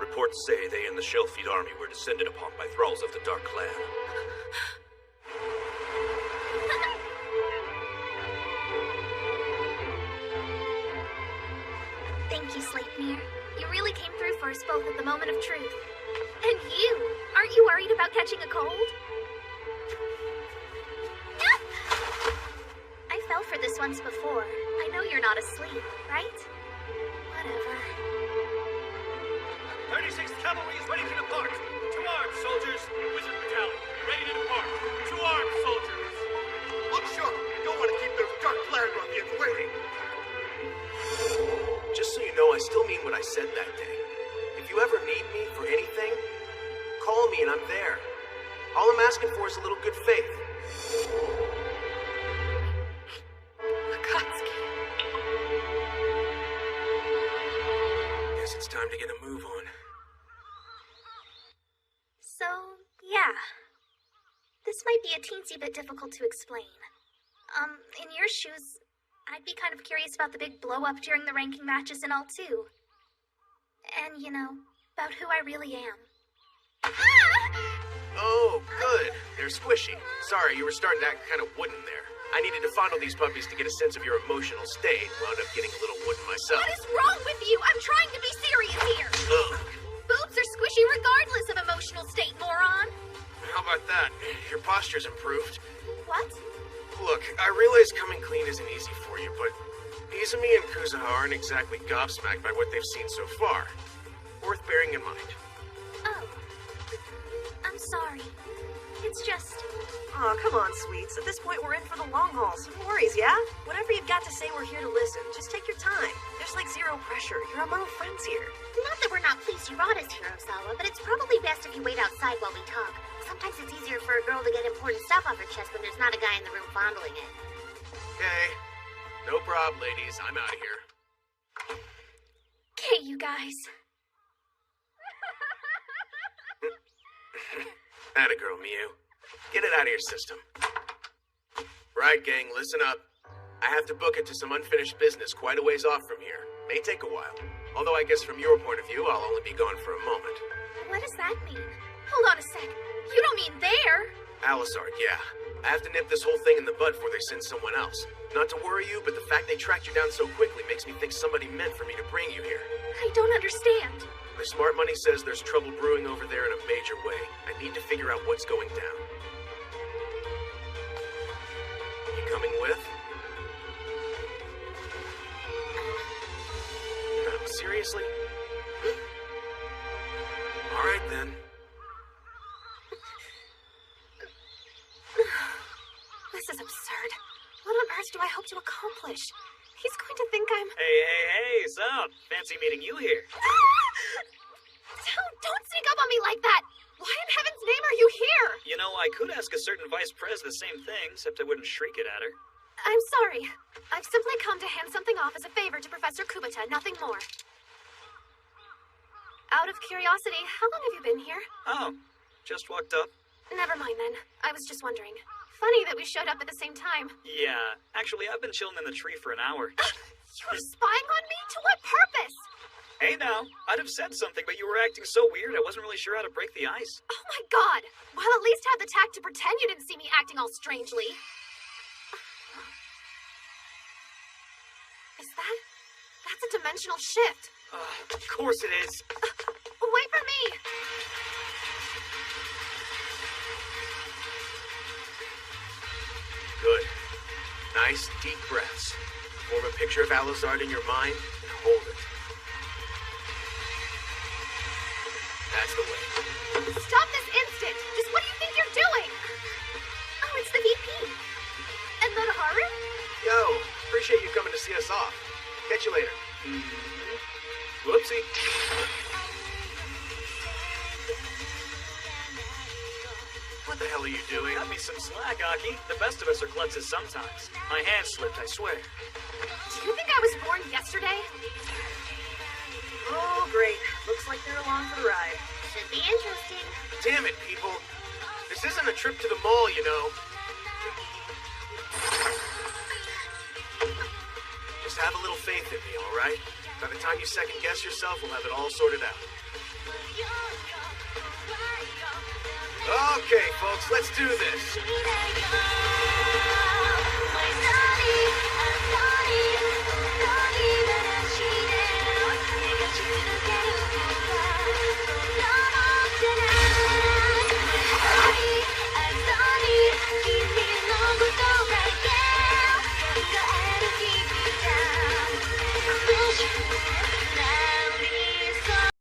Reports say they and the Shellfeed army were descended upon by thralls of the Dark Clan. Thank you, Sleipnir. You really came through for us both at the moment of truth. And you! Aren't you worried about catching a cold? I fell for this once before. I know you're not asleep, right? Whatever. 36th Cavalry is ready to depart. To arms, soldiers. Wizard Battalion, ready to depart. To arms, soldiers. Look sharp. You don't want to keep those Dark Clan ruffians waiting. Just so you know, I still mean what I said that day. If you ever need me for anything, call me and I'm there. All I'm asking for is a little good faith. Akatsuki. Guess it's time to get a move on. So, yeah. This might be a teensy bit difficult to explain. In your shoes, I'd be kind of curious about the big blow-up during the ranking matches and all, too. And, you know, about who I really am. Oh, good. They're squishy. Sorry, you were starting to act kind of wooden there. I needed to fondle these puppies to get a sense of your emotional state. Wound up getting a little wooden myself. What is wrong with you? I'm trying to be serious here. Boobs are squishy regardless of emotional state, moron. How about that? Your posture's improved. What? Look, I realize coming clean isn't easy for you, but Izumi and Kuzuha aren't exactly gobsmacked by what they've seen so far. Worth bearing in mind. Oh. I'm sorry. It's just... Aw, come on, sweets. At this point, we're in for the long haul, so no worries, yeah? Whatever you've got to say, we're here to listen. Just take your time. There's like zero pressure. You're among friends here. Not that we're not pleased you brought us here, Osawa, but it's probably best if you wait outside while we talk. Sometimes it's easier for a girl to get important stuff off her chest when there's not a guy in the room fondling it. Okay. No prob, ladies. I'm out of here. Okay, you guys. Atta girl, Miu. Get it out of your system. Right, gang, listen up. I have to book it to some unfinished business quite a ways off from here. May take a while. Although I guess from your point of view, I'll only be gone for a moment. What does that mean? Hold on a sec. You don't mean there? Alizard, yeah. I have to nip this whole thing in the bud before they send someone else. Not to worry you, but the fact they tracked you down so quickly makes me think somebody meant for me to bring you here. I don't understand. My smart money says there's trouble brewing over there in a major way. I need to figure out what's going down. You coming? coming with? No, seriously? All right, then. This is absurd. What on earth do I hope to accomplish? He's going to think I'm... Hey, sup? Fancy meeting you here. Don't sneak up on me like that! Why in heaven's name are you here? You know, I could ask a certain vice pres the same thing, except I wouldn't shriek it at her. I'm sorry. I've simply come to hand something off as a favor to Professor Kubota, nothing more. Out of curiosity, how long have you been here? Oh, just walked up. Never mind then. I was just wondering. Funny that we showed up at the same time. Yeah, actually, I've been chilling in the tree for an hour. You were spying on me? To what purpose? Hey now, I'd have said something, but you were acting so weird I wasn't really sure how to break the ice. Oh my god! Well, at least have the tact to pretend you didn't see me acting all strangely. Is that... That's a dimensional shift. Of course it is. Wait for me! Good. Nice, deep breaths. Form a picture of Alizard in your mind and hold it. That's the way. Stop this instant! Just what do you think you're doing? Oh, it's the VP. And then Haru? Yo, appreciate you coming to see us off. Catch you later. Whoopsie. What the hell are you doing? Cut me some slack, Aki. The best of us are klutzes sometimes. My hand slipped, I swear. Do you think I was born yesterday? Oh, great. Looks like they're along for the ride. Should be interesting. Damn it, people. This isn't a trip to the mall, you know. Just have a little faith in me, all right? By the time you second-guess yourself, we'll have it all sorted out. Okay, folks, let's do this.